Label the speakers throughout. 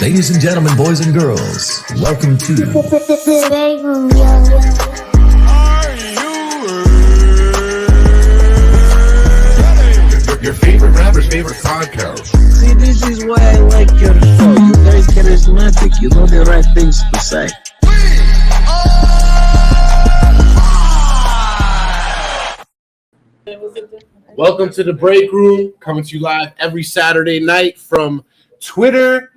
Speaker 1: Ladies and gentlemen, boys and girls, welcome to
Speaker 2: BREAKROOM,
Speaker 3: Your favorite rapper's favorite podcast.
Speaker 4: See, this is why I like your show. You guys charismatic. You know the right things to say.
Speaker 3: Welcome to the Break Room, coming to you live every Saturday night from Twitter,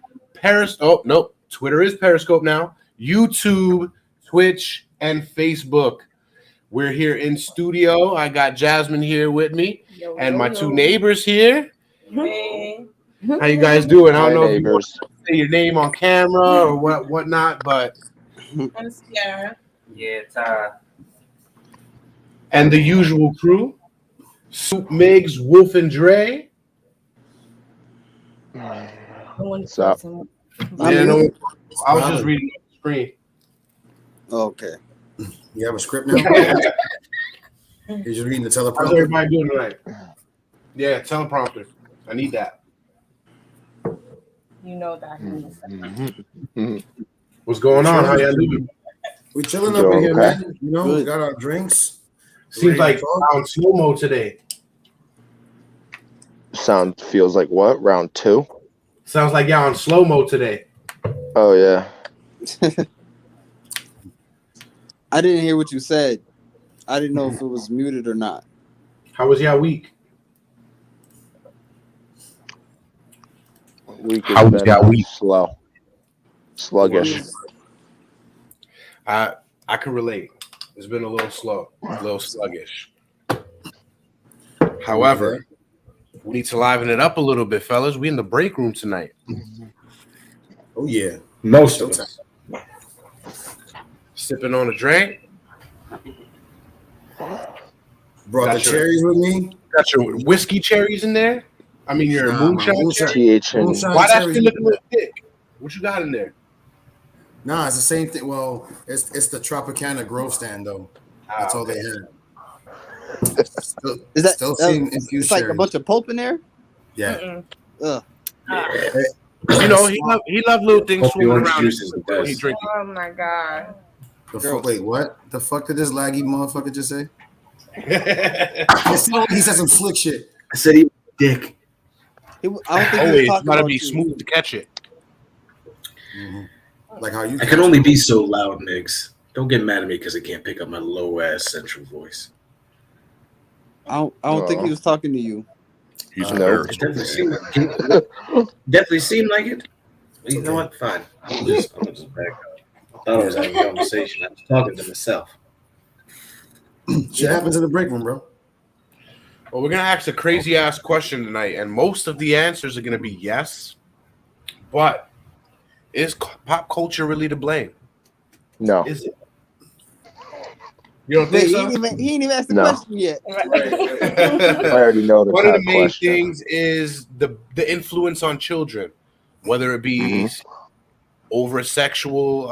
Speaker 3: Twitter is Periscope now, YouTube, Twitch, and Facebook. We're here in studio. I got Jasmine here with me, and my two neighbors here.
Speaker 5: Hey.
Speaker 3: How you guys doing? I don't know
Speaker 6: neighbors.
Speaker 3: if you want to say your name on camera or whatnot, but
Speaker 5: I'm scared.
Speaker 6: Yeah, Ty.
Speaker 3: and the usual crew. Soup Migs, Wolf and Dre.
Speaker 6: What's up?
Speaker 3: Yeah, no, I was just reading off the screen.
Speaker 7: Okay.
Speaker 8: You have a script now? You're just reading the
Speaker 3: How's
Speaker 8: teleprompter?
Speaker 3: everybody doing tonight? Yeah, teleprompter. I need that.
Speaker 5: You know that.
Speaker 3: What's going on? How y'all doing?
Speaker 8: We chilling up in here,
Speaker 6: Okay.
Speaker 8: man. You know, we got our drinks.
Speaker 3: Seems like
Speaker 8: Ready to talk?
Speaker 3: on slow-mo today.
Speaker 6: Sound feels like what? Round 2?
Speaker 3: Sounds like y'all on slow-mo today.
Speaker 6: Oh yeah.
Speaker 7: I didn't hear what you said. I didn't know if it was muted or not.
Speaker 3: How was y'all week?
Speaker 6: Week
Speaker 3: How
Speaker 6: has
Speaker 3: was
Speaker 6: been
Speaker 3: y'all week?
Speaker 6: slow. Sluggish.
Speaker 3: I can relate. It's been a little slow, a little sluggish. However, we need to liven it up a little bit, fellas. We in the break room tonight.
Speaker 8: Oh, yeah.
Speaker 3: Most of us. Sipping on a drink.
Speaker 8: Brought
Speaker 3: Got
Speaker 8: the
Speaker 3: your-
Speaker 8: cherries with me.
Speaker 3: Got your whiskey cherries in there? I mean, your
Speaker 8: Nah,
Speaker 3: moonshine
Speaker 8: moonshine.
Speaker 3: cherries?
Speaker 6: THN.
Speaker 8: Moonshine
Speaker 3: Why that
Speaker 8: cherries.
Speaker 3: shit look a little thick? What you got in there?
Speaker 8: Nah, it's the same thing. Well, it's the Tropicana Grove stand, though. That's all they had. Still,
Speaker 7: Is that
Speaker 8: still
Speaker 7: that-
Speaker 8: seeing infused
Speaker 7: it's like a
Speaker 8: cherries.
Speaker 7: bunch of pulp in there?
Speaker 8: Yeah.
Speaker 7: Ugh.
Speaker 3: You know, he love little things
Speaker 9: Hope you
Speaker 3: swimming
Speaker 9: orange
Speaker 3: around.
Speaker 9: juice is the
Speaker 3: When he
Speaker 9: best.
Speaker 3: drinking.
Speaker 5: Oh my god.
Speaker 8: Wait, what? The fuck did this laggy motherfucker just say? It sounded like he said some slick shit.
Speaker 9: I said he dick.
Speaker 7: I don't think he was
Speaker 3: Always
Speaker 7: talking
Speaker 3: gotta
Speaker 7: about
Speaker 3: be
Speaker 7: you.
Speaker 3: smooth to catch it.
Speaker 8: Like how you
Speaker 9: I can only be so loud, niggas. Don't get mad at me because I can't pick up my low ass central voice.
Speaker 7: I don't think he was talking to you.
Speaker 6: No.
Speaker 9: It definitely seemed like it. You know what? Fine. I'm just back up. I thought I was having a conversation. I was talking to myself.
Speaker 8: Shit happens in the break room, bro.
Speaker 3: Well, we're gonna ask a crazy ass question tonight, and most of the answers are gonna be yes. But is pop culture really to blame?
Speaker 6: No.
Speaker 3: Is it? You don't
Speaker 7: Wait,
Speaker 3: think
Speaker 7: he
Speaker 3: so?
Speaker 7: ain't even asked the
Speaker 6: No.
Speaker 7: question yet.
Speaker 6: I already know the
Speaker 3: One of the
Speaker 6: top
Speaker 3: main
Speaker 6: question.
Speaker 3: things is the influence on children, whether it be over sexual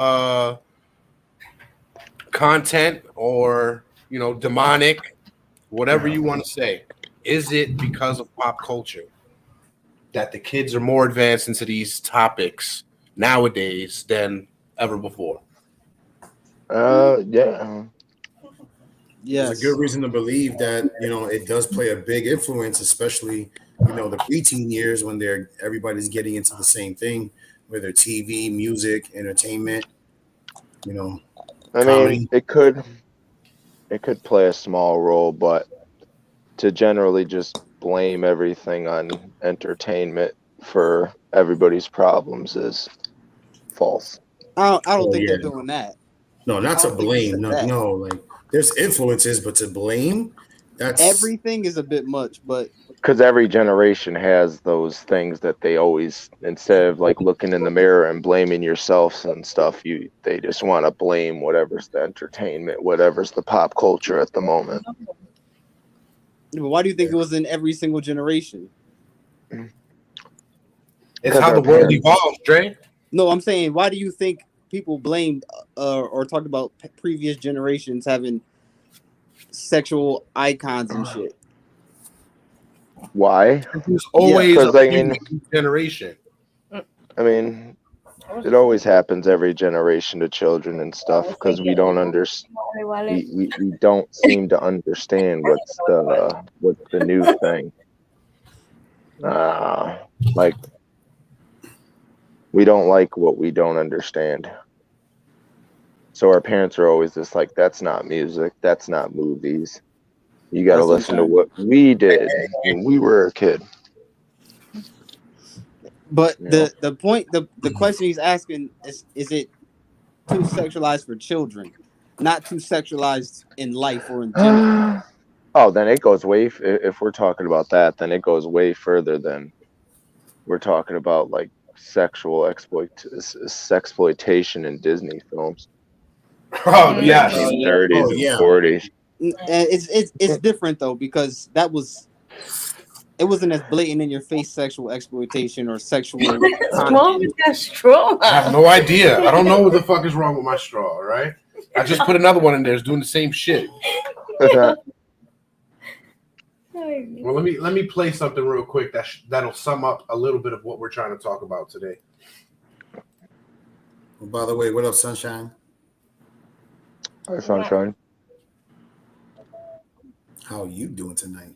Speaker 3: content or demonic, whatever you want to say. Is it because of pop culture that the kids are more advanced into these topics nowadays than ever before?
Speaker 6: Yeah.
Speaker 7: Yes.
Speaker 8: There's a good reason to believe that it does play a big influence, especially the preteen years when everybody's getting into the same thing, whether TV, music, entertainment.
Speaker 6: I
Speaker 8: Comedy.
Speaker 6: mean, it could play a small role, but to generally just blame everything on entertainment for everybody's problems is false.
Speaker 7: I don't think
Speaker 8: yeah.
Speaker 7: they're doing that.
Speaker 8: No, not
Speaker 7: I
Speaker 8: to
Speaker 7: don't think he
Speaker 8: blame.
Speaker 7: said
Speaker 8: No,
Speaker 7: that.
Speaker 8: no, like there's influences, but to blame, that's
Speaker 7: Everything is a bit much, but
Speaker 6: Because every generation has those things that they always, instead of like looking in the mirror and blaming yourselves and stuff, they just want to blame whatever's the entertainment, whatever's the pop culture at the moment.
Speaker 7: why do you think it was in every single generation?
Speaker 3: It's how
Speaker 6: our
Speaker 3: the world
Speaker 6: parents-
Speaker 3: evolves, Dre.
Speaker 7: No, I'm saying, why do you think people blamed or talked about previous generations having sexual icons and shit?
Speaker 6: Why?
Speaker 3: There's always
Speaker 6: because,
Speaker 3: a
Speaker 6: I mean-
Speaker 3: new generation.
Speaker 6: I mean, It always happens every generation to children and stuff because we don't understand. We don't seem to understand what's the new thing. Like we don't like what we don't understand. So our parents are always just like, that's not music, that's not movies. You got to listen to what we did when we were a kid.
Speaker 7: But the point, the question he's asking is it too sexualized for children, not too sexualized in life or in general?
Speaker 6: Oh, then it goes if we're talking about that, then it goes way further than we're talking about like sexual exploitation in Disney films.
Speaker 3: Oh yes,
Speaker 6: 30s and 40s.
Speaker 7: It's different though, because it wasn't as blatant in your face sexual exploitation or sexual content.
Speaker 3: I have no idea. I don't know what the fuck is wrong with my straw. All right, I just put another one in there. It's doing the same shit. Well, let me play something real quick that'll sum up a little bit of what we're trying to talk about today.
Speaker 8: Well, by the way, what up, Sunshine?
Speaker 6: Hi, Sunshine.
Speaker 8: How are you doing tonight?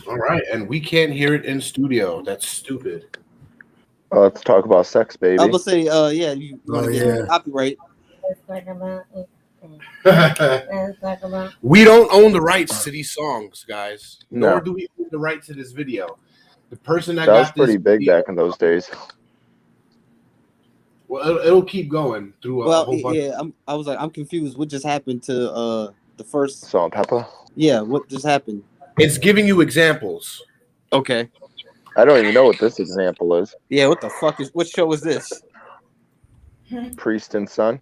Speaker 3: All right, and we can't hear it in studio. That's stupid.
Speaker 6: Let's talk about sex, baby.
Speaker 7: I would say, you want to get copyright.
Speaker 3: We don't own the rights to these songs, guys.
Speaker 6: No.
Speaker 3: Nor do we own the rights to this video. The person that
Speaker 6: was
Speaker 3: got
Speaker 6: pretty
Speaker 3: this
Speaker 6: big
Speaker 3: video,
Speaker 6: back in those days.
Speaker 3: Well, it'll keep going through a whole bunch.
Speaker 7: Yeah, I was like, I'm confused. What just happened to the first
Speaker 6: Salt and Pepper?
Speaker 7: Yeah, what just happened?
Speaker 3: It's giving you examples.
Speaker 7: Okay.
Speaker 6: I don't even know what this example is.
Speaker 7: Yeah, what the fuck what show is this?
Speaker 6: Priest and Son.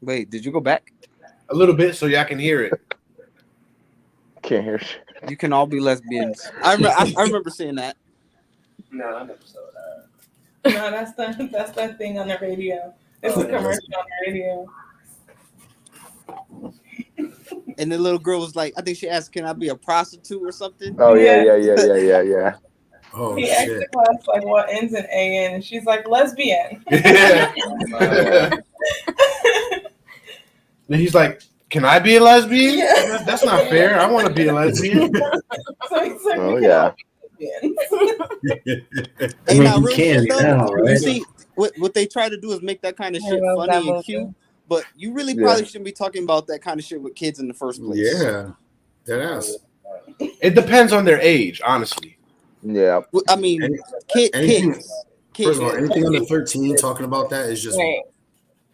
Speaker 7: Wait, did you go back?
Speaker 3: A little bit so y'all can hear it.
Speaker 6: Can't hear shit.
Speaker 7: You can all be lesbians. I remember seeing that.
Speaker 5: No, I never saw that. No, that's that thing on the radio. It's a commercial on the radio.
Speaker 7: And the little girl was like, I think she asked, "Can I be a prostitute or something?"
Speaker 6: Oh yeah.
Speaker 8: Oh
Speaker 5: he asked the class like what ends in AN, and she's like lesbian.
Speaker 3: Yeah. And he's like, "Can I be a lesbian?
Speaker 5: Yeah.
Speaker 3: That's not fair. I want to be a lesbian."
Speaker 5: So he's like,
Speaker 6: oh yeah.
Speaker 9: I mean, you can now, right?
Speaker 7: You see, what they try to do is make that kind of shit funny and cute, but you really probably shouldn't be talking about that kind of shit with kids in the first place.
Speaker 8: Yeah, that ass.
Speaker 3: It depends on their age, honestly.
Speaker 6: Yeah.
Speaker 7: I mean, kids.
Speaker 8: First of all, anything under 13 talking about that is just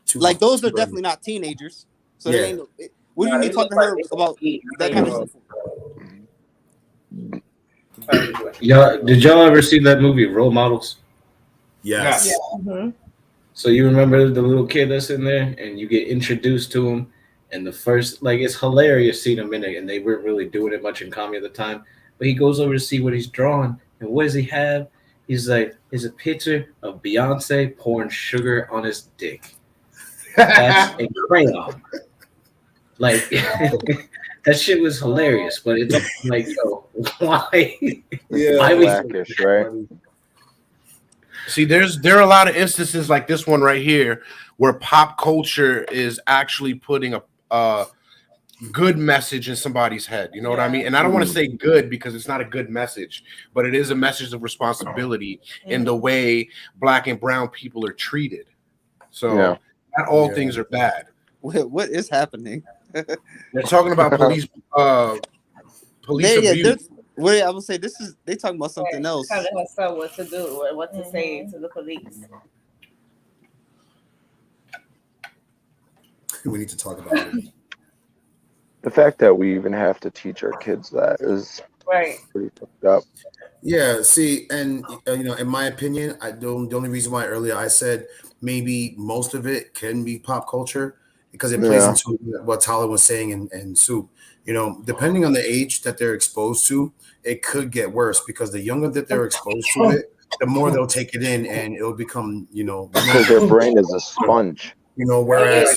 Speaker 8: too
Speaker 7: like those are
Speaker 8: too
Speaker 7: definitely not teenagers. So
Speaker 8: Yeah.
Speaker 7: what do you need to talk to her about that kind of stuff?
Speaker 9: Did y'all ever see that movie Role Models?
Speaker 8: Yes.
Speaker 5: Yeah. Mm-hmm.
Speaker 9: So you remember the little kid that's in there, and you get introduced to him, and the first, like, it's hilarious seeing him in it, and they weren't really doing it much in comedy at the time, but he goes over to see what he's drawn, and what does he have? He's like, it's a picture of Beyonce pouring sugar on his dick. That's a crayon. Like, that shit was hilarious, but it's like, yo, why?
Speaker 8: Yeah,
Speaker 9: why
Speaker 6: Blackish, right?
Speaker 3: See, there are a lot of instances like this one right here where pop culture is actually putting a good message in somebody's head. You know what I mean? And I don't want to say good because it's not a good message, but it is a message of responsibility in the way Black and brown people are treated. So not all things are bad.
Speaker 7: What is happening?
Speaker 3: They're talking about police abuse.
Speaker 7: I would say they talking about something else.
Speaker 5: Telling herself what to do or what to say to the police.
Speaker 8: We need to talk about it.
Speaker 6: The fact that we even have to teach our kids that is pretty fucked up.
Speaker 8: Yeah, see, and in my opinion, the only reason why earlier I said maybe most of it can be pop culture because it plays into what Tyler was saying and Soup. Depending on the age that they're exposed to, it could get worse because the younger that they're exposed to it, the more they'll take it in and it'll become,
Speaker 6: because their brain is a sponge.
Speaker 8: Whereas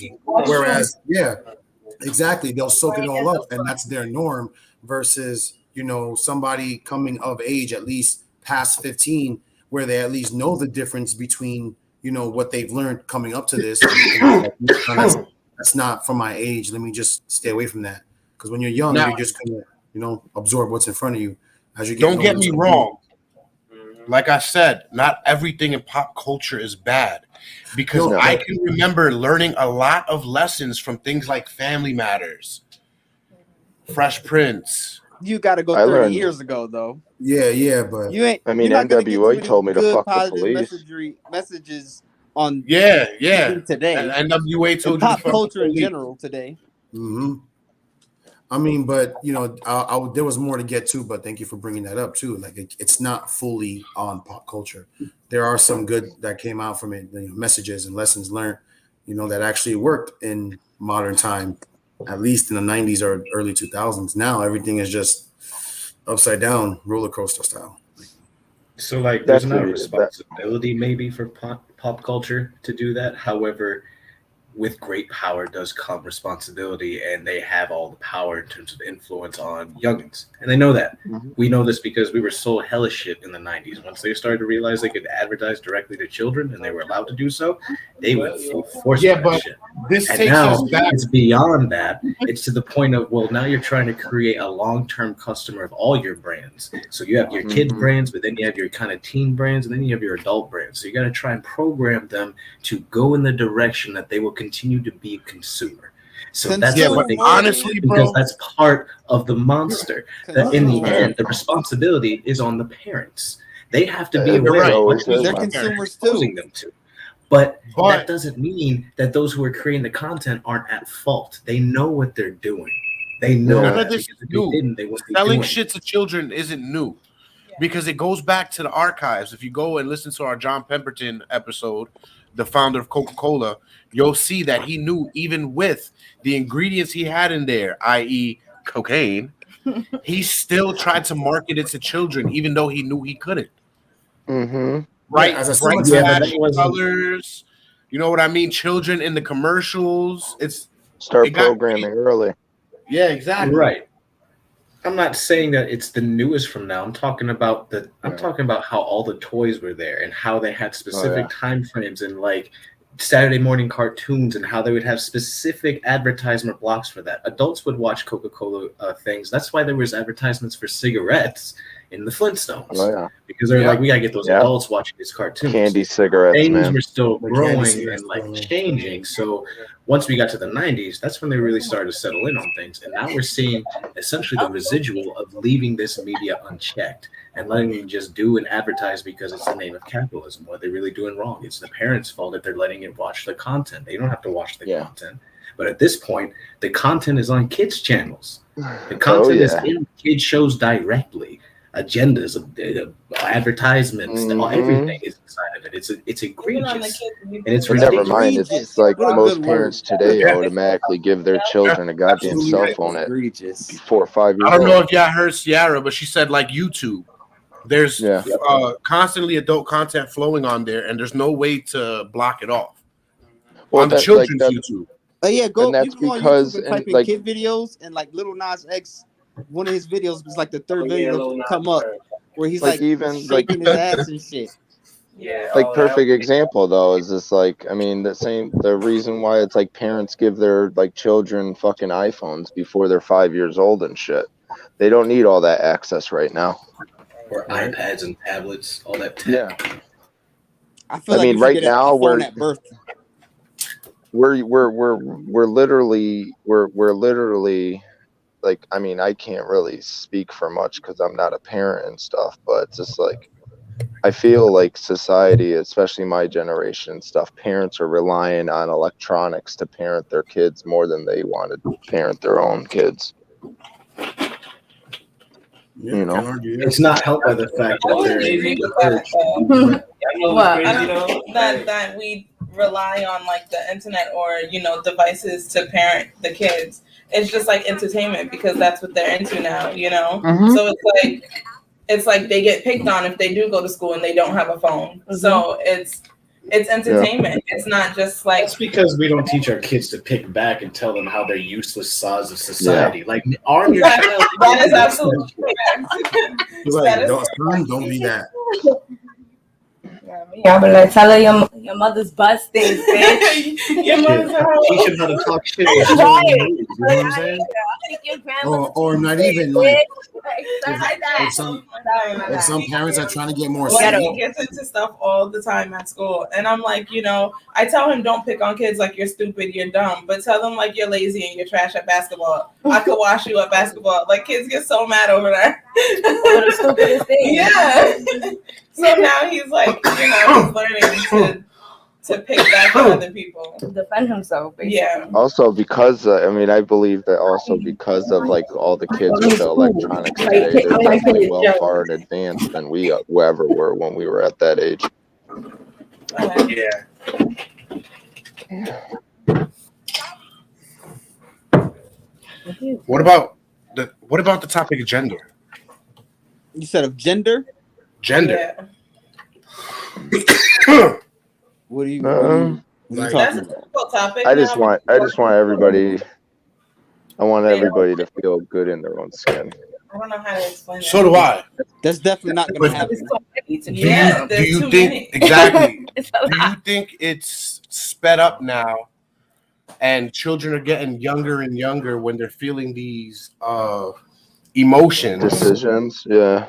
Speaker 8: Exactly. They'll soak it all up, and that's their norm versus, you know, somebody coming of age, at least past 15, where they at least know the difference between, you know, what they've learned coming up to this. That's not for my age. Let me just stay away from that. Because when you're young,
Speaker 3: Now-
Speaker 8: you're just going to, you know, absorb what's in front of you. As you get
Speaker 3: Don't get
Speaker 8: older,
Speaker 3: me wrong. Like I said, not everything in pop culture is bad, because
Speaker 8: No.
Speaker 3: I can remember learning a lot of lessons from things like Family Matters, Fresh Prince.
Speaker 7: You got to go
Speaker 6: I
Speaker 7: 30
Speaker 6: learned-
Speaker 7: years ago, though.
Speaker 8: Yeah, but
Speaker 7: You ain't.
Speaker 6: I mean,
Speaker 7: you're not gonna get too
Speaker 6: NWA
Speaker 7: many
Speaker 6: told me to
Speaker 7: good,
Speaker 6: fuck the
Speaker 7: positive
Speaker 6: police.
Speaker 7: messages on
Speaker 3: Yeah.
Speaker 7: TV today.
Speaker 3: NWA
Speaker 7: And
Speaker 3: told you to
Speaker 7: pop
Speaker 3: fuck
Speaker 7: culture
Speaker 3: the
Speaker 7: in
Speaker 3: police.
Speaker 7: general today.
Speaker 8: I mean, but you know, there was more to get to, but thank you for bringing that up too. Like, it's not fully on pop culture. There are some good that came out from it, you know, messages and lessons learned, you know, that actually worked in modern time, at least in the 90s or early 2000s. Now everything is just upside down, roller coaster style.
Speaker 9: So, like, there's
Speaker 6: That's
Speaker 9: not a
Speaker 6: what-
Speaker 9: responsibility maybe for pop culture to do that. However, with great power does come responsibility, and they have all the power in terms of influence on youngins. And they know that.
Speaker 6: Mhm.
Speaker 9: We know this because we were so hellish shit in the 90s. Once they started to realize they could advertise directly to children and they were allowed to do so, they went full force
Speaker 3: Yeah,
Speaker 9: with that
Speaker 3: but
Speaker 9: shit.
Speaker 3: this
Speaker 9: And
Speaker 3: takes
Speaker 9: now
Speaker 3: us back.
Speaker 9: it's beyond that. It's to the point of, well, now you're trying to create a long-term customer of all your brands. So you have your kid
Speaker 6: Mhm.
Speaker 9: brands, but then you have your kind of teen brands, and then you have your adult brands. So you got to try and program them to go in the direction that they will continue to be a consumer. So that's
Speaker 7: Yeah,
Speaker 9: what
Speaker 7: but
Speaker 9: they
Speaker 3: honestly, bro-
Speaker 9: because that's part of the monster. That in the end, the responsibility is on the parents. They have to be
Speaker 6: You're
Speaker 9: aware
Speaker 3: right.
Speaker 9: of what
Speaker 6: Always
Speaker 9: these
Speaker 6: is,
Speaker 7: They're
Speaker 6: man.
Speaker 9: parents
Speaker 7: consumers
Speaker 9: are exposing
Speaker 7: too.
Speaker 9: them to. But
Speaker 3: But-
Speaker 9: that doesn't mean that those who are creating the content aren't at fault. They know what they're doing. They know
Speaker 3: None
Speaker 9: that
Speaker 3: of this
Speaker 9: because
Speaker 3: is
Speaker 9: if they
Speaker 3: new.
Speaker 9: didn't, they wouldn't be
Speaker 3: Selling
Speaker 9: doing
Speaker 3: shit to children isn't new, because it goes back to the archives. If you go and listen to our John Pemberton episode, the founder of Coca-Cola, you'll see that he knew, even with the ingredients he had in there, i.e. cocaine, he still tried to market it to children, even though he knew he couldn't.
Speaker 6: Mm-hmm.
Speaker 3: Right?
Speaker 8: Yeah, as a
Speaker 3: Bright
Speaker 8: summertime-
Speaker 9: Yeah, but
Speaker 3: flash
Speaker 9: that wasn't-
Speaker 3: colors. You know what I mean? Children in the commercials.
Speaker 6: Start
Speaker 3: It got-
Speaker 6: programming early.
Speaker 3: Yeah, exactly.
Speaker 9: Right. I'm not saying that it's the newest from now. I'm talking about
Speaker 6: Yeah.
Speaker 9: talking about how all the toys were there and how they had specific
Speaker 6: yeah.
Speaker 9: time frames and like Saturday morning cartoons and how they would have specific advertisement blocks for that. Adults would watch Coca-Cola things. That's why there was advertisements for cigarettes in the Flintstones.
Speaker 6: Oh yeah.
Speaker 9: Because they're
Speaker 3: Yeah.
Speaker 9: like, we gotta get those
Speaker 6: Yeah.
Speaker 9: adults watching these cartoons.
Speaker 6: Candy cigarettes,
Speaker 9: Things
Speaker 6: man.
Speaker 9: were still
Speaker 8: The candy
Speaker 9: growing
Speaker 8: cigarettes,
Speaker 9: and like
Speaker 8: bro.
Speaker 9: changing. So once we got to the 90s, that's when they really started to settle in on things. And now we're seeing essentially the residual of leaving this media unchecked and letting them just do and advertise because it's the name of capitalism. What they're really doing wrong. It's the parents' fault that they're letting it watch the content. They don't have to watch the
Speaker 6: Yeah.
Speaker 9: content. But at this point, the content is on kids' channels. The content is
Speaker 6: yeah.
Speaker 9: in kids' shows directly. Agendas, advertisements,
Speaker 6: Mhm.
Speaker 9: everything is inside of it. It's
Speaker 5: Even on the
Speaker 9: egregious.
Speaker 5: kids'
Speaker 9: And it's
Speaker 6: But never
Speaker 9: ridiculous.
Speaker 6: mind, it's like
Speaker 7: What a
Speaker 6: most
Speaker 7: good
Speaker 6: parents
Speaker 7: word.
Speaker 6: today automatically give their children a goddamn cell phone at
Speaker 7: Egregious.
Speaker 6: 4 or 5 years
Speaker 3: I don't know
Speaker 6: old.
Speaker 3: if y'all heard Ciara, but she said like YouTube. There's
Speaker 6: Yeah.
Speaker 3: constantly adult content flowing on there, and there's no way to block it off.
Speaker 6: Well,
Speaker 3: on the
Speaker 6: that-
Speaker 3: children's
Speaker 6: like that-
Speaker 3: YouTube.
Speaker 7: Yeah,
Speaker 6: And
Speaker 7: go.
Speaker 6: that's
Speaker 7: You can go on
Speaker 6: because-
Speaker 7: YouTube and
Speaker 6: and,
Speaker 7: type in
Speaker 6: like-
Speaker 7: kid videos, and like Lil Nas X, one of his videos was like the third video to come up, where he's
Speaker 6: Like,
Speaker 7: like
Speaker 6: even, like-
Speaker 7: shaking his ass and shit.
Speaker 5: Yeah.
Speaker 6: Like perfect example though is this, like, I mean, the reason why it's like parents give their like children fucking iPhones before they're 5 years old and shit. They don't need all that access right now.
Speaker 9: Or iPads and tablets, all that tech.
Speaker 6: Yeah.
Speaker 7: I feel
Speaker 6: I
Speaker 7: like
Speaker 6: mean,
Speaker 7: you should
Speaker 6: right
Speaker 7: get
Speaker 6: now,
Speaker 7: a phone
Speaker 6: we're-
Speaker 7: at birth.
Speaker 6: We're literally like, I mean, I can't really speak for much because I'm not a parent and stuff, but it's just like I feel like society, especially my generation and stuff, parents are relying on electronics to parent their kids more than they want to parent their own kids.
Speaker 8: Yeah,
Speaker 6: You know.
Speaker 8: can't argue that.
Speaker 9: It's not helped by the fact
Speaker 5: I
Speaker 9: that
Speaker 5: wouldn't
Speaker 9: they're
Speaker 5: agree with that, though.
Speaker 2: What?
Speaker 5: I don't that we rely on like the internet or devices to parent the kids. It's just like entertainment because that's what they're into now,
Speaker 2: Mhm.
Speaker 5: So it's like they get picked on if they do go to school and they don't have a phone. So It's entertainment. It's not just like
Speaker 9: That's because we don't teach our kids to pick back and tell them how they're useless sods of society. Like arm your child.
Speaker 5: that is absolutely correct.
Speaker 8: You're
Speaker 5: That
Speaker 8: right.
Speaker 5: is
Speaker 8: Don't be that.
Speaker 10: Yeah, but like tell her your mother's butt stinks, bitch.
Speaker 5: Your mother's
Speaker 9: Teach them how to talk shit.
Speaker 10: Right.
Speaker 9: You know what I'm saying?
Speaker 8: Or not even like if
Speaker 10: Sorry,
Speaker 8: some parents are trying to get more
Speaker 5: Like,
Speaker 8: savvy.
Speaker 5: he gets into stuff all the time at school, and I'm like, you know, I tell him don't pick on kids like you're stupid, you're dumb, but tell them like you're lazy and you're trash at basketball. I could wash you at basketball. Like kids get so mad over that.
Speaker 10: the stupidest thing.
Speaker 5: Yeah. So now he's like, you know, he's learning to pick back on other people.
Speaker 10: Defend himself, basically.
Speaker 5: Yeah.
Speaker 6: Also, because I mean, I believe that also because of like all the kids with the electronics today, they're definitely well far in advance than we ever were when we were at that age.
Speaker 3: What about the topic of gender?
Speaker 7: You said of gender?
Speaker 3: Gender.
Speaker 7: What are you
Speaker 5: That's
Speaker 7: talking
Speaker 5: a
Speaker 7: about?
Speaker 5: difficult topic.
Speaker 6: I just want everybody. I want everybody to feel good in their own skin.
Speaker 5: I don't know how to explain
Speaker 3: So
Speaker 5: that.
Speaker 3: do I.
Speaker 7: That's definitely not going to happen.
Speaker 5: Yeah,
Speaker 3: Do you think exactly? Do you think it's sped up now, and children are getting younger and younger when they're feeling these emotions?
Speaker 6: Decisions, yeah.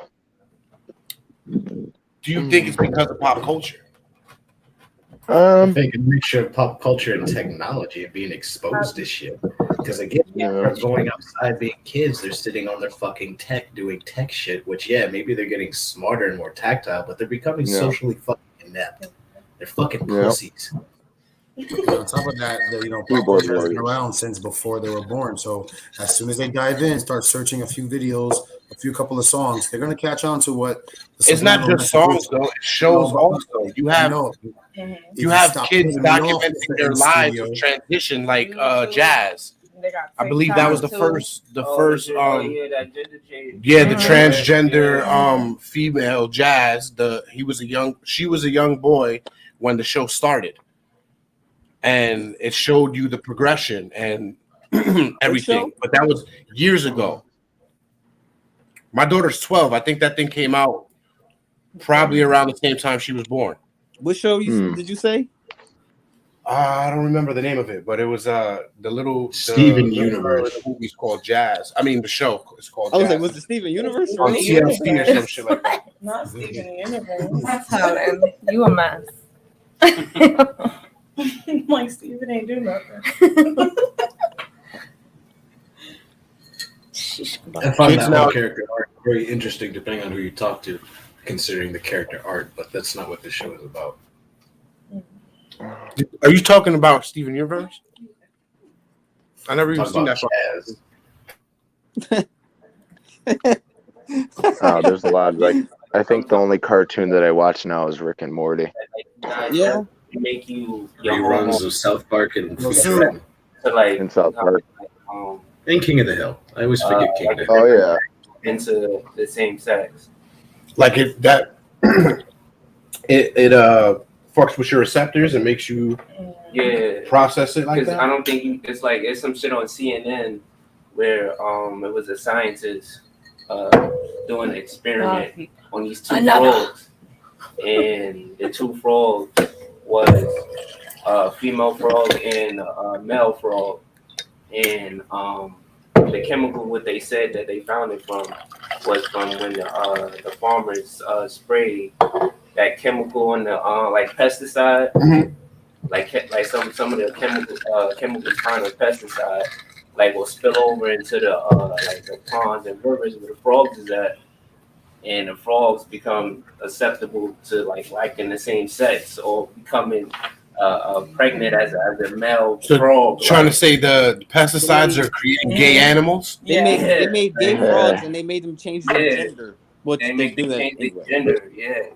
Speaker 3: Do you think it's because of pop culture?
Speaker 9: I think a mixture of pop culture and technology and being exposed to shit. Because again, they're going outside being kids, they're sitting on their fucking tech doing tech shit, which maybe they're getting smarter and more tactile, but they're becoming socially fucking inept. They're fucking pussies.
Speaker 8: On top of that, pop culture has been around since before they were born. So as soon as they dive in, start searching a few videos, a couple of songs, they're gonna catch on to what.
Speaker 3: It's not just songs though; it shows also. You have kids documenting their lives with transition, like jazz. I believe that was the first. The transgender female jazz. She was a young boy when the show started. And it showed you the progression and everything. But that was years ago. My daughter's 12. I think that thing came out probably around the same time she was born.
Speaker 7: What show did you say?
Speaker 3: I don't remember the name of it, but it was the
Speaker 9: Steven Universe.
Speaker 3: The movie's called Jazz. I mean, the show is called
Speaker 7: I was
Speaker 3: Jazz.
Speaker 7: like, was it Steven Universe?
Speaker 3: On TLC or some shit like that.
Speaker 5: Not Steven Universe.
Speaker 10: That's how you a mess.
Speaker 5: Like Steven ain't do nothing.
Speaker 9: I find that whole character art very interesting, depending on who you talk to, considering the character art. But that's not what this show is about.
Speaker 3: Are you talking about Steven Universe? I never even seen that.
Speaker 6: Oh, there's a lot. Like I think the only cartoon that I watch now is Rick and Morty.
Speaker 7: Yeah.
Speaker 11: Make you
Speaker 9: Reruns of South Park and Futurama.
Speaker 6: In South Park.
Speaker 9: And King of the Hill. I always forget King of the Hill.
Speaker 6: Oh yeah.
Speaker 11: Into the same sex.
Speaker 3: Like it fucks with your receptors and makes you process it like that.
Speaker 11: I don't think it's like it's some shit on CNN where it was a scientist doing an experiment on these two frogs, and the two frogs was a female frog and a male frog, and the chemical what they said that they found it from was from when the farmers sprayed that chemical on the like pesticide, like some of the chemicals found in pesticide like will spill over into the like the ponds and rivers where the frogs is at, and the frogs become susceptible to like in the same sex or becoming pregnant as a male frog.
Speaker 3: Trying to say the pesticides are creating gay animals?
Speaker 7: They made gay frogs and they made them change their gender. Which they do that anyway.
Speaker 11: Gender, yeah,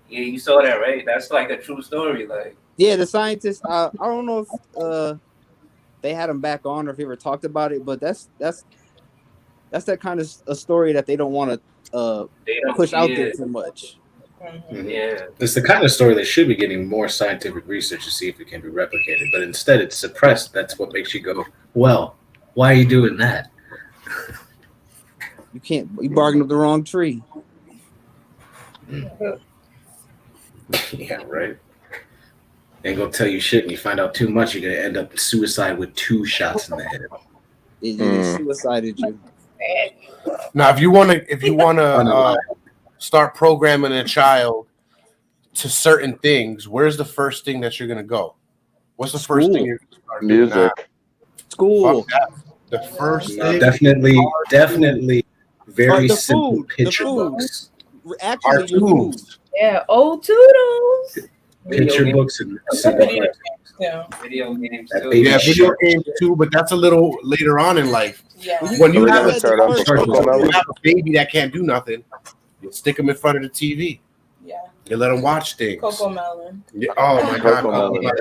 Speaker 11: you saw that, right? That's like a true story, like.
Speaker 7: Yeah, the scientists. I don't know if they had him back on or if he ever talked about it, but that's that kind of a story that they don't want to push out there too much.
Speaker 11: Yeah.
Speaker 9: It's the kind of story that should be getting more scientific research to see if it can be replicated, but instead it's suppressed. That's what makes you go, well, why are you doing that?
Speaker 7: You can't. You barking up the wrong tree.
Speaker 9: Yeah, right. Ain't gonna tell you shit, and you find out too much, you're gonna end up in suicide with 2 shots in the head.
Speaker 7: It suicided you.
Speaker 3: Now, if you wanna start programming a child to certain things, where's the first thing that you're gonna go? What's the first thing you're gonna start doing?
Speaker 6: Music.
Speaker 7: School.
Speaker 3: The first thing.
Speaker 9: Definitely very
Speaker 7: the
Speaker 9: simple
Speaker 7: food,
Speaker 9: picture
Speaker 7: the food.
Speaker 9: books.
Speaker 7: Actually, the food.
Speaker 10: Yeah, old Toodles.
Speaker 9: Picture books and simple cartoons.
Speaker 11: Video games
Speaker 9: That
Speaker 11: too.
Speaker 9: baby
Speaker 3: Yeah, video
Speaker 9: shit.
Speaker 3: games too, but that's a little later on in life.
Speaker 5: Yeah.
Speaker 3: When you
Speaker 6: Are we
Speaker 3: have
Speaker 6: gonna start off with Cocomelon?
Speaker 3: a baby that can't do nothing, you stick them in front of the TV.
Speaker 5: Yeah.
Speaker 3: You let them watch things.
Speaker 5: Cocomelon.
Speaker 3: Yeah, oh my God.
Speaker 6: Cocomelon.
Speaker 3: You
Speaker 9: I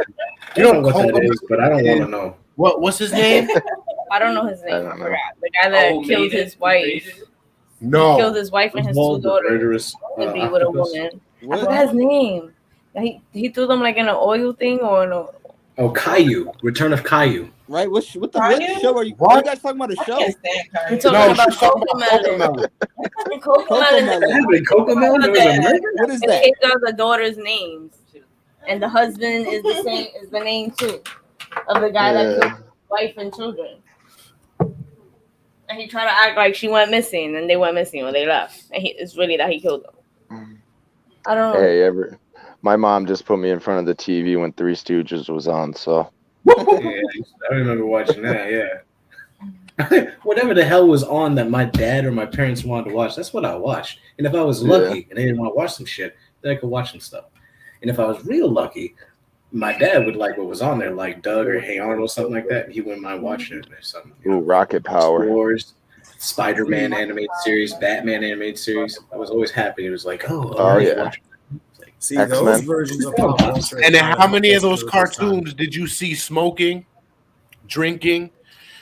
Speaker 9: don't know
Speaker 3: know
Speaker 9: what that is, but I don't want to know.
Speaker 3: What's his name?
Speaker 10: I don't know his name.
Speaker 6: I
Speaker 10: I
Speaker 6: don't know.
Speaker 10: forgot. The guy that killed his wife.
Speaker 3: No.
Speaker 10: He killed his wife and his 2
Speaker 9: Oswald, the
Speaker 10: daughters
Speaker 9: murderous
Speaker 10: to be with a
Speaker 9: octopus.
Speaker 10: woman. I
Speaker 7: What?
Speaker 10: forgot his name. He threw them like in an oil thing or in a.
Speaker 9: Oh, Caillou. Return of Caillou.
Speaker 7: Right? What
Speaker 5: Are
Speaker 7: show are you?
Speaker 3: What?
Speaker 7: You guys talking about a
Speaker 5: I
Speaker 7: show?
Speaker 5: can't stand
Speaker 10: We're
Speaker 5: cartoons.
Speaker 10: talking
Speaker 3: No,
Speaker 10: about
Speaker 3: she's talking about
Speaker 10: Cocomelon.
Speaker 3: Cocomelon.
Speaker 10: Cocomelon.
Speaker 9: Cocomelon? There was a murder?
Speaker 7: What is
Speaker 10: The
Speaker 7: that?
Speaker 10: kids are the daughters' names, and the husband is the same. Is the name too of the guy that killed his wife and children. And he tried to act like she went missing, and they went missing when they left. And it's really that he killed them. I don't know.
Speaker 6: Hey, my mom just put me in front of the TV when Three Stooges was on, so.
Speaker 9: Yeah, I remember watching that, yeah. Whatever the hell was on that my dad or my parents wanted to watch, that's what I watched. And if I was lucky and they didn't want to watch some shit, then I could watch some stuff. And if I was real lucky, my dad would like what was on there, like Doug or Hey Arnold, something like that. He wouldn't mind watching it or something.
Speaker 6: Ooh, Rocket Power.
Speaker 9: Wars, Spider-Man animated series, Batman animated series. I was always happy. It was like,
Speaker 6: Oh, yeah.
Speaker 8: See,
Speaker 6: X-Men.
Speaker 8: those versions of pop culture.
Speaker 3: And then how many of those cartoons did you see smoking, drinking?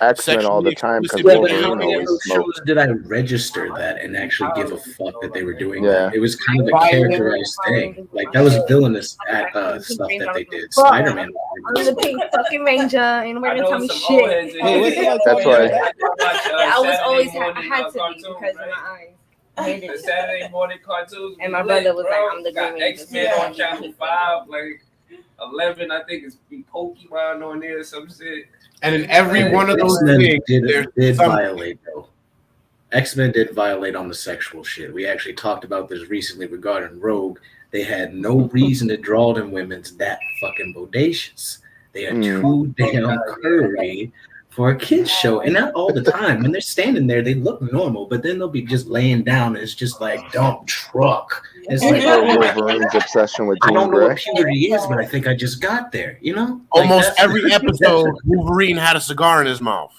Speaker 6: X-Men all the time because
Speaker 3: Sexually
Speaker 9: Yeah, but how
Speaker 6: Wolverine
Speaker 9: many of
Speaker 6: always
Speaker 9: those
Speaker 6: smoked.
Speaker 9: shows did I register that and actually give a fuck that they were doing
Speaker 6: Yeah.
Speaker 9: that? It was kind of a characterized thing. Like, that was villainous stuff that they did. Spider-Man.
Speaker 10: I'm the pink fucking ranger. Ain't nobody gonna tell me shit.
Speaker 6: That's why.
Speaker 10: I was always I had to be because of my eyes. I hated
Speaker 11: The
Speaker 10: it.
Speaker 11: Saturday morning cartoons.
Speaker 10: And my brother was like, I'm the
Speaker 11: got
Speaker 10: Green Ranger.
Speaker 11: X-Men on channel 5, like 11, I think it's Pokemon on there or some shit.
Speaker 3: And in every one of those
Speaker 9: X-Men
Speaker 3: things,
Speaker 9: did
Speaker 3: there's something.
Speaker 9: violate, though. X-Men did violate on the sexual shit. We actually talked about this recently regarding Rogue. They had no reason to draw them women's that fucking bodacious. They are too damn curvy for a kid's show. And not all the time. When they're standing there, they look normal, but then they'll be just laying down and it's just like dump truck. It's like,
Speaker 6: Wolverine's obsession with
Speaker 9: I
Speaker 6: Jean
Speaker 9: don't know
Speaker 6: Grey.
Speaker 9: what puberty is, but I think I just got there, you know?
Speaker 3: Almost every episode, Wolverine had a cigar in his mouth.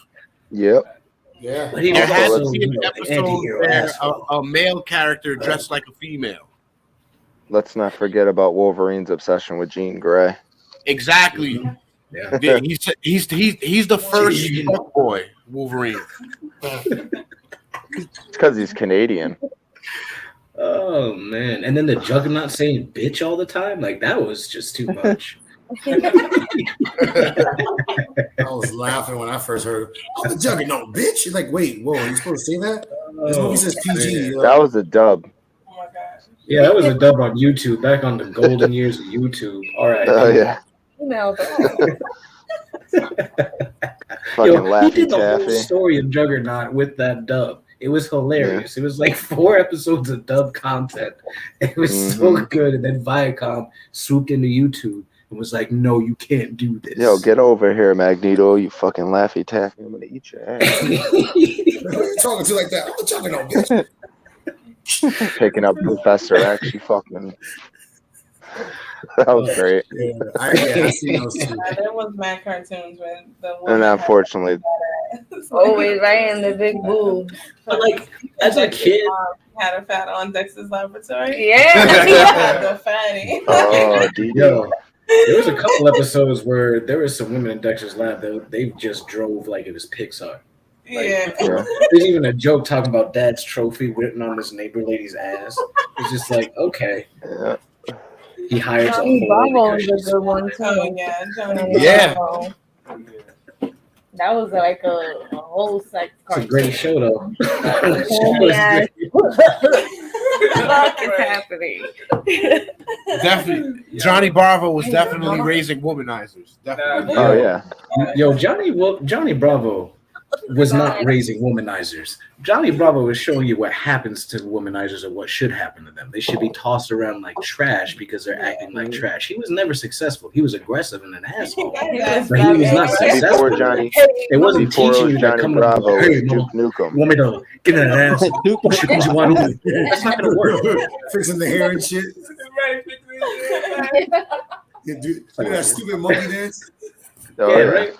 Speaker 6: Yep.
Speaker 8: Yeah.
Speaker 9: But he
Speaker 3: There
Speaker 9: was
Speaker 3: had
Speaker 9: also
Speaker 3: to be an
Speaker 9: an
Speaker 3: episode
Speaker 9: anti-hero
Speaker 3: where
Speaker 9: asshole.
Speaker 3: a male character dressed like a female.
Speaker 6: Let's not forget about Wolverine's obsession with Jean Grey.
Speaker 3: Exactly.
Speaker 9: Yeah.
Speaker 3: Yeah, he's the first fuck boy Wolverine.
Speaker 6: It's because he's Canadian.
Speaker 9: Oh man! And then the Juggernaut saying "bitch" all the time, like that was just too much.
Speaker 8: I was laughing when I first heard, "Oh, the Juggernaut, bitch!" You're like, "Wait, whoa, are you supposed to say that?" This movie says PG.
Speaker 6: That was a dub.
Speaker 5: Oh my god.
Speaker 9: Yeah, that was a dub on YouTube back on the golden years of YouTube. All right.
Speaker 6: Oh yeah.
Speaker 10: Female.
Speaker 6: Fucking
Speaker 9: Yo, he
Speaker 6: Laffy
Speaker 9: did the whole
Speaker 6: Taffy.
Speaker 9: story of Juggernaut with that dub. It was hilarious. It was like 4 episodes of dub content. It was so good. And then Viacom swooped into YouTube and was like, "No, you can't do this."
Speaker 6: Yo, get over here, Magneto, you fucking Laffy Taffy. I'm gonna eat your ass.
Speaker 8: Who are you talking to like that? I'm the Juggernaut, bitch.
Speaker 6: Picking up Professor X, you fucking. That was great.
Speaker 8: Yeah, I seen those too.
Speaker 5: There was mad cartoons when the
Speaker 6: And unfortunately,
Speaker 10: Always right in the big boobs.
Speaker 9: But like as a kid,
Speaker 5: had a fat on Dexter's Laboratory.
Speaker 10: Yeah.
Speaker 5: The fatty.
Speaker 6: oh, Didi.
Speaker 9: yo, there was a couple episodes where there was some women in Dexter's Lab that they just drove like it was Pixar.
Speaker 5: Yeah.
Speaker 9: There's even a joke talking about dad's trophy written on this neighbor lady's ass. It's just like, okay.
Speaker 6: Yeah.
Speaker 9: He hires
Speaker 10: Johnny
Speaker 9: a
Speaker 10: Bravo
Speaker 9: whole
Speaker 10: is a good one too.
Speaker 5: Oh yeah, Johnny
Speaker 3: Yeah.
Speaker 5: Bravo.
Speaker 10: That was like a whole sex
Speaker 9: It's a
Speaker 10: cartoon.
Speaker 9: great show though.
Speaker 10: Yeah. What the fuck is happening?
Speaker 3: Definitely, Johnny Bravo was definitely raising womanizers. Definitely.
Speaker 6: Oh yeah.
Speaker 9: Yo, Johnny Bravo was not raising womanizers. Johnny Bravo is showing you what happens to womanizers and what should happen to them. They should be tossed around like trash because they're acting like trash. He was never successful. He was aggressive and an asshole. But he was not successful.
Speaker 6: Before Johnny,
Speaker 9: It wasn't
Speaker 6: before
Speaker 9: teaching you that
Speaker 6: Johnny
Speaker 9: come
Speaker 6: Bravo
Speaker 9: on,
Speaker 6: was
Speaker 9: hey,
Speaker 6: Duke
Speaker 9: mama,
Speaker 6: Nukem.
Speaker 9: want me to get in that ass? What you want to do? That's not gonna work.
Speaker 8: Fixing the hair and shit. Yeah, dude, look at that stupid monkey dance.
Speaker 6: Oh,
Speaker 9: Yeah,
Speaker 6: yeah.
Speaker 9: right.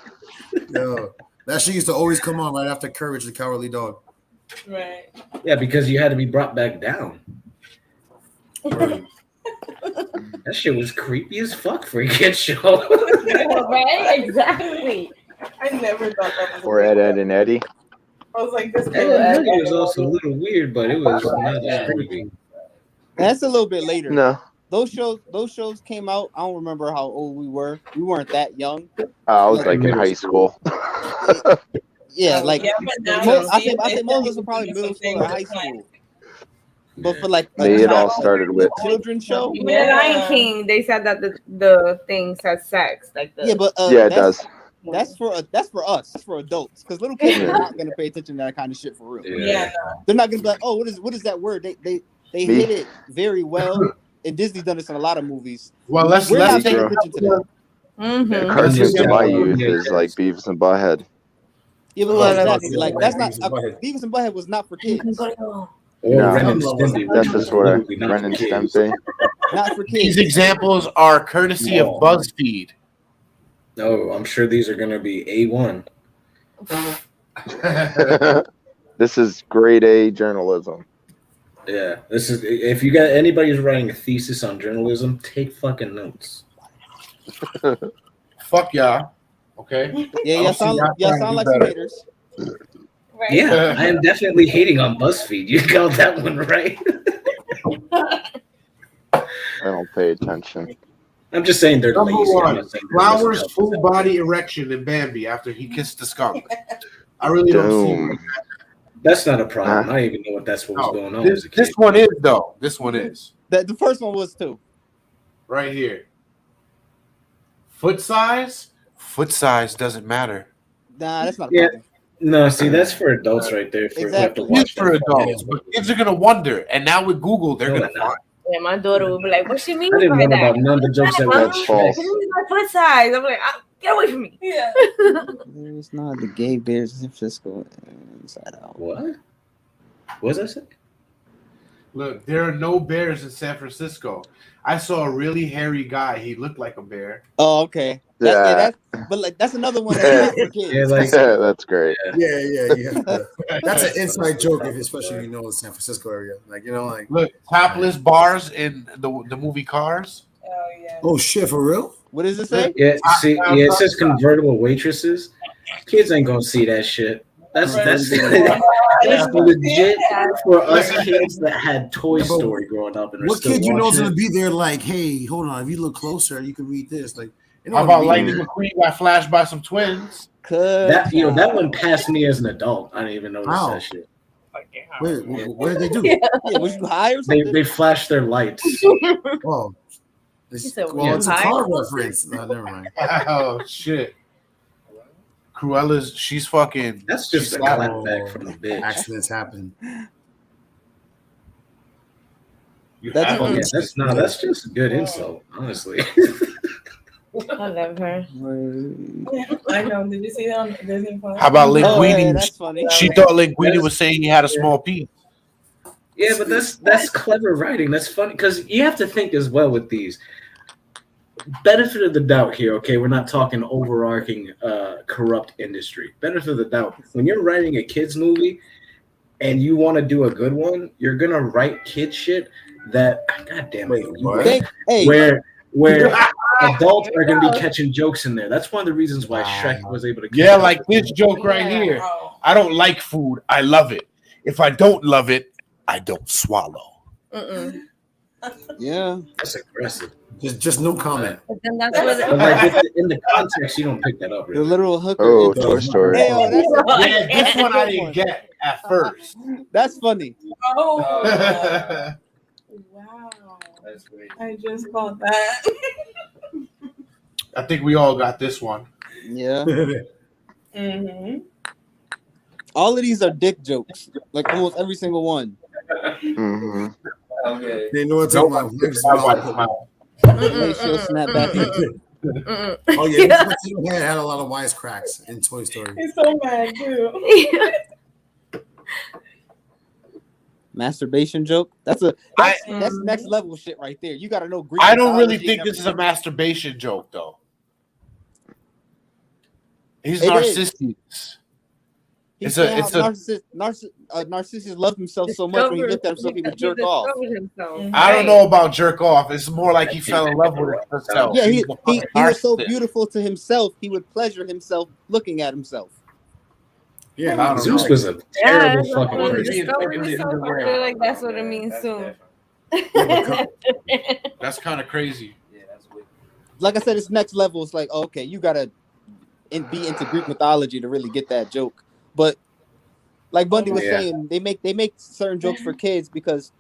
Speaker 8: Yo, that shit used to always come on right after Courage the Cowardly Dog.
Speaker 5: Right.
Speaker 9: Yeah, because you had to be brought back down.
Speaker 8: Right.
Speaker 9: That shit was creepy as fuck for a kid show.
Speaker 10: Right? Exactly.
Speaker 5: I never thought that was.
Speaker 6: Or Ed, Ed, and Eddie.
Speaker 5: I was like, this
Speaker 9: Ed,
Speaker 5: kid.
Speaker 9: Ed, Eddie was also a little weird, but it was not as creepy.
Speaker 7: That's a little bit later.
Speaker 6: No.
Speaker 7: Those shows came out. I don't remember how old we were. We weren't that young.
Speaker 6: I was like in high school.
Speaker 7: Yeah, like
Speaker 5: Yeah, but now
Speaker 7: I
Speaker 5: you see
Speaker 7: think
Speaker 5: it,
Speaker 7: most of us
Speaker 5: it's
Speaker 7: were probably middle
Speaker 5: something
Speaker 7: school or high
Speaker 5: different.
Speaker 7: school. But for like
Speaker 6: It all started with.
Speaker 7: children's show.
Speaker 10: In the Lion King, they said that the thing said sex, like the
Speaker 7: Yeah, but
Speaker 6: Yeah, it does.
Speaker 7: That's for us. That's for adults. Because little kids are not gonna pay attention to that kind of shit for real.
Speaker 5: Yeah.
Speaker 7: They're not gonna be like, oh, what is that word? They hit it very well. And Disney's done this in a lot of movies.
Speaker 3: Well, let's
Speaker 7: We're not paying
Speaker 6: Bro.
Speaker 7: attention to that.
Speaker 6: The cartoons of my youth is like Beavis and Butthead.
Speaker 7: Yeah, but
Speaker 8: Oh,
Speaker 7: exactly.
Speaker 8: yeah.
Speaker 7: Like that's not
Speaker 8: Beavis and Butthead.
Speaker 7: Beavis and Butthead was not for kids.
Speaker 9: Or
Speaker 6: No,
Speaker 9: Ren and Stimpy.
Speaker 6: that's just what
Speaker 9: Absolutely not
Speaker 6: Ren and
Speaker 9: for kids.
Speaker 6: Stimpy.
Speaker 7: Not for
Speaker 3: These
Speaker 7: kids.
Speaker 3: examples are courtesy of BuzzFeed.
Speaker 9: No, I'm sure these are gonna be A1.
Speaker 6: This is grade A journalism.
Speaker 9: Yeah, this is if you got anybody who's writing a thesis on journalism, take fucking notes.
Speaker 3: Fuck y'all. Okay.
Speaker 7: Yeah, y'all sound like some haters.
Speaker 10: right?
Speaker 9: Yeah, I am definitely hating on BuzzFeed. You got that one right.
Speaker 6: I don't pay attention.
Speaker 9: I'm just saying they're
Speaker 3: Number
Speaker 9: lazy. I'm
Speaker 3: one,
Speaker 9: not saying they're
Speaker 3: Flowers'
Speaker 9: lazy.
Speaker 3: full body erection in Bambi after he kissed the skunk. I really don't see
Speaker 6: Doom.
Speaker 3: it.
Speaker 9: That's not a problem. I didn't even know what that's what was
Speaker 3: No,
Speaker 9: going on as a kid.
Speaker 3: this one is though. This one is
Speaker 7: The first one was too.
Speaker 3: right here. Foot size doesn't matter.
Speaker 7: Nah, that's not a
Speaker 9: Yeah.
Speaker 7: problem.
Speaker 9: No, see, that's for adults right there. For
Speaker 7: Exactly.
Speaker 3: It's for adults, but kids are gonna wonder. And now with Google, they're gonna find.
Speaker 10: Yeah, my daughter would be like, "What she mean
Speaker 9: I didn't
Speaker 10: by
Speaker 9: know
Speaker 10: that?"
Speaker 9: about none of the jokes that
Speaker 10: Mom,
Speaker 9: were
Speaker 6: That's false.
Speaker 10: this is my foot size. I'm like, get away from me.
Speaker 5: Yeah.
Speaker 7: There's not the gay bears in San Francisco inside out.
Speaker 9: What? What was I saying?
Speaker 3: Look, there are no bears in San Francisco. I saw a really hairy guy. He looked like a bear.
Speaker 7: Oh, okay. But like that's another one that's not for kids.
Speaker 9: Yeah, like
Speaker 6: That's great.
Speaker 8: Yeah. That's an inside joke, especially if you know the San Francisco area. Like, you know, like,
Speaker 3: Look, topless bars in the movie Cars.
Speaker 5: Oh yeah.
Speaker 8: oh shit, for real?
Speaker 7: What does it say?
Speaker 9: yeah, see, yeah, it says convertible waitresses. Kids ain't gonna see that shit. That's that's legit for us kids that had Toy
Speaker 8: Yeah, but
Speaker 9: Story growing up and are
Speaker 8: What
Speaker 9: still
Speaker 8: kid you know is
Speaker 9: watching
Speaker 8: gonna
Speaker 9: it.
Speaker 8: be there? Like, hey, hold on. If you look closer, you can read this. Like, you know
Speaker 3: How
Speaker 8: what I
Speaker 3: about
Speaker 8: mean?
Speaker 3: Lightning McQueen got flashed by some twins?
Speaker 9: That one passed me as an adult. I didn't even notice
Speaker 8: How?
Speaker 9: that shit.
Speaker 8: Wait, what did they do?
Speaker 7: Yeah, was you high or something?
Speaker 9: They flashed their lights.
Speaker 8: Oh,
Speaker 10: said,
Speaker 8: it's a
Speaker 10: "High?"
Speaker 8: car reference. No, never mind.
Speaker 3: Oh shit. Cruella's she's fucking.
Speaker 9: That's just
Speaker 3: she's
Speaker 9: a
Speaker 3: slapping.
Speaker 9: clapback from the bitch.
Speaker 8: Accidents happen.
Speaker 7: That's
Speaker 9: Oh, yeah, that's just a good insult, honestly.
Speaker 10: I love her.
Speaker 5: I know. Did you see that on Disney Plus?
Speaker 3: How about
Speaker 7: Oh,
Speaker 3: Linguini?
Speaker 7: yeah, that's funny.
Speaker 3: She thought Linguini was saying he had a small piece.
Speaker 9: Yeah, but that's clever writing. That's funny because you have to think as well with these. Benefit of the doubt here, okay? We're not talking overarching corrupt industry. Benefit of the doubt. When you're writing a kids movie and you want to do a good one, you're gonna write kid shit that goddamn it, where adults are gonna be catching jokes in there. That's one of the reasons why Shrek was able to.
Speaker 3: Yeah, like this joke right here. I don't like food. I love it. If I don't love it, I don't swallow.
Speaker 7: Yeah,
Speaker 9: That's aggressive.
Speaker 8: Just no comment.
Speaker 10: But then that's what
Speaker 9: But like in the context, you don't pick that up.
Speaker 7: the
Speaker 9: Really.
Speaker 7: literal hooker.
Speaker 6: Oh,
Speaker 7: is-
Speaker 6: Toy Story.
Speaker 7: Hey, yo,
Speaker 3: Yeah, this one I didn't get at first.
Speaker 7: that's funny.
Speaker 5: Oh,
Speaker 3: I
Speaker 5: wow.
Speaker 11: That's great.
Speaker 5: I just caught that.
Speaker 3: think we all got this one.
Speaker 7: Yeah,
Speaker 5: Mm-hmm.
Speaker 7: all of these are dick jokes. Like almost every single one.
Speaker 6: Mm-hmm.
Speaker 11: Okay.
Speaker 8: They know it's on my wife's
Speaker 3: My
Speaker 8: mouth.
Speaker 3: wife's mouth.
Speaker 7: Make sure snap back.
Speaker 8: Oh yeah, he had a lot of wisecracks in Toy Story.
Speaker 5: He's so mad too.
Speaker 7: Masturbation joke. That's next level shit right there. You got to know Greek.
Speaker 3: I don't really
Speaker 7: mythology
Speaker 3: think
Speaker 7: and
Speaker 3: this is a masturbation joke, though. He's
Speaker 7: It is.
Speaker 3: narcissist.
Speaker 7: He's
Speaker 3: It's a-
Speaker 7: saying
Speaker 3: it's
Speaker 7: how
Speaker 3: a-
Speaker 7: narcissist loved himself so much when he looked at himself, he would jerk off.
Speaker 3: I don't know about jerk off. It's more like he fell in love with himself.
Speaker 7: Yeah,
Speaker 3: He's a
Speaker 7: he
Speaker 3: fucking
Speaker 7: was so
Speaker 3: narcissist.
Speaker 7: beautiful to himself, he would pleasure himself looking at himself.
Speaker 3: Yeah, I don't
Speaker 9: Zeus
Speaker 3: know.
Speaker 9: was a terrible fucking
Speaker 3: Well,
Speaker 9: person.
Speaker 10: Like that's what it means too.
Speaker 3: That's kind of crazy.
Speaker 11: Yeah, that's weird.
Speaker 7: Like I said, it's next level. It's like, okay, you gotta be into Greek mythology to really get that joke. But like Bundy was
Speaker 9: Yeah.
Speaker 7: saying, they make certain jokes for kids because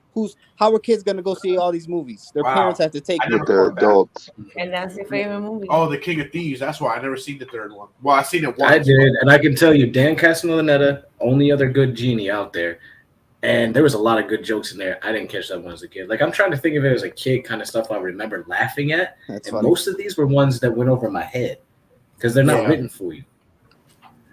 Speaker 7: how are kids gonna go see all these movies? Their
Speaker 3: Wow.
Speaker 7: parents have to take
Speaker 3: I
Speaker 7: them.
Speaker 6: With the adults.
Speaker 10: And that's your favorite movie.
Speaker 3: Oh, The King of Thieves. That's why I never seen the third one. Well, I seen it once.
Speaker 9: I did, and I can tell you, Dan Castellaneta, only other good genie out there. And there was a lot of good jokes in there. I didn't catch that one as a kid. Like, I'm trying to think of it as a kid, kind of stuff I remember laughing at.
Speaker 7: That's
Speaker 9: And
Speaker 7: funny.
Speaker 9: most of these were ones that went over my head because they're not
Speaker 3: Yeah.
Speaker 9: written for you.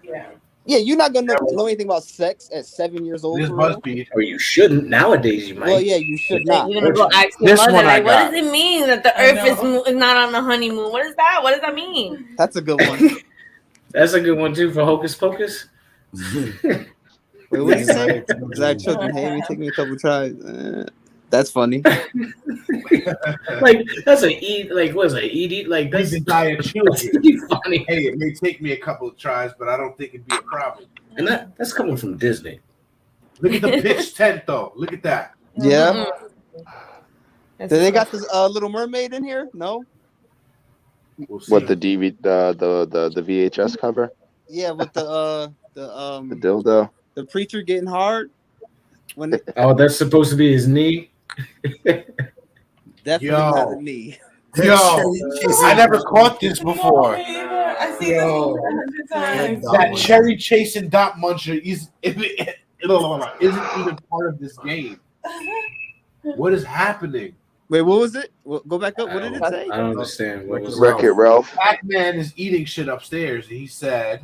Speaker 5: Yeah.
Speaker 7: Yeah, you're not gonna know anything about sex at 7 years old.
Speaker 3: This
Speaker 7: for real.
Speaker 3: BuzzFeed.
Speaker 9: Or you shouldn't. Nowadays, you might.
Speaker 7: Well, yeah, you should not.
Speaker 10: You're gonna go ask your
Speaker 3: This
Speaker 10: mother,
Speaker 3: one I
Speaker 10: like, what
Speaker 3: got.
Speaker 10: does it mean that the
Speaker 5: I
Speaker 10: Earth is,
Speaker 5: know.
Speaker 10: is not on the honeymoon? What is that? What does that mean?
Speaker 7: That's a good one.
Speaker 9: That's a good one, too, for Hocus Pocus.
Speaker 7: Wait, what did you say? Zach children hate me, take me a couple tries. That's funny.
Speaker 9: Like, that's a eat, like, what is it? Eat, like,
Speaker 3: That's
Speaker 9: that's
Speaker 3: the diet
Speaker 9: that's
Speaker 3: children.
Speaker 9: pretty funny.
Speaker 3: Hey, it may take me a couple of tries, but I don't think it'd be a problem.
Speaker 9: And that's coming from Disney.
Speaker 3: Look at the pitch tent, though. Look at that.
Speaker 7: Yeah.
Speaker 10: That's
Speaker 7: Did they got this Little Mermaid in here? No.
Speaker 3: We'll see.
Speaker 6: What the the VHS cover?
Speaker 7: Yeah, with the
Speaker 6: The dildo.
Speaker 7: the preacher getting hard. When
Speaker 9: Oh, that's supposed to be his knee.
Speaker 7: definitely
Speaker 3: Yo.
Speaker 7: not a knee.
Speaker 3: Yo, I never caught this before.
Speaker 5: I see
Speaker 3: Yo.
Speaker 5: this 100 times.
Speaker 3: That cherry chasing dot muncher isn't even part of this game. What is happening?
Speaker 7: Wait, what was it? Go back up. What did it say?
Speaker 9: I don't understand. What was
Speaker 6: Wreck-It Ralph.
Speaker 3: Pac-Man is eating shit upstairs. And he said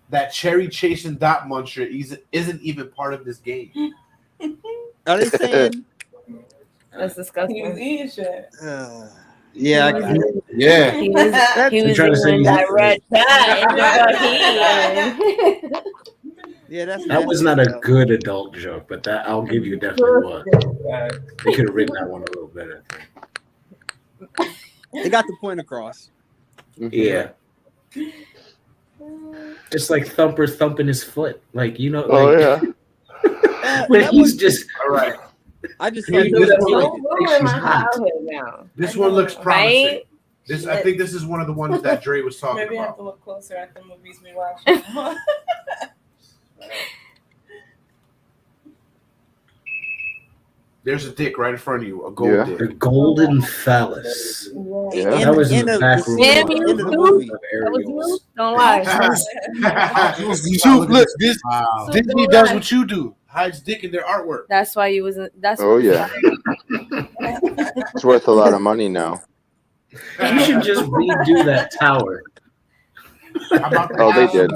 Speaker 3: that cherry chasing dot muncher isn't even part of this game.
Speaker 7: Are they saying?
Speaker 10: That's
Speaker 5: He was
Speaker 10: disgusting.
Speaker 5: eating shit.
Speaker 7: Yeah,
Speaker 3: Yeah.
Speaker 10: He was
Speaker 9: trying to say
Speaker 10: doing that red dye.
Speaker 7: yeah. That's
Speaker 9: That was not a good adult joke, but that I'll give you definitely was. They could have written that one a little better.
Speaker 7: They got the point across.
Speaker 9: Yeah. It's like Thumper thumping his foot. Like, you know, like,
Speaker 6: Oh yeah.
Speaker 9: when
Speaker 7: That
Speaker 9: he's
Speaker 7: was-
Speaker 9: just
Speaker 3: All right.
Speaker 7: I just
Speaker 9: Yeah,
Speaker 7: thought
Speaker 9: you
Speaker 7: it
Speaker 9: know
Speaker 7: was
Speaker 9: that
Speaker 7: like-
Speaker 10: Don't ruin my childhood now.
Speaker 3: This one looks promising.
Speaker 10: Right?
Speaker 3: I think this is one of the ones that Dre was talking
Speaker 5: Maybe I have
Speaker 3: about.
Speaker 5: to look closer at the movies we watch.
Speaker 3: There's a dick right in front of you, a gold
Speaker 6: Yeah.
Speaker 9: the
Speaker 3: dick.
Speaker 9: golden phallus.
Speaker 6: Yeah.
Speaker 9: That was in
Speaker 7: the
Speaker 9: the back
Speaker 7: scene
Speaker 9: room
Speaker 10: Damn
Speaker 7: at the
Speaker 10: you,
Speaker 7: end of the
Speaker 10: dude.
Speaker 7: movie.
Speaker 9: of
Speaker 10: That was
Speaker 9: Ariel's.
Speaker 10: you? Don't lie.
Speaker 3: Shoot, look, this
Speaker 8: Wow.
Speaker 3: Disney does what you do. Hides dick in their artwork.
Speaker 10: That's why you wasn't. That's
Speaker 6: Oh yeah. It's worth a lot of money now.
Speaker 9: You should just redo that tower.
Speaker 6: Oh, they did.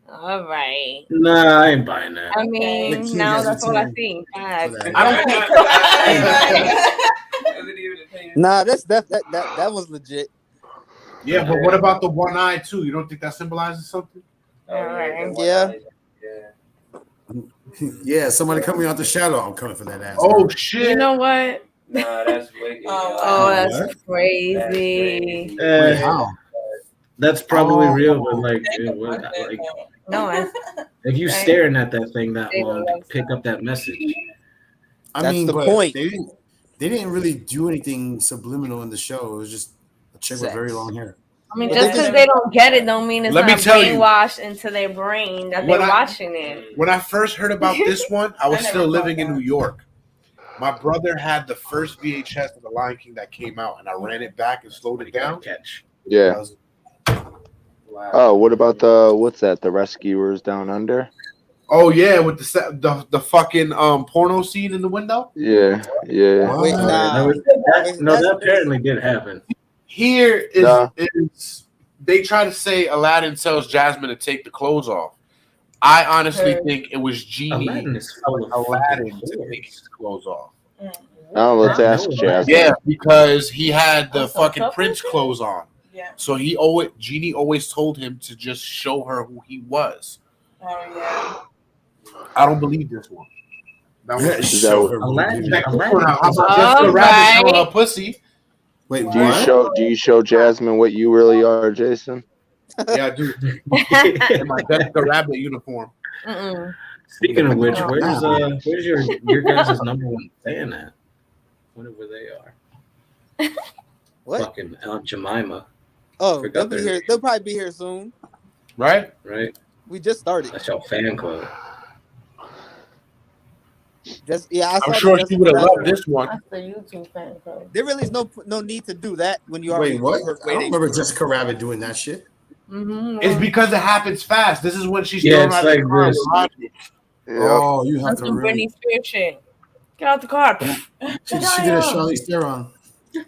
Speaker 10: all right.
Speaker 9: Nah, I ain't buying that.
Speaker 10: I
Speaker 8: The
Speaker 10: mean,
Speaker 8: king
Speaker 10: now
Speaker 8: has
Speaker 10: that's
Speaker 8: a
Speaker 10: all I
Speaker 8: team
Speaker 10: see.
Speaker 8: for
Speaker 10: God.
Speaker 8: that.
Speaker 7: Nah, that was legit.
Speaker 3: Yeah, but what about the one eye too? You don't think that symbolizes something?
Speaker 7: Yeah.
Speaker 8: Yeah, somebody coming out the shadow. I'm coming for that ass.
Speaker 3: Oh shit!
Speaker 10: You know what?
Speaker 11: Nah, that's wicked.
Speaker 10: Oh, that's
Speaker 8: What?
Speaker 10: crazy.
Speaker 8: Wait, how?
Speaker 9: That's probably
Speaker 3: Oh.
Speaker 9: real, but like, it was, like,
Speaker 10: No,
Speaker 9: If you
Speaker 10: Right.
Speaker 9: staring at that thing that
Speaker 10: They
Speaker 9: long
Speaker 10: don't
Speaker 9: to pick up that message.
Speaker 8: I
Speaker 7: That's
Speaker 8: mean,
Speaker 7: the
Speaker 8: but
Speaker 7: point.
Speaker 8: They didn't really do anything subliminal in the show. It was just a chick with very
Speaker 7: Sex.
Speaker 8: long hair.
Speaker 10: I mean,
Speaker 7: But
Speaker 10: just
Speaker 7: they
Speaker 10: because they don't get it, don't mean it's
Speaker 3: Let me
Speaker 10: not
Speaker 3: tell you.
Speaker 10: brainwashed into their brain that
Speaker 3: When
Speaker 10: they're
Speaker 3: I-
Speaker 10: watching it.
Speaker 3: When I first heard about this one, I was
Speaker 5: I never
Speaker 3: still
Speaker 5: caught
Speaker 3: living in
Speaker 5: that.
Speaker 3: New York. My brother had the first VHS of The Lion King that came out, and I ran it back and slowed it down.
Speaker 9: Catch.
Speaker 6: Yeah.
Speaker 3: I was-
Speaker 11: Wow.
Speaker 6: Oh, what about what's that? The Rescuers Down Under?
Speaker 3: Oh yeah, with the fucking porno scene in the window.
Speaker 6: Yeah, yeah.
Speaker 7: Wait,
Speaker 3: Wow.
Speaker 7: nah.
Speaker 9: That apparently did happen.
Speaker 3: Here is,
Speaker 6: Nah.
Speaker 3: is they try to say Aladdin tells Jasmine to take the clothes off. I honestly think it was Genie
Speaker 9: Aladdin is full of
Speaker 3: Aladdin
Speaker 9: fucking
Speaker 3: to
Speaker 9: whores.
Speaker 3: take his clothes off.
Speaker 6: Now let's ask Jasmine.
Speaker 3: Yeah, because he had the
Speaker 10: That's a
Speaker 3: fucking
Speaker 10: couple
Speaker 3: prince
Speaker 10: thing?
Speaker 3: clothes on.
Speaker 5: Yeah.
Speaker 3: So Genie always told him to just show her who he was.
Speaker 5: Oh yeah.
Speaker 3: I don't believe this one. That was
Speaker 8: Show her
Speaker 9: Aladdin.
Speaker 3: How about
Speaker 10: All
Speaker 3: Jessica Rabbit
Speaker 10: right.
Speaker 3: showing her pussy?
Speaker 8: Wait,
Speaker 6: Do you
Speaker 8: what?
Speaker 6: show Jasmine what you really are, Jason?
Speaker 3: Yeah, dude. In my Jessica Rabbit uniform.
Speaker 10: Mm-mm.
Speaker 9: Speaking of which, where's your guys' number one fan at? Whatever they are.
Speaker 7: What?
Speaker 9: Fucking Aunt Jemima,
Speaker 7: Oh,
Speaker 9: Forgot
Speaker 7: they'll be
Speaker 9: their-
Speaker 7: here. They'll probably be here soon.
Speaker 3: Right?
Speaker 9: right?
Speaker 7: We just started.
Speaker 9: That's your fan club.
Speaker 7: Just I
Speaker 3: I'm
Speaker 7: saw
Speaker 3: sure
Speaker 7: the
Speaker 3: she would have
Speaker 7: Jessica
Speaker 3: loved
Speaker 7: Rabbit.
Speaker 3: this one.
Speaker 10: That's the YouTube fan club.
Speaker 7: There really is no need to do that when you already
Speaker 8: Wait, what?
Speaker 7: know her
Speaker 8: I don't
Speaker 7: waiting.
Speaker 8: remember Jessica Rabbit doing that shit.
Speaker 10: Mm-hmm.
Speaker 3: It's because it happens fast. This is when she's
Speaker 9: Yeah,
Speaker 3: still
Speaker 9: it's
Speaker 3: not
Speaker 9: like
Speaker 3: in the car
Speaker 9: this.
Speaker 3: with Rodney.
Speaker 8: Oh, you have
Speaker 10: That's
Speaker 8: to
Speaker 10: some
Speaker 8: really.
Speaker 10: Britney Spears shit. Get out the car.
Speaker 8: She did a Charlize Theron.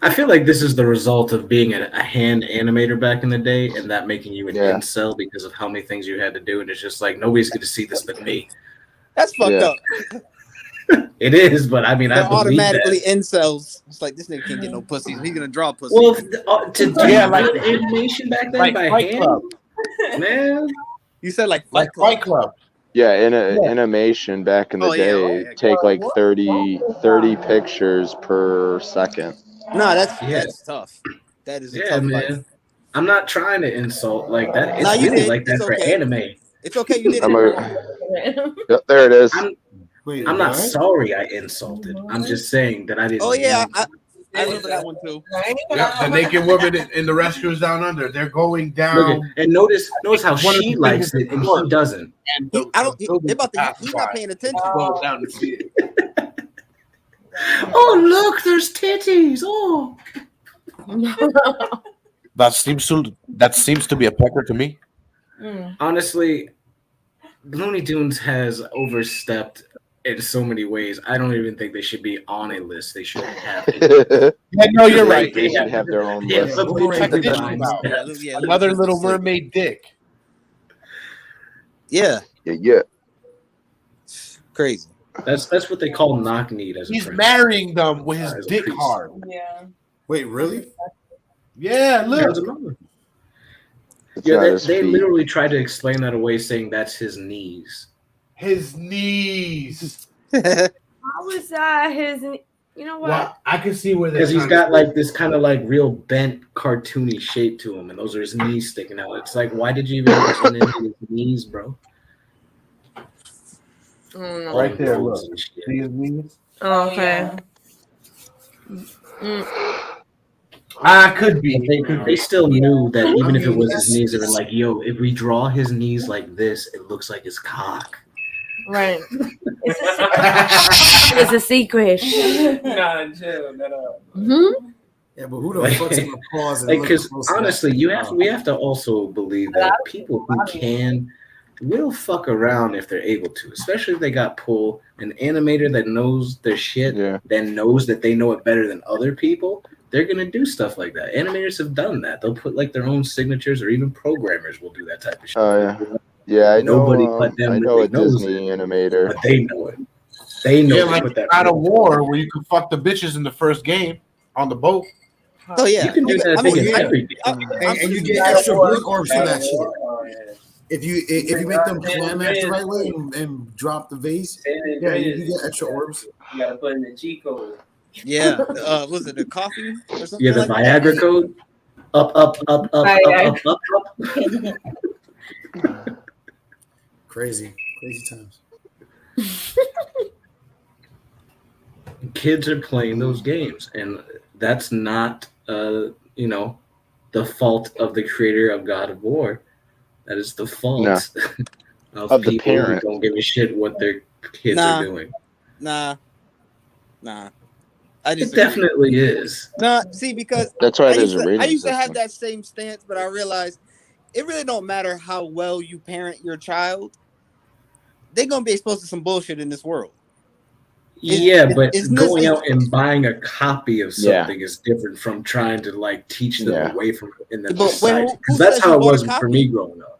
Speaker 9: I feel like this is the result of being a hand animator back in the day, and that making you an
Speaker 6: Yeah.
Speaker 9: incel because of how many things you had to do, and it's just like nobody's going to see this but me.
Speaker 7: That's fucked
Speaker 6: Yeah.
Speaker 7: up.
Speaker 9: It is, but I mean,
Speaker 7: They're
Speaker 9: I believe
Speaker 7: automatically
Speaker 9: that.
Speaker 7: incels. It's like this nigga can't get no pussy. He's gonna draw pussy.
Speaker 9: Well, to do
Speaker 3: Yeah, like-
Speaker 9: good animation back then
Speaker 3: Like
Speaker 9: by
Speaker 3: Fight
Speaker 9: hand,
Speaker 3: Club.
Speaker 9: man.
Speaker 7: You said like
Speaker 3: Like
Speaker 7: Fight Club.
Speaker 3: Fight Club.
Speaker 6: Yeah, animation back in the
Speaker 7: Oh, yeah,
Speaker 6: day
Speaker 7: yeah.
Speaker 6: take like 30 pictures per second.
Speaker 7: No, that's
Speaker 9: Yeah.
Speaker 7: tough. That is a
Speaker 9: Yeah,
Speaker 7: tough
Speaker 9: man.
Speaker 7: life.
Speaker 9: I'm not trying to insult like that. It's
Speaker 7: Nah, you
Speaker 9: really
Speaker 7: did.
Speaker 9: like that
Speaker 7: It's
Speaker 9: for
Speaker 7: okay.
Speaker 9: anime.
Speaker 7: It's okay. You did
Speaker 6: I'm
Speaker 7: it.
Speaker 6: Yep, there it is.
Speaker 8: Wait,
Speaker 9: I'm not
Speaker 8: what?
Speaker 9: sorry I insulted. I'm just saying that I didn't.
Speaker 7: Oh yeah,
Speaker 9: mean-
Speaker 7: I remember that one too.
Speaker 3: Yeah, the naked woman in the Rescuers Down Under. They're going
Speaker 9: Look
Speaker 3: down.
Speaker 9: at, and notice how
Speaker 3: One of
Speaker 9: she
Speaker 3: the
Speaker 9: likes
Speaker 3: things
Speaker 9: it and
Speaker 3: that
Speaker 9: he doesn't.
Speaker 3: And
Speaker 7: They're about to. He's not paying attention.
Speaker 3: Go down to see it.
Speaker 9: Oh look, there's titties. Oh,
Speaker 3: That seems to be a pecker to me.
Speaker 9: honestly, Looney Tunes has overstepped in so many ways. I don't even think they should be on a list. They shouldn't have.
Speaker 3: Yeah, no, you're right.
Speaker 6: They should have their own
Speaker 9: Yeah,
Speaker 6: list.
Speaker 9: but
Speaker 3: Look
Speaker 9: check
Speaker 3: at
Speaker 9: the
Speaker 3: this
Speaker 9: lines.
Speaker 3: out.
Speaker 7: Yeah,
Speaker 3: Another Little Mermaid dick.
Speaker 7: Yeah,
Speaker 6: Yeah.
Speaker 7: crazy.
Speaker 9: That's what they call knock need as a
Speaker 3: He's
Speaker 9: prince.
Speaker 3: marrying them with his
Speaker 9: As a
Speaker 3: dick
Speaker 9: priest.
Speaker 3: hard.
Speaker 5: Yeah.
Speaker 8: Wait, really?
Speaker 3: Yeah, look.
Speaker 6: It's
Speaker 9: Yeah,
Speaker 6: not
Speaker 9: they
Speaker 6: his feet.
Speaker 9: literally tried to explain that away, saying that's his knees.
Speaker 3: His knees.
Speaker 10: How was that his? You know what?
Speaker 3: Well, I can see where they're
Speaker 9: Because he's
Speaker 3: trying
Speaker 9: got
Speaker 3: to-
Speaker 9: like this kind of like real bent, cartoony shape to him, and those are his knees sticking out. It's like, why did you even put in his knees, bro?
Speaker 3: right there.
Speaker 9: All
Speaker 3: Look.
Speaker 9: those and shit.
Speaker 3: See his knees?
Speaker 10: Oh, okay.
Speaker 3: I could be.
Speaker 9: They still knew that even if it was his knees, they were like, yo, if we draw his knees like this, it looks like his cock.
Speaker 10: Right. It's a secret.
Speaker 11: Nah, chill. No.
Speaker 10: Mm-hmm.
Speaker 8: Yeah, but who the
Speaker 9: Like-
Speaker 8: fuck's gonna pause and
Speaker 9: Like,
Speaker 8: look
Speaker 9: because
Speaker 8: close at
Speaker 9: honestly,
Speaker 8: that?
Speaker 9: we have to also believe that people who can will fuck around if they're able to, especially if they got pull. An animator that knows their shit, then knows that they know it better than other people. They're gonna do stuff like that. Animators have done that. They'll put like their own signatures, or even programmers will do that type of shit.
Speaker 6: Oh yeah. Yeah, I know.
Speaker 9: Nobody but them
Speaker 6: I know
Speaker 9: really
Speaker 6: a
Speaker 9: knows
Speaker 6: Disney animator.
Speaker 9: But they know it. They know
Speaker 3: Yeah,
Speaker 9: to
Speaker 3: like
Speaker 9: put that.
Speaker 3: out of war where you could fuck the bitches in the first game on the boat.
Speaker 7: Oh yeah,
Speaker 9: You can do that
Speaker 7: I
Speaker 9: thing
Speaker 7: mean,
Speaker 9: in every game.
Speaker 8: And you get extra blink orbs for that shit. If you make them climax the right way and drop the vase, yeah, you get extra orbs.
Speaker 11: You gotta put in the cheat code.
Speaker 7: Yeah, was it the coffee or something?
Speaker 9: Yeah, the
Speaker 7: like that?
Speaker 9: Viagra code. Up, up, up, up,
Speaker 10: Aye,
Speaker 9: up, up, up, up.
Speaker 8: Crazy times.
Speaker 9: Kids are playing those games, and that's not, the fault of the creator of God of War. That is the fault of
Speaker 6: the
Speaker 9: people who
Speaker 6: parent.
Speaker 9: don't give a shit what their kids are doing.
Speaker 7: Nah. I
Speaker 9: It
Speaker 7: disagree.
Speaker 9: definitely is.
Speaker 7: Nah, see, because
Speaker 6: That's why
Speaker 7: I
Speaker 6: there's
Speaker 7: used
Speaker 6: a
Speaker 7: to, I
Speaker 6: rating
Speaker 7: used to have
Speaker 6: system.
Speaker 7: that same stance, but I realized it really don't matter how well you parent your child. They're gonna be exposed to some bullshit in this world.
Speaker 9: But
Speaker 7: it's
Speaker 9: going out and buying a copy of
Speaker 6: Yeah.
Speaker 9: something is different from trying to like teach them
Speaker 6: Yeah.
Speaker 9: away from in the
Speaker 7: But
Speaker 9: society.
Speaker 7: who
Speaker 9: That's
Speaker 7: says
Speaker 9: how
Speaker 7: you
Speaker 9: it
Speaker 7: bought a
Speaker 9: was for me
Speaker 7: copy?
Speaker 9: growing up.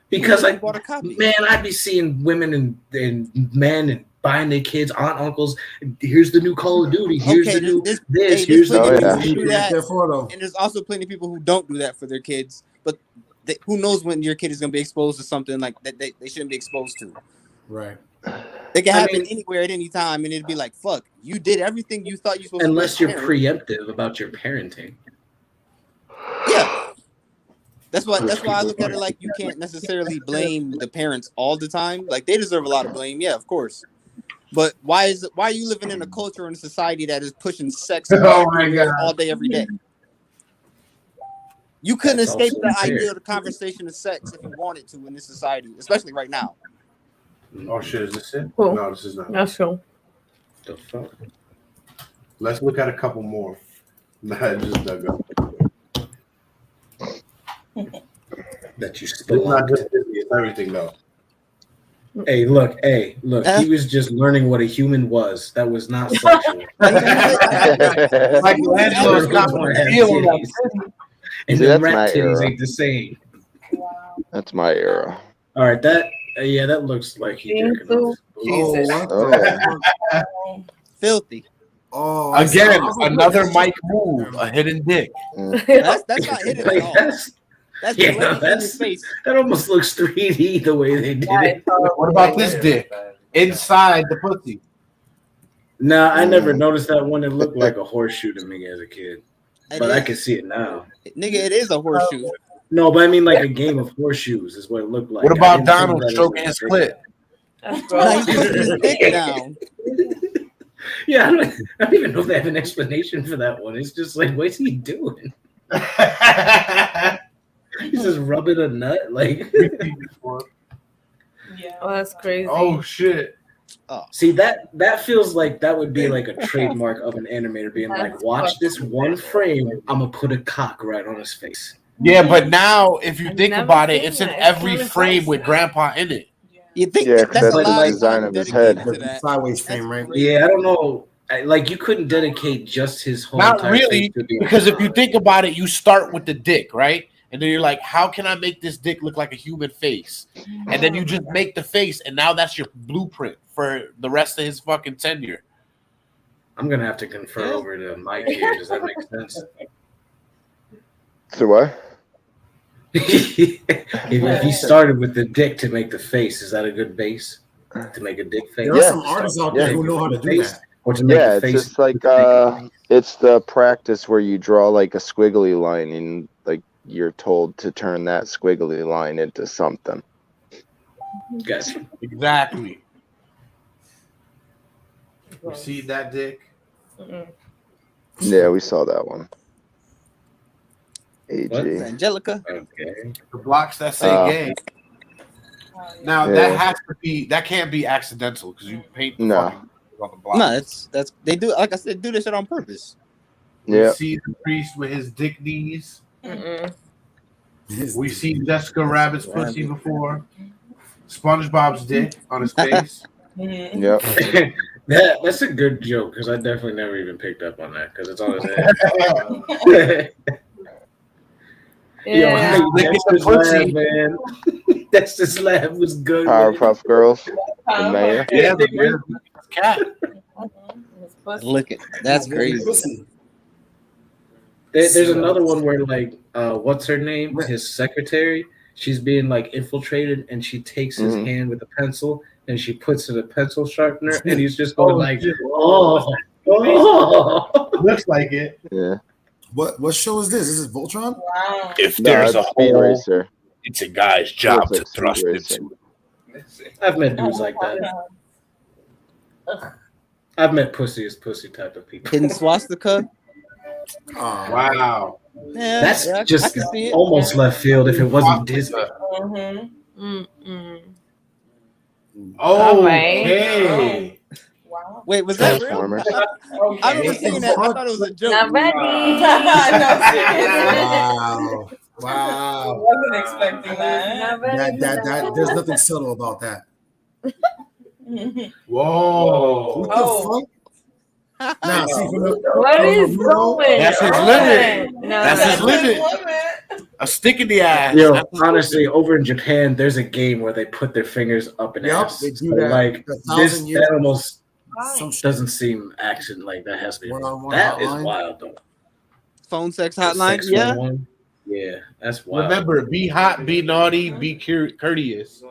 Speaker 9: Because
Speaker 7: I bought a copy.
Speaker 9: Man, I'd be seeing women and men and buying their kids, aunt, uncles. Here's the new Call of Duty. Here's the new this. Here's
Speaker 7: plenty of
Speaker 9: the
Speaker 7: people
Speaker 9: new
Speaker 7: who do that, and there's also plenty of people who don't do that for their kids. But who knows when your kid is going to be exposed to something like that they shouldn't be exposed to.
Speaker 8: Right.
Speaker 7: It can happen anywhere at any time, and it'd be like, "Fuck, you did everything you thought you were supposed to do."
Speaker 9: Unless you're preemptive about your parenting.
Speaker 7: Yeah. That's why I look at it like you can't necessarily blame the parents all the time. Like they deserve a lot of blame, yeah, of course. But why are you living in a culture and a society that is pushing sex all day, every day? You couldn't escape the idea of the conversation of sex if you wanted to in this society, especially right now.
Speaker 3: Oh shit, is this it?
Speaker 10: Cool.
Speaker 3: No, this is not.
Speaker 10: That's cool.
Speaker 9: The fuck?
Speaker 3: Let's look at a couple more. Nah, it just dug up.
Speaker 9: That you
Speaker 3: It's
Speaker 9: spilled.
Speaker 3: not just Disney, it's everything though.
Speaker 9: Hey, look. He was just learning what a human was. That was not sexual.
Speaker 3: Michelangelo's got the feel of that.
Speaker 9: And
Speaker 6: See,
Speaker 9: the
Speaker 6: that's
Speaker 9: rat
Speaker 6: my
Speaker 9: titties
Speaker 6: era.
Speaker 9: ain't the same.
Speaker 6: That's my era.
Speaker 9: All right, that looks like he jerking off.
Speaker 5: Jesus.
Speaker 6: Oh.
Speaker 7: Filthy.
Speaker 8: Oh,
Speaker 3: Again, another Mike move, a hidden dick.
Speaker 7: That's not hidden at all. That's
Speaker 9: Yeah,
Speaker 7: in your face.
Speaker 9: that almost looks 3D the way they did it.
Speaker 3: What about this dick? Inside the pussy.
Speaker 9: Nah, I never noticed that one. It looked like a horseshoe to me as a kid. But I can see it now.
Speaker 7: Nigga, it is a horseshoe.
Speaker 9: No, but I mean like a game of horseshoes is what it looked like.
Speaker 3: What about Donald stroking his clit?
Speaker 7: He's putting his dick down.
Speaker 9: Yeah, I don't even know if they have an explanation for that one. It's just like, what's he doing? He's just rubbing a nut, like.
Speaker 5: Yeah.
Speaker 10: Oh, that's crazy.
Speaker 3: Oh shit!
Speaker 9: See that feels like that would be like a trademark of an animator being like, watch this one frame. I'm gonna put a cock right on his face.
Speaker 3: Yeah, but now if you think
Speaker 10: never
Speaker 3: about it,
Speaker 10: seen
Speaker 3: it's in
Speaker 10: that.
Speaker 3: every
Speaker 10: It's
Speaker 3: frame
Speaker 10: kinda
Speaker 3: with Grandpa in it.
Speaker 7: You think
Speaker 6: Yeah, 'cause
Speaker 7: that's a
Speaker 6: that's the
Speaker 7: lot
Speaker 6: design of his head.
Speaker 7: dedicated to that.
Speaker 8: Sideways frame, right?
Speaker 9: Yeah, I don't know. Like you couldn't dedicate just his whole.
Speaker 3: Not
Speaker 9: entire
Speaker 3: really,
Speaker 9: face to the
Speaker 3: because if you think about it, you start with the dick, right? And then you're like, how can I make this dick look like a human face? And then you just make the face, and now that's your blueprint for the rest of his fucking tenure.
Speaker 9: I'm gonna have to confer over to Mike here. Does that make sense?
Speaker 6: So what?
Speaker 9: if he started with the dick to make the face, is that a good base to make a dick face?
Speaker 8: There are some artists out there who know how to do that.
Speaker 9: Or to make
Speaker 6: Yeah,
Speaker 9: the
Speaker 6: it's
Speaker 9: face.
Speaker 6: just like it's the practice where you draw like a squiggly line and like you're told to turn that squiggly line into something.
Speaker 9: Gotcha.
Speaker 3: Exactly. You see that dick?
Speaker 6: Yeah, we saw that one. AG.
Speaker 7: Angelica.
Speaker 9: Okay.
Speaker 3: The blocks that say gay. Now that can't be accidental because you paint the fucking on the block.
Speaker 7: No, that's they do. Like I said, do this shit on purpose.
Speaker 3: We see the priest with his dick knees. We see Jessica Rabbit's pussy before. SpongeBob's dick on his face.
Speaker 6: Yep.
Speaker 9: That's a good joke because I definitely never even picked up on that because it's on his head.
Speaker 10: Yeah.
Speaker 9: Yo, Dexter's Lab, man. Dexter's Lab was good.
Speaker 6: Powerpuff Girls. The mayor.
Speaker 3: Yeah, the mayor. Cat.
Speaker 7: Look at that's crazy.
Speaker 9: There's another one where like what's her name? His secretary. She's being like infiltrated, and she takes his hand with a pencil, and she puts in a pencil sharpener, and he's just going like, oh.
Speaker 3: Looks like it.
Speaker 6: Yeah.
Speaker 8: What show is this? This is Voltron?
Speaker 5: Wow.
Speaker 3: If
Speaker 6: No,
Speaker 3: there's a
Speaker 6: it's Speed
Speaker 3: hole,
Speaker 6: Racer.
Speaker 3: it's a guy's job
Speaker 6: It's like
Speaker 3: to thrust
Speaker 6: Speed Racer.
Speaker 3: into it.
Speaker 9: I've met dudes like that. I've met pussy type of people.
Speaker 7: Hidden swastika.
Speaker 3: Wow.
Speaker 7: Yeah,
Speaker 9: That's
Speaker 7: yeah, I
Speaker 9: just
Speaker 7: can see it.
Speaker 9: almost left field if it wasn't Disney.
Speaker 3: Okay.
Speaker 5: Wow.
Speaker 7: Wait, was that real?
Speaker 6: Transformers.
Speaker 7: I remember seeing that. I thought it was a joke.
Speaker 10: Not ready.
Speaker 8: Wow.
Speaker 5: Wasn't expecting that.
Speaker 10: Not ready.
Speaker 8: That there's nothing subtle about that.
Speaker 3: Whoa.
Speaker 8: What the fuck? Nah, see,
Speaker 10: What is going?
Speaker 3: That's his
Speaker 10: on?
Speaker 3: limit.
Speaker 10: No,
Speaker 3: That's his limit. A stick in the ass.
Speaker 9: Yo,
Speaker 3: That's his
Speaker 9: honestly,
Speaker 3: limit.
Speaker 9: over in Japan, there's a game where they put their fingers up an ass.
Speaker 8: They do
Speaker 9: So,
Speaker 8: that.
Speaker 9: like
Speaker 8: A
Speaker 9: this,
Speaker 8: 1,000 years.
Speaker 9: that almost
Speaker 8: Some shit.
Speaker 9: doesn't seem action like that has to be.
Speaker 8: One-on-one
Speaker 9: That is
Speaker 8: hotline.
Speaker 9: wild though.
Speaker 7: Phone sex hotline.
Speaker 9: Sex
Speaker 7: Yeah.
Speaker 9: one. Yeah, that's wild.
Speaker 3: Remember, be hot, be naughty, be courteous.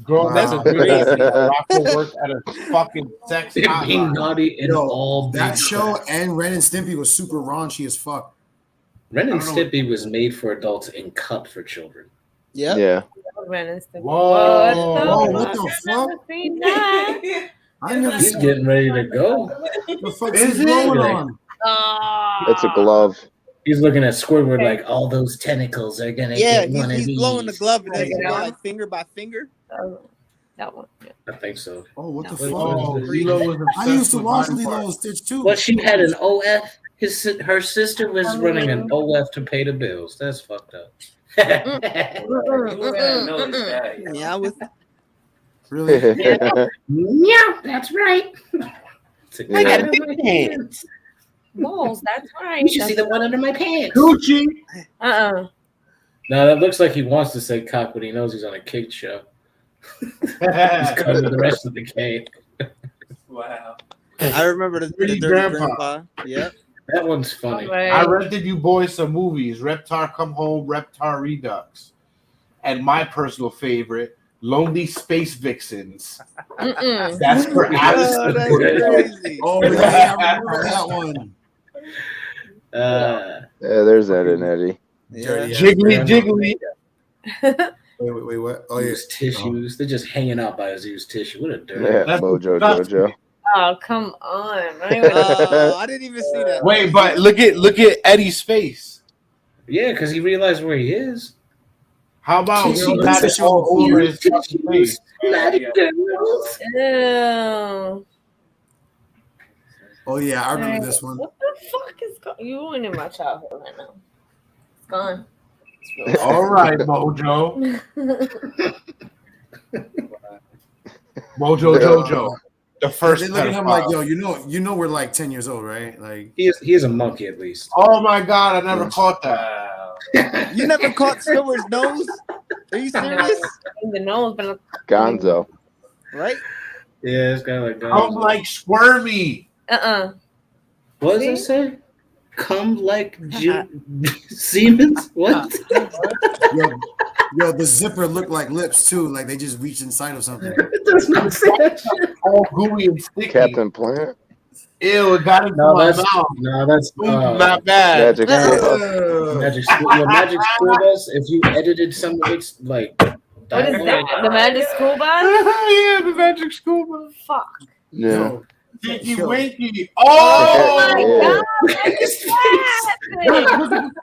Speaker 3: Girl, that's a
Speaker 8: Wow.
Speaker 3: crazy. Rock will work at a fucking sex
Speaker 9: Being
Speaker 3: hotline.
Speaker 9: naughty and all
Speaker 8: That
Speaker 9: being
Speaker 8: show
Speaker 9: correct.
Speaker 8: and Ren and Stimpy was super raunchy as fuck.
Speaker 9: Ren and
Speaker 3: I don't know.
Speaker 9: Stimpy was made for adults and cut for children.
Speaker 7: Yeah.
Speaker 6: Yeah.
Speaker 8: Whoa, what the fuck? I never
Speaker 9: He's
Speaker 8: seen
Speaker 9: getting ready to go.
Speaker 8: what the fuck
Speaker 3: Is
Speaker 8: is
Speaker 3: it?
Speaker 8: going on.
Speaker 6: It's a glove.
Speaker 9: He's looking at Squidward like all those tentacles are gonna
Speaker 7: Yeah,
Speaker 9: get one of
Speaker 7: he's
Speaker 9: these.
Speaker 7: blowing the glove and then
Speaker 10: You know?
Speaker 7: like finger by finger.
Speaker 10: That one. Yeah.
Speaker 9: I think so.
Speaker 8: Oh, what the
Speaker 9: No.
Speaker 8: fuck?
Speaker 3: Oh, Lilo was
Speaker 8: I
Speaker 3: obsessed
Speaker 8: used to
Speaker 3: with
Speaker 8: watch
Speaker 3: body
Speaker 8: Lilo and
Speaker 3: parts.
Speaker 8: Stitch too.
Speaker 9: Well, she had an OF. Her sister was running an OF to pay the bills. That's fucked up.
Speaker 7: Yeah, with
Speaker 8: Really?
Speaker 10: Yeah, that's right.
Speaker 9: I got a
Speaker 10: big pants. Balls, that's right.
Speaker 9: You should see the one under my pants.
Speaker 3: Gucci.
Speaker 10: Uh-uh.
Speaker 9: No, that looks like he wants to say cock, but he knows he's on a cake show. He's cutting the rest of the cake.
Speaker 11: Wow.
Speaker 7: I remember the
Speaker 3: Pretty
Speaker 7: Dirty
Speaker 3: Grandpa.
Speaker 7: Yeah.
Speaker 9: That one's funny.
Speaker 3: I rented you boys some movies: Reptar Come Home, Reptar Redux, and my personal favorite, Lonely Space Vixens. That's for Alice.
Speaker 7: Oh, that's crazy.
Speaker 8: Oh, yeah, I remember that one.
Speaker 6: Yeah, there's Ed and Eddie.
Speaker 7: Yeah.
Speaker 3: Jiggly, jiggly.
Speaker 8: Wait, what? Oh, yeah.
Speaker 9: Used tissues. They're just hanging out by his used tissue. What a dirt.
Speaker 6: Yeah,
Speaker 3: That's
Speaker 6: Mojo
Speaker 3: disgusting.
Speaker 6: Jojo.
Speaker 10: Oh, come on.
Speaker 7: Oh, I didn't even see that.
Speaker 3: Wait, but look at Eddie's face.
Speaker 9: Yeah, because he realized where he is.
Speaker 3: How about
Speaker 8: Tissue,
Speaker 3: we got it
Speaker 8: tissue,
Speaker 3: all over his fucking face?
Speaker 10: Ew.
Speaker 8: Oh, yeah, I remember this one.
Speaker 10: What the fuck is going You ruining my childhood right now. It's gone.
Speaker 3: All right, Mojo. Mojo Jojo. The first
Speaker 8: They look at him like,
Speaker 3: pedophile.
Speaker 8: yo, you know, we're like 10 years old, right? Like,
Speaker 9: He is a monkey at least.
Speaker 3: Oh my god, I never caught that.
Speaker 11: Wow.
Speaker 7: You never caught Squidward's nose? Are you serious?
Speaker 10: In the nose, but
Speaker 6: Gonzo.
Speaker 7: Right?
Speaker 9: Yeah, it's kind of like that.
Speaker 3: I'm like squirmy.
Speaker 9: What does it say? Come like Siemens? What?
Speaker 8: yo, the zipper looked like lips too. Like they just reached inside of something.
Speaker 9: It does not say that shit.
Speaker 3: All gooey and sticky.
Speaker 6: Captain Plant.
Speaker 3: Ew, it got into
Speaker 9: No,
Speaker 3: my
Speaker 9: that's
Speaker 3: mouth.
Speaker 9: Ooh,
Speaker 3: Not bad.
Speaker 6: Magic School Bus.
Speaker 9: Magic School. Your Magic School Bus. If you edited some of it, like
Speaker 10: what is that? The Magic School Bus?
Speaker 3: Yeah, the Magic School Bus.
Speaker 10: Fuck.
Speaker 6: Yeah.
Speaker 3: Tinky Winky. Oh
Speaker 10: my
Speaker 6: Yeah.
Speaker 10: God.
Speaker 3: Look at the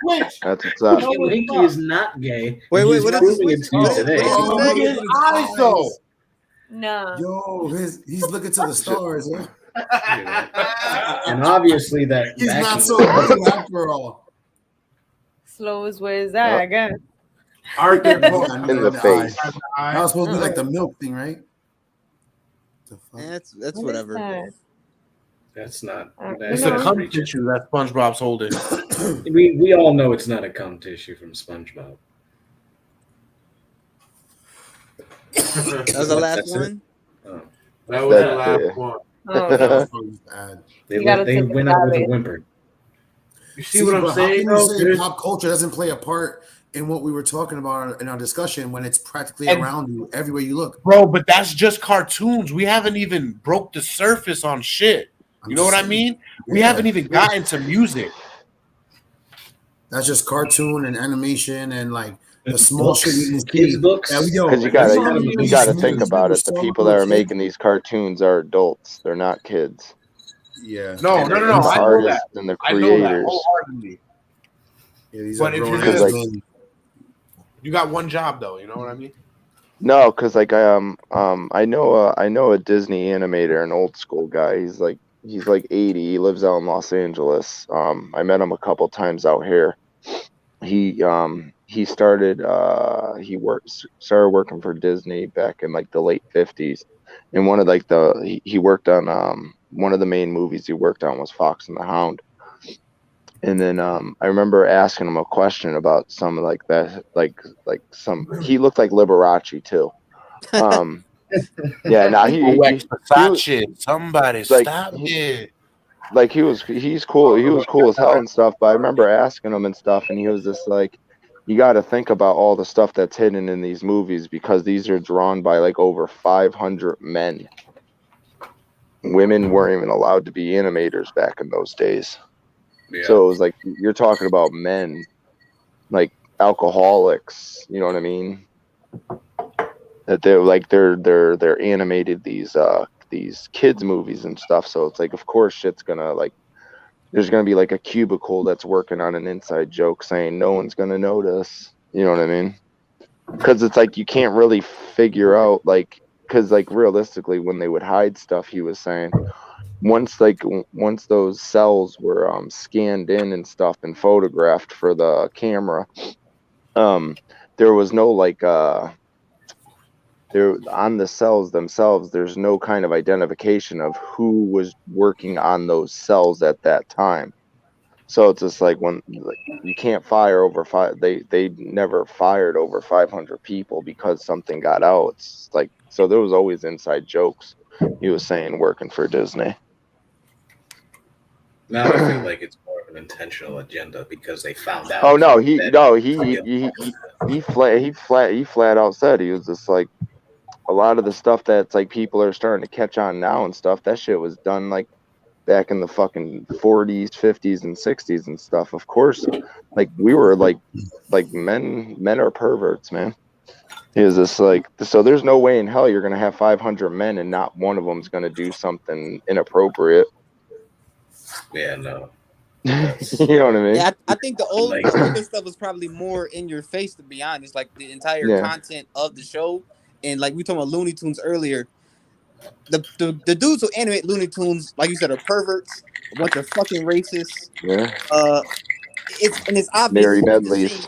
Speaker 3: switch.
Speaker 6: That's what's up.
Speaker 9: Winky is not gay.
Speaker 7: Wait,
Speaker 9: He's
Speaker 7: what is
Speaker 9: proving
Speaker 7: this?
Speaker 9: it to you today.
Speaker 8: Oh,
Speaker 3: Look at his eyes though.
Speaker 10: No.
Speaker 8: Yo, he's looking to the stars. Yo.
Speaker 9: And obviously that
Speaker 8: He's not
Speaker 9: vacuum-
Speaker 8: so good after all.
Speaker 10: Slow is where is that, I guess.
Speaker 3: Art their
Speaker 8: In
Speaker 6: In the face.
Speaker 8: That was supposed to be like the milk thing, right? The fuck?
Speaker 7: That's
Speaker 10: What is
Speaker 7: whatever.
Speaker 10: that?
Speaker 9: That's not.
Speaker 3: It's
Speaker 9: That's
Speaker 3: a
Speaker 9: not
Speaker 3: cum
Speaker 9: reaching.
Speaker 3: tissue that SpongeBob's holding.
Speaker 9: We all know it's not a cum tissue from SpongeBob.
Speaker 7: That was the last
Speaker 9: That's it?
Speaker 7: one.
Speaker 9: Oh.
Speaker 3: That was the
Speaker 6: That's
Speaker 3: last
Speaker 6: it.
Speaker 3: one.
Speaker 10: Oh,
Speaker 8: That
Speaker 10: no.
Speaker 8: was bad.
Speaker 10: You gotta
Speaker 9: They
Speaker 10: take
Speaker 9: went
Speaker 10: it
Speaker 9: out with a
Speaker 10: out.
Speaker 9: whimper.
Speaker 3: You see what I'm
Speaker 8: but
Speaker 3: saying?
Speaker 8: How
Speaker 3: Though?
Speaker 8: can you say pop culture doesn't play a part in what we were talking about in our discussion when it's practically
Speaker 3: And-
Speaker 8: around you everywhere you look?
Speaker 3: Bro, but that's just cartoons. We haven't even broke the surface on shit. You know what I mean? We
Speaker 8: Yeah.
Speaker 3: haven't even gotten to music.
Speaker 8: That's just cartoon and animation and like The small shit we didn't
Speaker 9: kids
Speaker 8: see.
Speaker 9: books.
Speaker 6: Because you gotta think about it. The people that are making these cartoons are adults. They're not kids.
Speaker 8: Yeah.
Speaker 3: No.
Speaker 6: The
Speaker 3: I know
Speaker 6: artists
Speaker 3: that.
Speaker 6: and the
Speaker 3: I know that
Speaker 6: creators.
Speaker 3: wholeheartedly.
Speaker 8: Yeah, these
Speaker 3: But
Speaker 8: are
Speaker 3: if you're
Speaker 8: grown
Speaker 3: gonna,
Speaker 8: men.
Speaker 3: you got one job though. You know what I mean?
Speaker 6: No, because like I know a Disney animator, an old school guy. He's like 80. He lives out in Los Angeles. I met him a couple times out here. He started started working for Disney back in like the late 50s. And one of like he worked on one of the main movies he worked on was Fox and the Hound. And then I remember asking him a question about some like that, like some. He looked like Liberace too. Yeah, now
Speaker 3: Somebody
Speaker 6: like,
Speaker 3: stop it.
Speaker 6: Like he's cool. He was cool as hell and stuff. But I remember asking him and stuff, and he was just like, "You got to think about all the stuff that's hidden in these movies because these are drawn by like over 500 men. Women weren't even allowed to be animators back in those days." Yeah. So it was like you're talking about men, like alcoholics. You know what I mean? That they're animated these kids movies and stuff. So it's like, of course, shit's gonna like. There's gonna be like a cubicle that's working on an inside joke saying no one's gonna notice. You know what I mean? Because it's like you can't really figure out like because like realistically when they would hide stuff, he was saying. Once those cells were scanned in and stuff and photographed for the camera, there was no like there on the cells themselves. There's no kind of identification of who was working on those cells at that time. So it's just like when like, you can't fire over five. They never fired over 500 people because something got out. It's like so there was always inside jokes. He was saying working for Disney.
Speaker 9: Now I feel like it's more of an intentional agenda because they found out.
Speaker 6: Oh no, he flat out said he was just like a lot of the stuff that's like people are starting to catch on now and stuff. That shit was done like back in the fucking 40s, 50s, and 60s and stuff. Of course, like we were like men are perverts, man. He was just like so. There's no way in hell you're gonna have 500 men and not one of them's gonna do something inappropriate.
Speaker 9: Yeah, no.
Speaker 6: You know what I mean?
Speaker 7: Yeah, I think the older stuff was probably more in your face, to be honest. Like the entire content of the show, and like we talking about Looney Tunes earlier, the dudes who animate Looney Tunes, like you said, are perverts, a bunch of fucking racists.
Speaker 6: Yeah.
Speaker 7: It's obvious.
Speaker 6: Mary Medley's.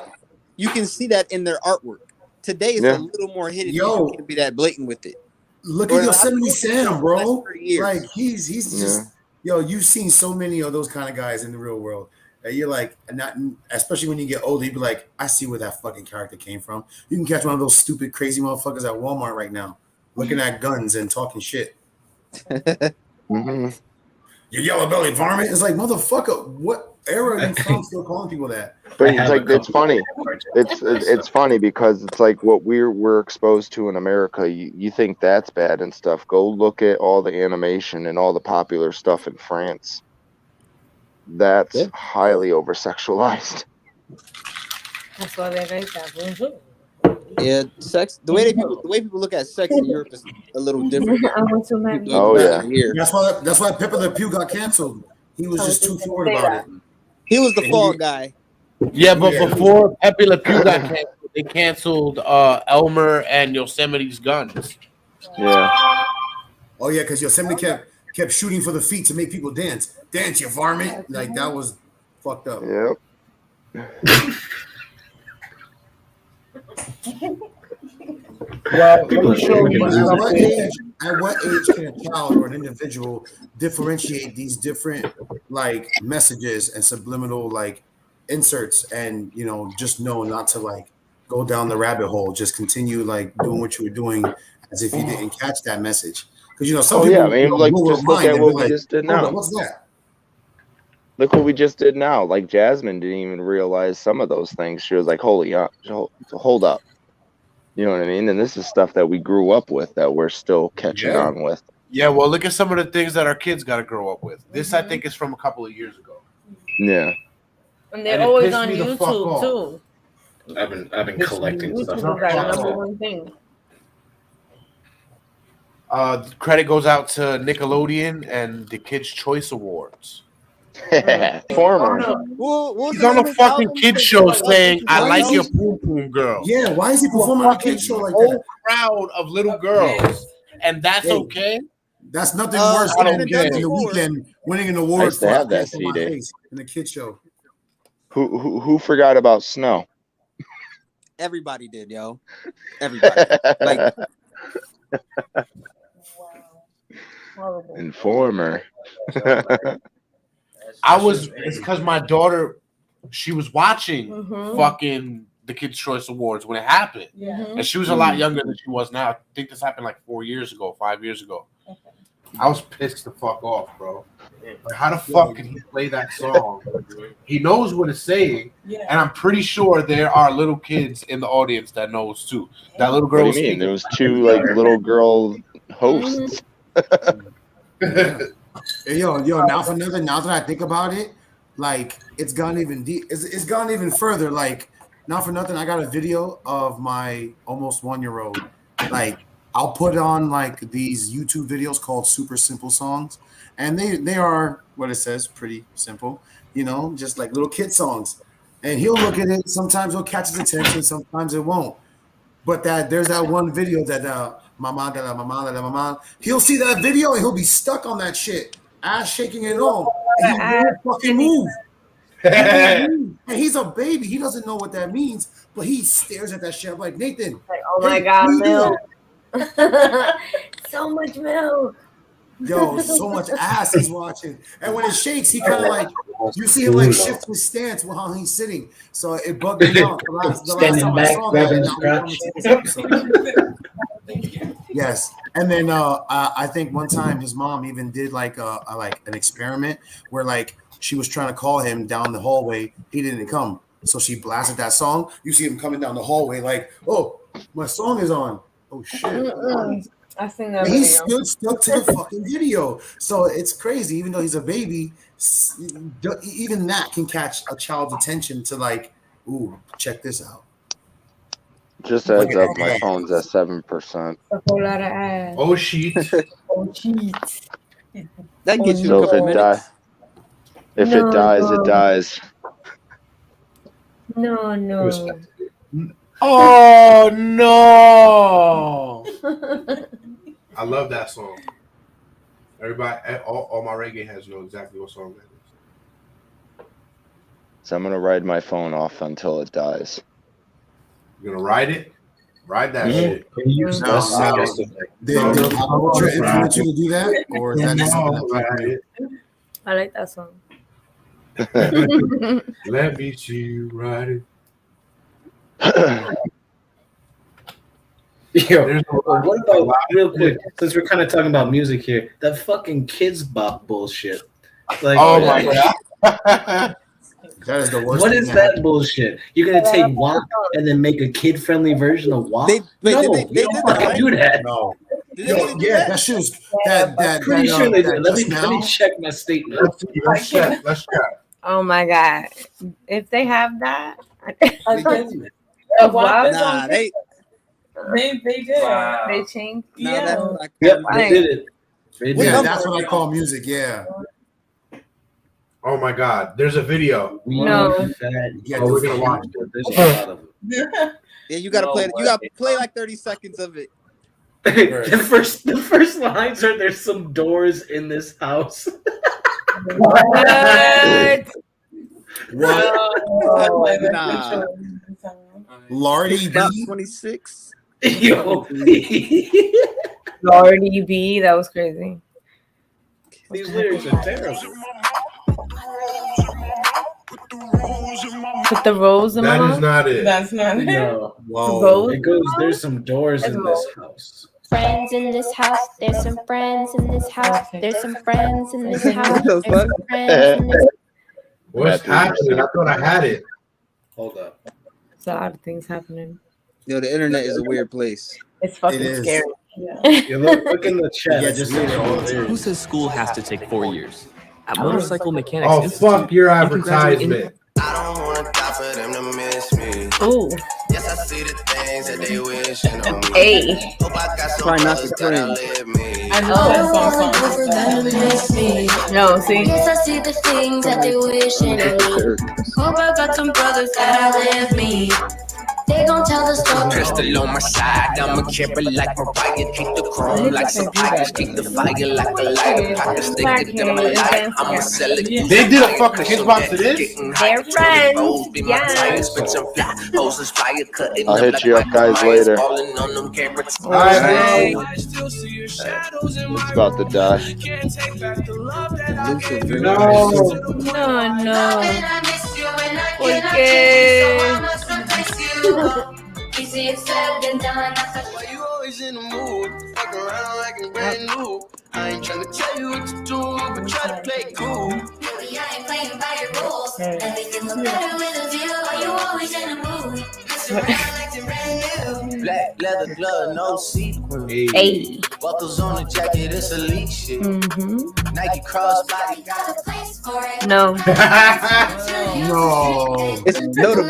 Speaker 7: You can see that in their artwork. Today it's a little more hidden. You can't be that blatant with it.
Speaker 8: Look at Yosemite Sam, bro. Like he's just. Yo, you've seen so many of those kind of guys in the real world that you're like, not especially when you get older, you'd be like, I see where that fucking character came from. You can catch one of those stupid, crazy motherfuckers at Walmart right now, looking at guns and talking shit.
Speaker 6: Mm-hmm.
Speaker 8: You yellow belly varmint. It's like, motherfucker, what era are you from still calling people that?
Speaker 6: But it's like it's funny. It's funny because it's like what we're exposed to in America. You think that's bad and stuff. Go look at all the animation and all the popular stuff in France. That's highly over sexualized.
Speaker 10: That's why they're very taboo.
Speaker 7: Yeah, sex. The way people look at sex in Europe is a little different.
Speaker 6: Oh yeah.
Speaker 8: That's why Pepper the Pew got canceled. He was just too forward about it.
Speaker 7: He was the fall guy.
Speaker 3: Yeah, but before Pepe Le Pew got canceled, they canceled Elmer and Yosemite's guns.
Speaker 6: Yeah.
Speaker 8: Oh yeah, because Yosemite kept shooting for the feet to make people dance. Dance, you varmint! Like that was fucked up.
Speaker 6: Yep.
Speaker 8: Well, at what age can a child or an individual differentiate these different like messages and subliminal like inserts and just know not to like go down the rabbit hole, just continue like doing what you were doing as if you didn't catch that message? Because some people,
Speaker 6: I mean, like just look at what we just did now.
Speaker 8: What's that?
Speaker 6: Look what we just did now. Like Jasmine didn't even realize some of those things. She was like, hold up. You know what I mean? And this is stuff that we grew up with that we're still catching on with.
Speaker 3: Yeah, well, look at some of the things that our kids got to grow up with. This, I think, is from a couple of years ago.
Speaker 6: Yeah.
Speaker 10: And they're always on YouTube, too.
Speaker 9: I've been collecting
Speaker 10: YouTube
Speaker 9: stuff.
Speaker 10: is like #1 thing.
Speaker 3: Credit goes out to Nickelodeon and the Kids' Choice Awards.
Speaker 6: Former.
Speaker 3: He's on a fucking kid show saying, "I like your poom poom girl."
Speaker 8: Yeah, why is he performing on a kid show like
Speaker 3: Whole
Speaker 8: that?
Speaker 3: crowd of little girls, and that's okay.
Speaker 8: That's nothing worse than
Speaker 3: I don't get
Speaker 8: in
Speaker 3: it.
Speaker 8: the weekend winning an
Speaker 6: I
Speaker 8: award
Speaker 6: used to
Speaker 8: for
Speaker 6: have that
Speaker 8: Kiss on My
Speaker 6: CD.
Speaker 8: Face in a kid show.
Speaker 6: Who forgot about Snow?
Speaker 7: Everybody did, yo. Everybody. Like,
Speaker 6: Informer.
Speaker 3: It's because my daughter, she was watching fucking the Kids' Choice Awards when it happened. And she was a lot younger than she was now. I think this happened like 4 years ago, 5 years ago. I was pissed the fuck off, bro. Like, how the fuck can he play that song? He knows what it's saying, and I'm pretty sure there are little kids in the audience that knows too. That little girl.
Speaker 6: What do you mean? There was two like little girl hosts.
Speaker 8: Hey, yo, now for nothing. Now that I think about it, like it's gone even deep. It's gone even further. Like not for nothing, I got a video of my almost 1-year-old. Like I'll put on like these YouTube videos called Super Simple Songs, and they are what it says, pretty simple. You know, just like little kid songs. And he'll look at it. Sometimes he'll catch his attention. Sometimes it won't. But there's that one video that mama. He'll see that video and he'll be stuck on that shit, ass shaking and all. And he won't fucking move. And he's a baby. He doesn't know what that means, but he stares at that shit. I'm like, Nathan.
Speaker 10: Like, oh my God, milk. So much milk.
Speaker 8: Yo, so much ass he's watching. And when it shakes, he kind of like, you see him like shift his stance while he's sitting. So it bugged me out. The last time I saw that. Yes. And then I think one time his mom even did like an experiment where like she was trying to call him down the hallway. He didn't come. So she blasted that song. You see him coming down the hallway like, oh, my song is on. Oh, shit.
Speaker 10: I think that
Speaker 8: he's still stuck to the fucking video. So it's crazy. Even though he's a baby, even that can catch a child's attention to like, ooh, check this out.
Speaker 6: Just a heads up, my phone's at 7%.
Speaker 10: A whole lot of ass.
Speaker 3: Oh shit.
Speaker 10: Oh shit.
Speaker 7: that gets you
Speaker 6: So
Speaker 7: a couple minutes.
Speaker 6: If it dies, it dies.
Speaker 10: No.
Speaker 3: Oh no! I love that song. Everybody, all my reggae heads know exactly what song that is.
Speaker 6: So I'm gonna ride my phone off until it dies.
Speaker 3: You gonna ride it? Ride that shit.
Speaker 8: Did you to do that, or is that just something
Speaker 10: I like that song.
Speaker 3: Let me see you ride it.
Speaker 9: Yo, what about real quick? Since we're kind of talking about music here, that fucking Kids Bop bullshit. Like,
Speaker 3: oh my God,
Speaker 8: that is the worst.
Speaker 9: What is that bullshit? You're gonna take WAP and then make a kid-friendly version of WAP?
Speaker 7: They
Speaker 9: don't
Speaker 7: did
Speaker 9: fucking do that.
Speaker 8: No. That shit's that.
Speaker 9: Pretty sure they did. Let me check my statement.
Speaker 3: let's check.
Speaker 10: Oh my God. If they have that,
Speaker 7: Nah, they
Speaker 5: did.
Speaker 11: Wow.
Speaker 10: They changed.
Speaker 7: Nah,
Speaker 9: Yep, they did it. They did
Speaker 8: Yeah,
Speaker 9: it.
Speaker 8: that's what I call music. Yeah.
Speaker 3: Oh my God, there's a video.
Speaker 10: No.
Speaker 8: Yeah,
Speaker 3: we're gonna watch it.
Speaker 9: There's a lot of them.
Speaker 7: Yeah, you gotta play. You gotta play like 30 seconds of it.
Speaker 9: the first lines are there's some doors in this house.
Speaker 10: What?
Speaker 7: Nah.
Speaker 8: Lardy B.
Speaker 7: 26.
Speaker 9: Yo.
Speaker 10: Lordy B, that was crazy.
Speaker 9: These lyrics are terrible.
Speaker 10: Put the rose in my
Speaker 3: That is
Speaker 10: mouth?
Speaker 3: not it.
Speaker 5: That's not it.
Speaker 9: No.
Speaker 8: Whoa.
Speaker 10: Rose?
Speaker 9: It goes, there's some doors in this house.
Speaker 2: Friends in this house. There's some friends in this house. There's some friends in this house.
Speaker 7: the
Speaker 2: There's some
Speaker 7: fuck?
Speaker 2: friends in this.
Speaker 3: What's happening? I thought I had it.
Speaker 9: Hold up.
Speaker 10: There's a lot of things happening.
Speaker 7: Yo, the internet is a weird place.
Speaker 10: It's fucking
Speaker 8: It is.
Speaker 10: scary.
Speaker 9: You look in the chat. I just said all
Speaker 12: Who
Speaker 9: lyrics.
Speaker 12: says school has to take 4 years? At Motorcycle Mechanics
Speaker 3: Oh
Speaker 12: Institute,
Speaker 3: fuck your
Speaker 12: you can graduate in
Speaker 3: advertisement.
Speaker 13: I don't wanna die for them to miss me.
Speaker 10: Ooh.
Speaker 13: Yes, I see the things that they wishing on me.
Speaker 10: Hey.
Speaker 13: Hope I got some
Speaker 7: Try not
Speaker 13: brothers
Speaker 7: to
Speaker 13: that
Speaker 7: cringe.
Speaker 13: outlive me.
Speaker 5: I just
Speaker 10: No, see.
Speaker 14: Yes, I see the things that they wishing on me. Hope I got some brothers that outlive me. They gon' tell the story.
Speaker 13: Pistol on my side, I'ma carry like Mariah. Keep the chrome like some fires, keep the fire like a lighter. Pocket stick it in my life, I'ma sell it.
Speaker 3: They did a fucking kickbox to this?
Speaker 10: They're friends. Yeah.
Speaker 6: I'll hit you up, guys, later.
Speaker 3: Alright,
Speaker 6: It's about to die.
Speaker 10: No. Porque.
Speaker 14: Easy said than done.
Speaker 13: Why you always in the mood? Fuck around like I'm brand new. I ain't tryna tell you what to do, but try to play cool.
Speaker 14: Baby, I ain't playing by your rules. Everything look better with a view. Why you always in the mood? Mess around like you're brand new.
Speaker 13: Black leather glove, no sequin.
Speaker 10: Hey.
Speaker 13: Buckles on the jacket, it's elite shit. Nike crossbody got a place for it.
Speaker 10: No.
Speaker 3: no.
Speaker 7: It's no the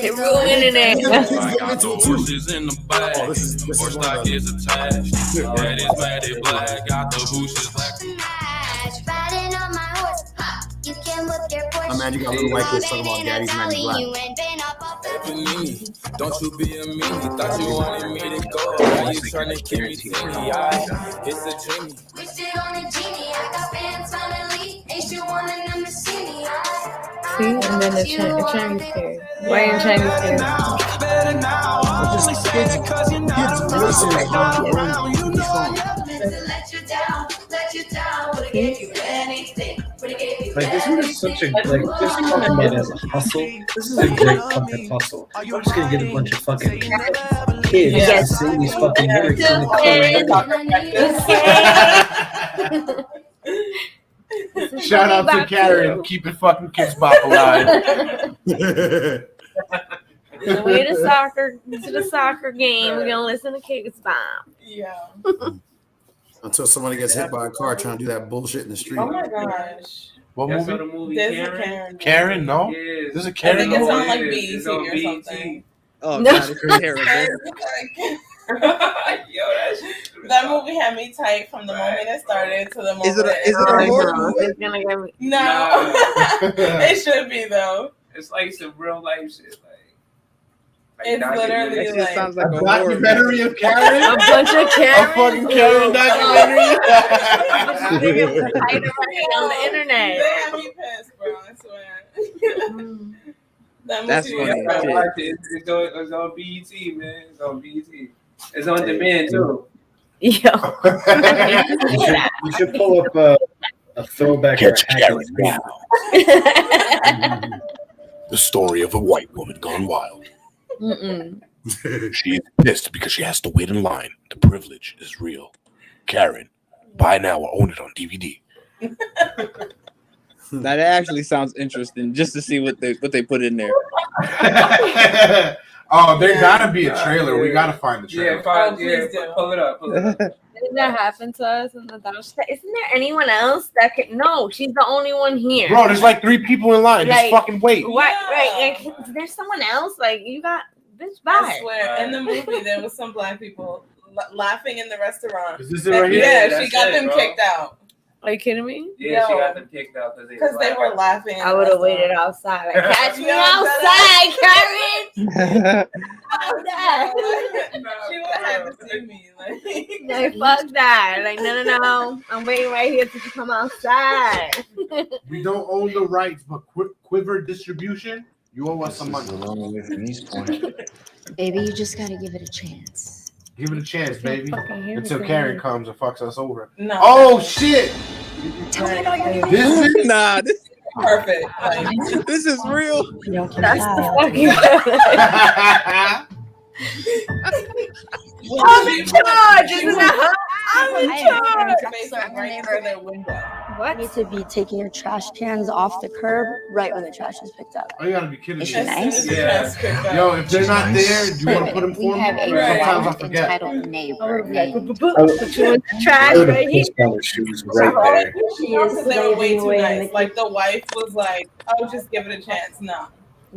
Speaker 10: They're ruining it.
Speaker 15: I got the horses in the bag. Horse stock is attached. That is matted black. Got the bushes black.
Speaker 14: Riding on my horse. You can whip your Porsche.
Speaker 8: I'm mad you got little white kids talking about daddy's man in black.
Speaker 15: Don't you be a meanie. Thought you wanted me to go. Now you trying to keep me teeny. It's a dreamy.
Speaker 14: Wish it on a genie. I got fans finally. Ain't you wanting them to see me?
Speaker 10: See, and then the Chinese period. Why in Chinese period?
Speaker 9: Like, isn't this such a, like, just talking about it as a hustle? This is a great fucking hustle. I'm just gonna get a bunch of fucking kids to sing these fucking lyrics in the club.
Speaker 3: Shout out to Karen, keeping fucking Kids Bop alive.
Speaker 10: We to the soccer game. We're gonna listen to Kids Bop.
Speaker 5: Yeah.
Speaker 8: Until somebody gets hit by a car trying to do that bullshit in the street.
Speaker 5: Oh my gosh.
Speaker 3: What
Speaker 11: Y'all saw
Speaker 3: movie?
Speaker 11: the movie
Speaker 5: There's a
Speaker 11: Karen?
Speaker 5: Karen.
Speaker 3: Karen? No?
Speaker 11: Yeah.
Speaker 3: There's a
Speaker 5: I
Speaker 3: Karen
Speaker 5: think it's on
Speaker 3: movie?
Speaker 5: like
Speaker 11: Yeah,
Speaker 5: BET
Speaker 11: it's on
Speaker 5: or
Speaker 11: BET.
Speaker 5: something.
Speaker 7: Oh
Speaker 10: No.
Speaker 7: god, it's terrible.
Speaker 5: That movie had me tight from the moment it started to the moment.
Speaker 7: Is it a horror movie?
Speaker 10: It's gonna get me.
Speaker 5: No. It should be though.
Speaker 11: It's like some real life shit.
Speaker 5: It's literally
Speaker 7: That shit
Speaker 5: like
Speaker 7: sounds like
Speaker 3: A
Speaker 7: a horror movie.
Speaker 3: documentary of Karen?
Speaker 10: A bunch of
Speaker 3: A
Speaker 10: Karens.
Speaker 3: fucking Karen documentary?
Speaker 10: On the internet.
Speaker 5: They had me pissed, bro. I swear. That
Speaker 7: That's
Speaker 5: movie
Speaker 7: funny.
Speaker 5: was
Speaker 7: Shit.
Speaker 11: Watch it. It's on BET, man. It's on BET. It's on demand too.
Speaker 10: Yo.
Speaker 9: You should pull up a throwback.
Speaker 16: Catch Karen now. The story of a white woman gone wild. She is pissed because she has to wait in line. The privilege is real. Karen, buy now or own it on DVD.
Speaker 7: That actually sounds interesting. Just to see what they put in there.
Speaker 3: Oh, there gotta be a trailer. We gotta find the trailer.
Speaker 11: Pull it up.
Speaker 10: Didn't that happen to us in the Isn't there anyone else that can? No, she's the only one here.
Speaker 3: Bro, there's like 3 people in line. Just fucking wait.
Speaker 10: Right. Like, there's someone else. Like, you got bitch. Bye.
Speaker 5: I swear, in the movie there was some black people laughing in the restaurant.
Speaker 3: Is this it right here?
Speaker 5: Yeah,
Speaker 11: That's
Speaker 5: she got
Speaker 11: it,
Speaker 5: them
Speaker 11: bro.
Speaker 5: kicked out.
Speaker 10: Are you kidding me?
Speaker 11: Yeah, she got them kicked out
Speaker 5: because they were laughing.
Speaker 10: I would have waited outside. Like, catch me outside, Karen.
Speaker 5: She would have to see me. Like,
Speaker 10: No, fuck that. Like, no. I'm waiting right here till you come outside.
Speaker 3: We don't own the rights, but Quiver Distribution, you owe us some money.
Speaker 17: Baby, you just gotta give it a chance.
Speaker 3: Give it a chance, baby. Until
Speaker 17: me.
Speaker 3: Karen comes and fucks us over.
Speaker 5: No.
Speaker 3: Oh shit!
Speaker 17: Tell me about your
Speaker 3: This is
Speaker 7: Nah, this
Speaker 5: perfect. Like,
Speaker 7: this is real.
Speaker 10: That's the fucking.
Speaker 5: I'm in
Speaker 10: charge, isn't that? I'm in charge.
Speaker 5: Right into their window.
Speaker 17: What? You need to be taking your trash cans off the curb right when the trash is picked up.
Speaker 3: Oh, you gotta be kidding me.
Speaker 17: Is she nice?
Speaker 3: Yeah. Yo, if they're not there, do you want to put them
Speaker 17: We
Speaker 3: for me?
Speaker 17: have a
Speaker 3: Sometimes I
Speaker 17: very
Speaker 3: forget.
Speaker 17: entitled neighbor named
Speaker 10: Put you in the trash right here.
Speaker 9: She was right there.
Speaker 5: She is they were way too nice. Like the wife was like, "Oh, just give it a chance." No.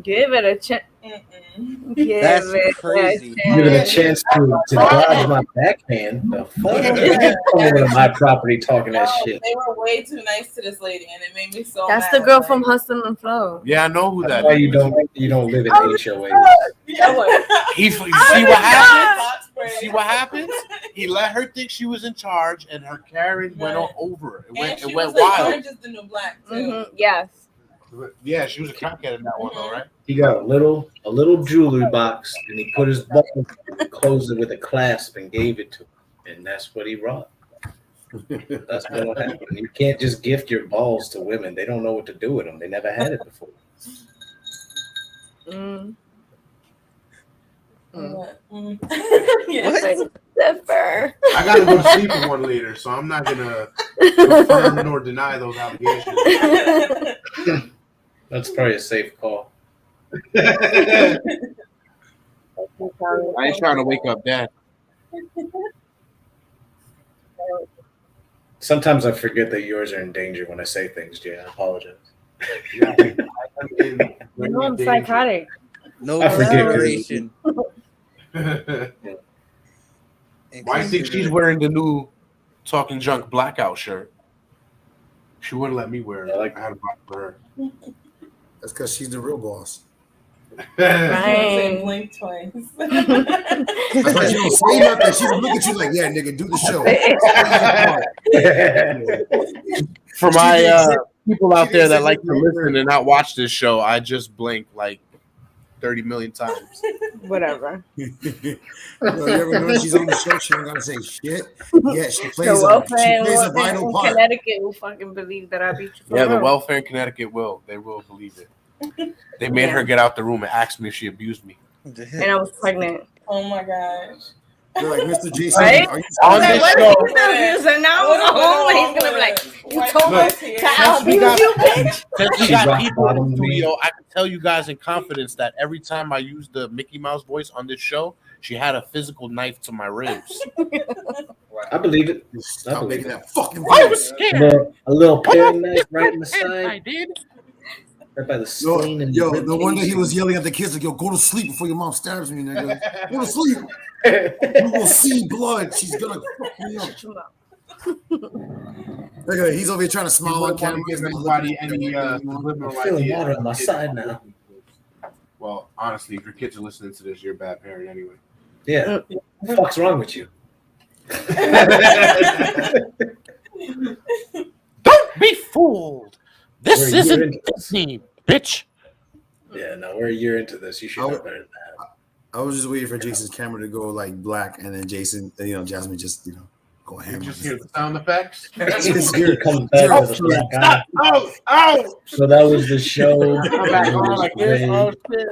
Speaker 10: Give it a chance. Give
Speaker 7: That's
Speaker 10: it
Speaker 7: crazy.
Speaker 10: a
Speaker 9: Give it a
Speaker 10: chance.
Speaker 9: chance to dodge my backhand. The fuck? Come over to my property talking that shit.
Speaker 5: They were way too nice to this lady, and it made me so
Speaker 10: That's
Speaker 5: mad.
Speaker 10: the girl from Hustle and Flow.
Speaker 3: Yeah, I know who
Speaker 9: That's
Speaker 3: that
Speaker 9: why
Speaker 3: is.
Speaker 9: you don't live in HOA.
Speaker 3: He see what happens? See what happens? He let her think she was in charge, and her Karen went all over. It went wild.
Speaker 5: Orange is the new black too.
Speaker 10: Mm-hmm. Yes.
Speaker 3: Yeah, she was a crackhead in that one, though, right?
Speaker 9: He got a little jewelry box, and he put his button, closed it with a clasp, and gave it to him, and that's what he brought. That's what happened. You can't just gift your balls to women. They don't know what to do with them. They never had it before.
Speaker 5: Yes.
Speaker 10: Zipper.
Speaker 3: I gotta go to sleep with one later, so I'm not gonna confirm nor deny those allegations.
Speaker 9: That's probably a safe call.
Speaker 3: I ain't trying to wake up Dad.
Speaker 9: Sometimes I forget that yours are in danger when I say things, Jay. I apologize.
Speaker 10: No, I'm psychotic.
Speaker 7: No
Speaker 9: I forget.
Speaker 7: collaboration.
Speaker 3: Why do you think she's wearing the new Talking Junk blackout shirt? She wouldn't let me wear it. I had to buy it for her.
Speaker 8: That's because she's the real boss.
Speaker 5: Right. Blink twice.
Speaker 8: That's why she don't say nothing. She don't look at you like, yeah, nigga, do the show.
Speaker 3: For my people out there that like to listen and not watch this show, I just blink like 30 million times.
Speaker 10: Whatever.
Speaker 8: You ever know she's on the show? She don't gotta say shit. Yeah, she plays
Speaker 10: The welfare
Speaker 8: a vital
Speaker 10: in
Speaker 8: part.
Speaker 10: Connecticut will fucking believe that I beat you. For
Speaker 3: Yeah, the
Speaker 10: real.
Speaker 3: welfare in Connecticut will. They will believe it. They made her get out the room and asked me if she abused me.
Speaker 10: And I was pregnant.
Speaker 5: Oh my gosh.
Speaker 8: They're like, Mr. Jason,
Speaker 10: Right?
Speaker 8: are you
Speaker 3: On this show,
Speaker 10: And now I'm home and he's gonna be like, you told us to abuse you, bitch.
Speaker 3: Since we got people in the studio, I can tell you guys in confidence that every time I used the Mickey Mouse voice on this show, she had a physical knife to my ribs.
Speaker 9: I believe it.
Speaker 8: Stop making that fucking
Speaker 3: I was
Speaker 8: voice.
Speaker 3: scared.
Speaker 9: A little paring knife right in the side.
Speaker 3: I did.
Speaker 9: Right by the spleen and
Speaker 8: Yo,
Speaker 9: the
Speaker 8: no wonder he was yelling at the kids like, yo, go to sleep before your mom stabs me, nigga. Go to sleep. You will see blood. She's gonna fuck me up. Look at it. He's over here trying to smile on camera.
Speaker 3: Give anybody any liberal
Speaker 9: I'm feeling
Speaker 3: idea.
Speaker 9: water on my side now.
Speaker 3: Well, honestly, if your kids are listening to this, you're a bad parent anyway.
Speaker 9: Yeah. What the fuck's wrong with you?
Speaker 3: Don't be fooled. This
Speaker 9: We're a year
Speaker 3: isn't
Speaker 9: into this.
Speaker 3: Disney, bitch.
Speaker 9: Yeah, no, we're a year into this. You should know better than that.
Speaker 8: I was just waiting for Jason's camera to go like black, and then Jason, Jasmine just, go ham.
Speaker 3: You just hear the sound effects.
Speaker 8: Just
Speaker 9: Here
Speaker 8: hear-
Speaker 9: comes back with a black eye.
Speaker 3: Oh!
Speaker 9: So that was the show.
Speaker 3: I'm back on like this. Oh, shit.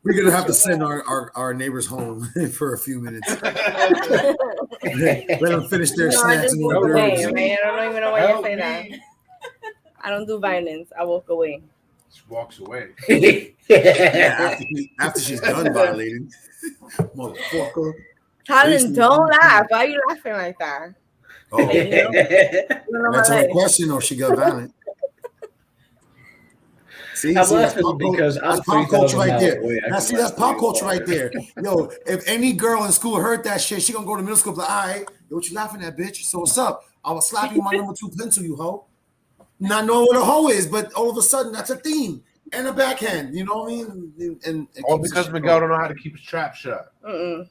Speaker 8: We're gonna have to send our neighbors home for a few minutes. Let them finish their
Speaker 10: No, I
Speaker 8: snacks
Speaker 10: just
Speaker 8: and
Speaker 10: walk
Speaker 8: hors
Speaker 10: away,
Speaker 8: d'oeuvres.
Speaker 10: man. I don't even know why you say that. I don't do violence. I walk away.
Speaker 3: She walks away.
Speaker 8: Yeah, after she's done violating, motherfucker.
Speaker 10: Colin, don't laugh. Why are you laughing like that?
Speaker 8: Oh,
Speaker 10: know
Speaker 8: that's
Speaker 10: my
Speaker 8: a
Speaker 10: life.
Speaker 8: question, or she got violent. See,
Speaker 9: I'm
Speaker 8: that's
Speaker 9: laughing
Speaker 8: pop
Speaker 9: because
Speaker 8: culture. That's
Speaker 9: I'm
Speaker 8: pop culture
Speaker 9: 3,000
Speaker 8: right
Speaker 9: miles
Speaker 8: there.
Speaker 9: away. I
Speaker 8: That's
Speaker 9: can
Speaker 8: that's
Speaker 9: laugh
Speaker 8: pop
Speaker 9: way
Speaker 8: culture right
Speaker 9: harder.
Speaker 8: there. Yo, if any girl in school heard that shit, she gonna go to middle school. Like, all right, yo, what you laughing at, bitch? So what's up? I will slap you with my number 2 pencil, you hoe. Not knowing what a hoe is, but all of a sudden that's a theme and a backhand. You know what I mean? And
Speaker 3: All because Miguel don't know how to keep his trap shut.
Speaker 10: Mm-mm.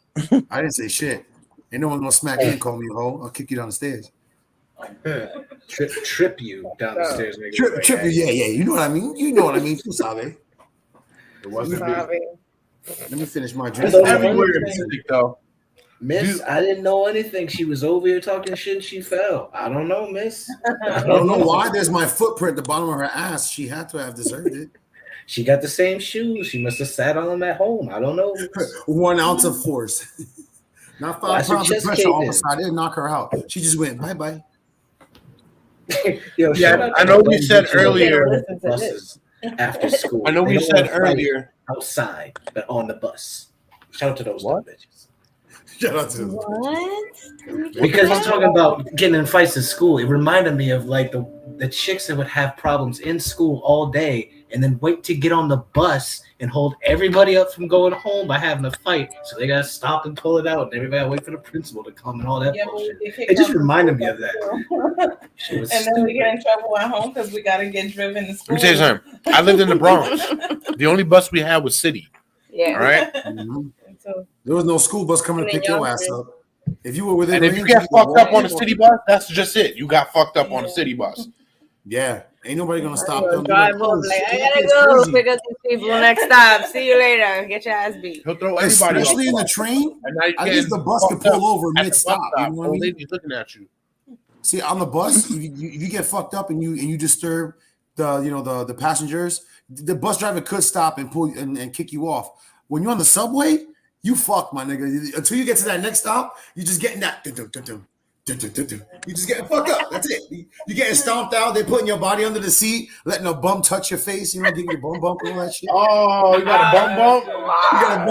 Speaker 8: I didn't say shit. Ain't no one gonna smack me and call me a hoe. I'll kick you down the stairs.
Speaker 9: Trip you down the stairs. Nigga.
Speaker 8: Trip you, yeah. You know what I mean. You know what I mean. Tu sabe.
Speaker 3: It wasn't
Speaker 10: Sorry.
Speaker 8: Let me finish my drink.
Speaker 9: It's
Speaker 3: everywhere in music, though.
Speaker 9: Miss, I didn't know anything. She was over here talking shit and she fell. I don't know, miss.
Speaker 8: I don't know why there's my footprint at the bottom of her ass. She had to have deserved it.
Speaker 9: She got the same shoes. She must have sat on them at home. I don't know.
Speaker 8: 1 ounce of force. Not 5
Speaker 9: Why's her
Speaker 8: pounds of
Speaker 9: chest
Speaker 8: pressure all of a
Speaker 9: caving?
Speaker 8: sudden. It didn't knock her out. She just went bye-bye.
Speaker 9: Yo, shout out
Speaker 3: I
Speaker 9: to
Speaker 3: know
Speaker 9: the
Speaker 3: we said
Speaker 9: bitches that
Speaker 3: earlier.
Speaker 9: ride buses after school.
Speaker 3: I know
Speaker 9: They
Speaker 3: we
Speaker 9: don't
Speaker 3: said
Speaker 9: wanna fight
Speaker 3: earlier.
Speaker 9: outside, but on the bus. Shout out to those dumb bitches.
Speaker 8: Shout out to
Speaker 10: What?
Speaker 9: Because he's talking about getting in fights in school. It reminded me of like the chicks that would have problems in school all day and then wait to get on the bus and hold everybody up from going home by having a fight. So they gotta stop and pull it out, and everybody gotta wait for the principal to come and all that bullshit. It just reminded me of that.
Speaker 5: And then we get in trouble at home because we gotta get driven to school.
Speaker 3: Let me tell you something. I lived in the Bronx. The only bus we had was City.
Speaker 10: Yeah.
Speaker 3: All right.
Speaker 8: There was no school bus coming to pick your ass up. If you were within,
Speaker 3: And if you get fucked up on a city bus, that's just it. You got fucked up on a city bus.
Speaker 8: Yeah, ain't nobody gonna stop them.
Speaker 10: Drive over, like, I gotta go pick up these people next stop. See you later. Get your ass beat.
Speaker 3: He'll throw everybody
Speaker 8: Especially in the train. At least the bus can pull over mid stop. You know what I mean?
Speaker 3: Lady's looking at you.
Speaker 8: See, on the bus, if you get fucked up and you disturb the passengers, the bus driver could stop and pull and kick you off. When you're on the subway, you fuck, my nigga. Until you get to that next stop, you just getting that. You just getting fucked up. That's it. You getting stomped out. They're putting your body under the seat, letting a bum touch your face. You know, giving you a bum bump and all that shit.
Speaker 3: Oh, you got a bum bump?
Speaker 8: You got a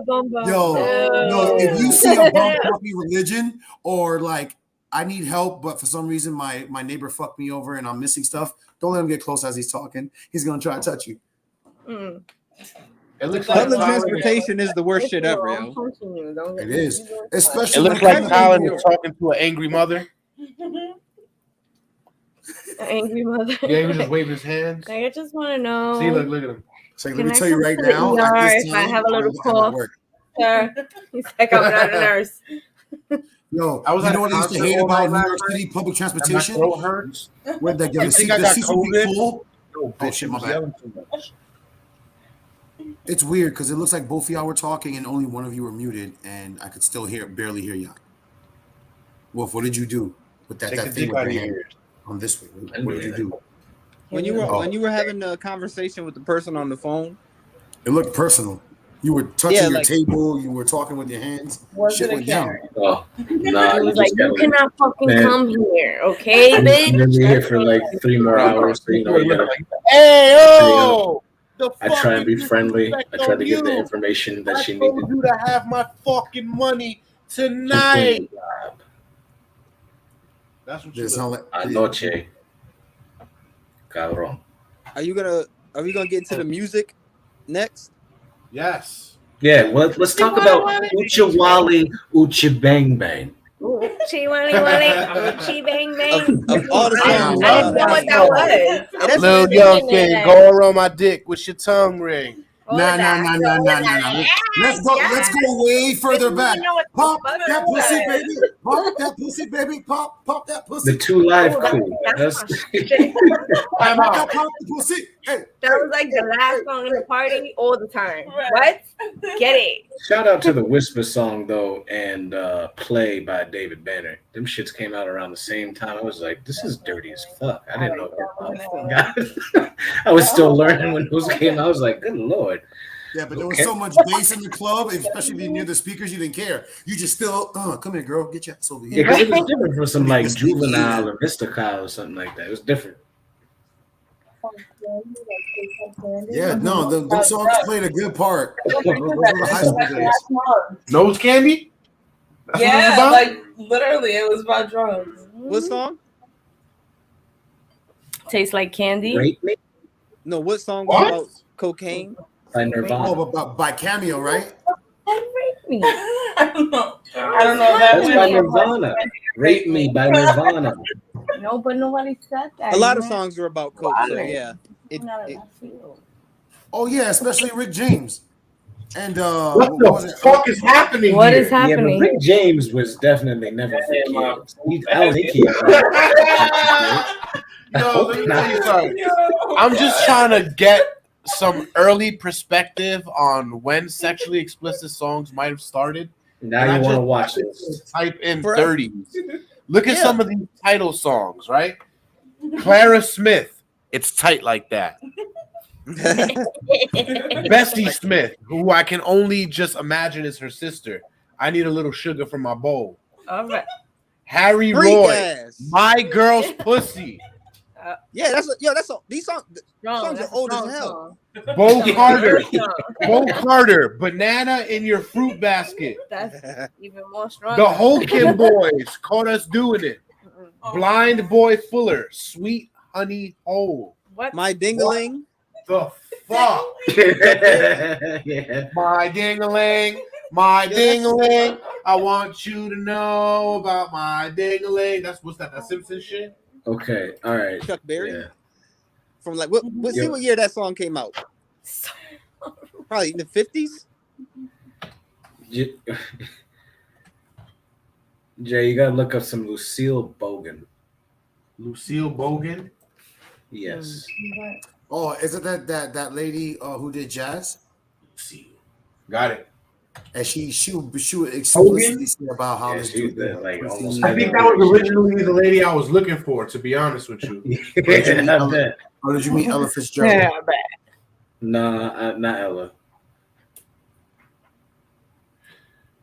Speaker 8: bum bump. Yo, if you see a bum puppy religion or like I need help, but for some reason my neighbor fucked me over and I'm missing stuff, don't let him get close as he's talking. He's gonna try to touch you.
Speaker 3: It looks
Speaker 7: Public transportation is the worst shit ever, yo.
Speaker 8: It is, especially.
Speaker 3: It looks like Colin is talking to an angry mother.
Speaker 10: Angry mother.
Speaker 3: Yeah, he was just waving his hands.
Speaker 10: Like, I just want to know.
Speaker 3: See, look at him.
Speaker 8: So
Speaker 10: Can
Speaker 8: let me
Speaker 10: I
Speaker 8: tell you
Speaker 10: come
Speaker 8: right
Speaker 10: to the
Speaker 8: now.
Speaker 10: ER
Speaker 8: At this
Speaker 10: if I
Speaker 8: time,
Speaker 10: have a little
Speaker 8: I'm at
Speaker 10: cough.
Speaker 8: work.
Speaker 10: Sir, he's like, I'm not a nurse.
Speaker 8: Yo,
Speaker 3: I was
Speaker 8: you
Speaker 3: at
Speaker 8: know
Speaker 3: a
Speaker 8: what I used to
Speaker 3: concert
Speaker 8: hate
Speaker 3: all
Speaker 8: about
Speaker 3: night
Speaker 8: New York
Speaker 3: last
Speaker 8: City public
Speaker 3: And my
Speaker 8: transportation?
Speaker 3: throat hurts.
Speaker 8: Where the
Speaker 3: I think I got
Speaker 8: seats would be
Speaker 3: COVID.
Speaker 8: full.
Speaker 3: Oh,
Speaker 8: Oh shit, my bad. It's weird because it looks like both of y'all were talking and only one of you were muted, and I could still barely hear y'all. Wolf, what did you do with that
Speaker 3: Take the
Speaker 8: thing
Speaker 3: dick
Speaker 8: with
Speaker 3: out
Speaker 8: your
Speaker 3: of
Speaker 8: hand
Speaker 3: your ears.
Speaker 8: on this way? What did you do?
Speaker 7: When you were having a conversation with the person on the phone,
Speaker 8: It looked personal. You were touching
Speaker 7: Yeah,
Speaker 8: your
Speaker 7: like-
Speaker 8: table. You were talking with your hands.
Speaker 5: Was
Speaker 8: Shit
Speaker 5: it a
Speaker 8: went down.
Speaker 5: Karen?
Speaker 9: Oh, nah,
Speaker 10: He
Speaker 9: you
Speaker 10: was like,
Speaker 9: just
Speaker 10: you
Speaker 9: gotta
Speaker 10: cannot fucking
Speaker 9: Man.
Speaker 10: come here, okay,
Speaker 9: I'm
Speaker 10: bitch?
Speaker 9: gonna be here for like 3 more hours. So, you know, you gotta,
Speaker 3: Hey, yo! The
Speaker 9: I try and be
Speaker 3: fucking
Speaker 9: friendly. I
Speaker 3: disrespect
Speaker 9: try
Speaker 3: on
Speaker 9: to give the
Speaker 3: you.
Speaker 9: information that
Speaker 3: I
Speaker 9: she
Speaker 3: told
Speaker 9: needed.
Speaker 3: you to have my fucking money tonight. That's what you
Speaker 8: This sound like
Speaker 9: Anoche. Cabrón.
Speaker 7: are we gonna get into the music next?
Speaker 3: Yes.
Speaker 9: Yeah, well, let's talk about Ucha Wally, Ucha Bang Bang.
Speaker 10: Uchi wally wally, uchi bang bang.
Speaker 7: Of all the
Speaker 10: I
Speaker 7: songs,
Speaker 10: didn't know what that was.
Speaker 3: Little young thing, go around my dick with your tongue ring.
Speaker 8: Nah. Let's go way further back. Pop that pussy, baby. Pop that pussy, baby. Pop that pussy.
Speaker 9: The 2 Live crew. That's
Speaker 8: Pop the pussy. Hey.
Speaker 10: That was like the last song in the party all the time. What? Get it.
Speaker 9: Shout out to the Whisper song though, and Play by David Banner. Them shits came out around the same time. I was like, this is dirty as fuck. I didn't know that. I was still learning when those came out. I was like, good lord.
Speaker 8: Yeah, but there was so much bass in the club, especially if you're near the speakers, you didn't care. You just still, come here, girl, get your ass over here.
Speaker 9: Yeah, because it was different from some like Juvenile or Mystical or something like that. It was different.
Speaker 8: Yeah, no, those songs played a good part. Those were the high school days.
Speaker 3: Nose candy? That's what it was
Speaker 5: Yeah,
Speaker 3: about?
Speaker 5: like literally, it was about drugs.
Speaker 7: What song?
Speaker 10: Tastes like candy.
Speaker 9: Rate Me
Speaker 7: No, what song was about cocaine?
Speaker 9: by Nirvana.
Speaker 8: Oh, but by Cameo, right?
Speaker 10: Rate me.
Speaker 5: I don't know if that
Speaker 9: That's by
Speaker 5: went.
Speaker 9: Nirvana. Rate Me by Nirvana.
Speaker 10: No, but nobody said that.
Speaker 7: A lot of
Speaker 10: man.
Speaker 7: songs were about coke, so yeah.
Speaker 8: Oh yeah, especially Rick James. And
Speaker 3: What
Speaker 8: was
Speaker 3: the
Speaker 8: it?
Speaker 3: fuck is happening
Speaker 10: What
Speaker 3: here?
Speaker 10: is happening?
Speaker 9: Yeah, but Rick James was definitely never for kids. I don't think he
Speaker 3: No, let me tell you something. I'm just trying to get some early perspective on when sexually explicit songs might have started.
Speaker 9: Now
Speaker 3: And I
Speaker 9: you want to
Speaker 3: just
Speaker 9: watch this.
Speaker 3: Type in
Speaker 7: Forever.
Speaker 3: 30s. Look at some of these title songs, right? Clara Smith, It's Tight Like That. Bessie Smith, who I can only just imagine is her sister. I Need a Little Sugar for My Bowl.
Speaker 10: All right.
Speaker 3: Harry
Speaker 7: Freak
Speaker 3: Roy,
Speaker 7: ass.
Speaker 3: My Girl's Pussy.
Speaker 7: Yeah, these songs are old as hell.
Speaker 3: Bo Carter, Bo Carter, Banana in Your Fruit Basket.
Speaker 10: That's even more strong.
Speaker 3: The Holkin Boys, Caught Us Doing It. Blind Boy Fuller, Sweet Honey Hole.
Speaker 10: What?
Speaker 7: My Dingaling.
Speaker 3: the fuck?
Speaker 9: Yeah.
Speaker 3: My ding-a-ling, my ding-a-ling. I want you to know about my ding-a-ling. What's that? That Simpsons shit?
Speaker 9: Okay, all right.
Speaker 7: Chuck Berry.
Speaker 9: Yeah.
Speaker 7: From like what? See what year that song came out? Probably in the 50s.
Speaker 9: Jay, you gotta look up some Lucille Bogan.
Speaker 3: Lucille Bogan?
Speaker 9: Yes.
Speaker 8: Oh, is it that lady who did jazz?
Speaker 3: Got it.
Speaker 8: And she would explicitly say about how this dude
Speaker 9: like almost.
Speaker 3: I think that was originally the lady I was looking for, to be honest with you.
Speaker 8: Or did you meet Ella Fitzgerald?
Speaker 9: Yeah, nah, not Ella.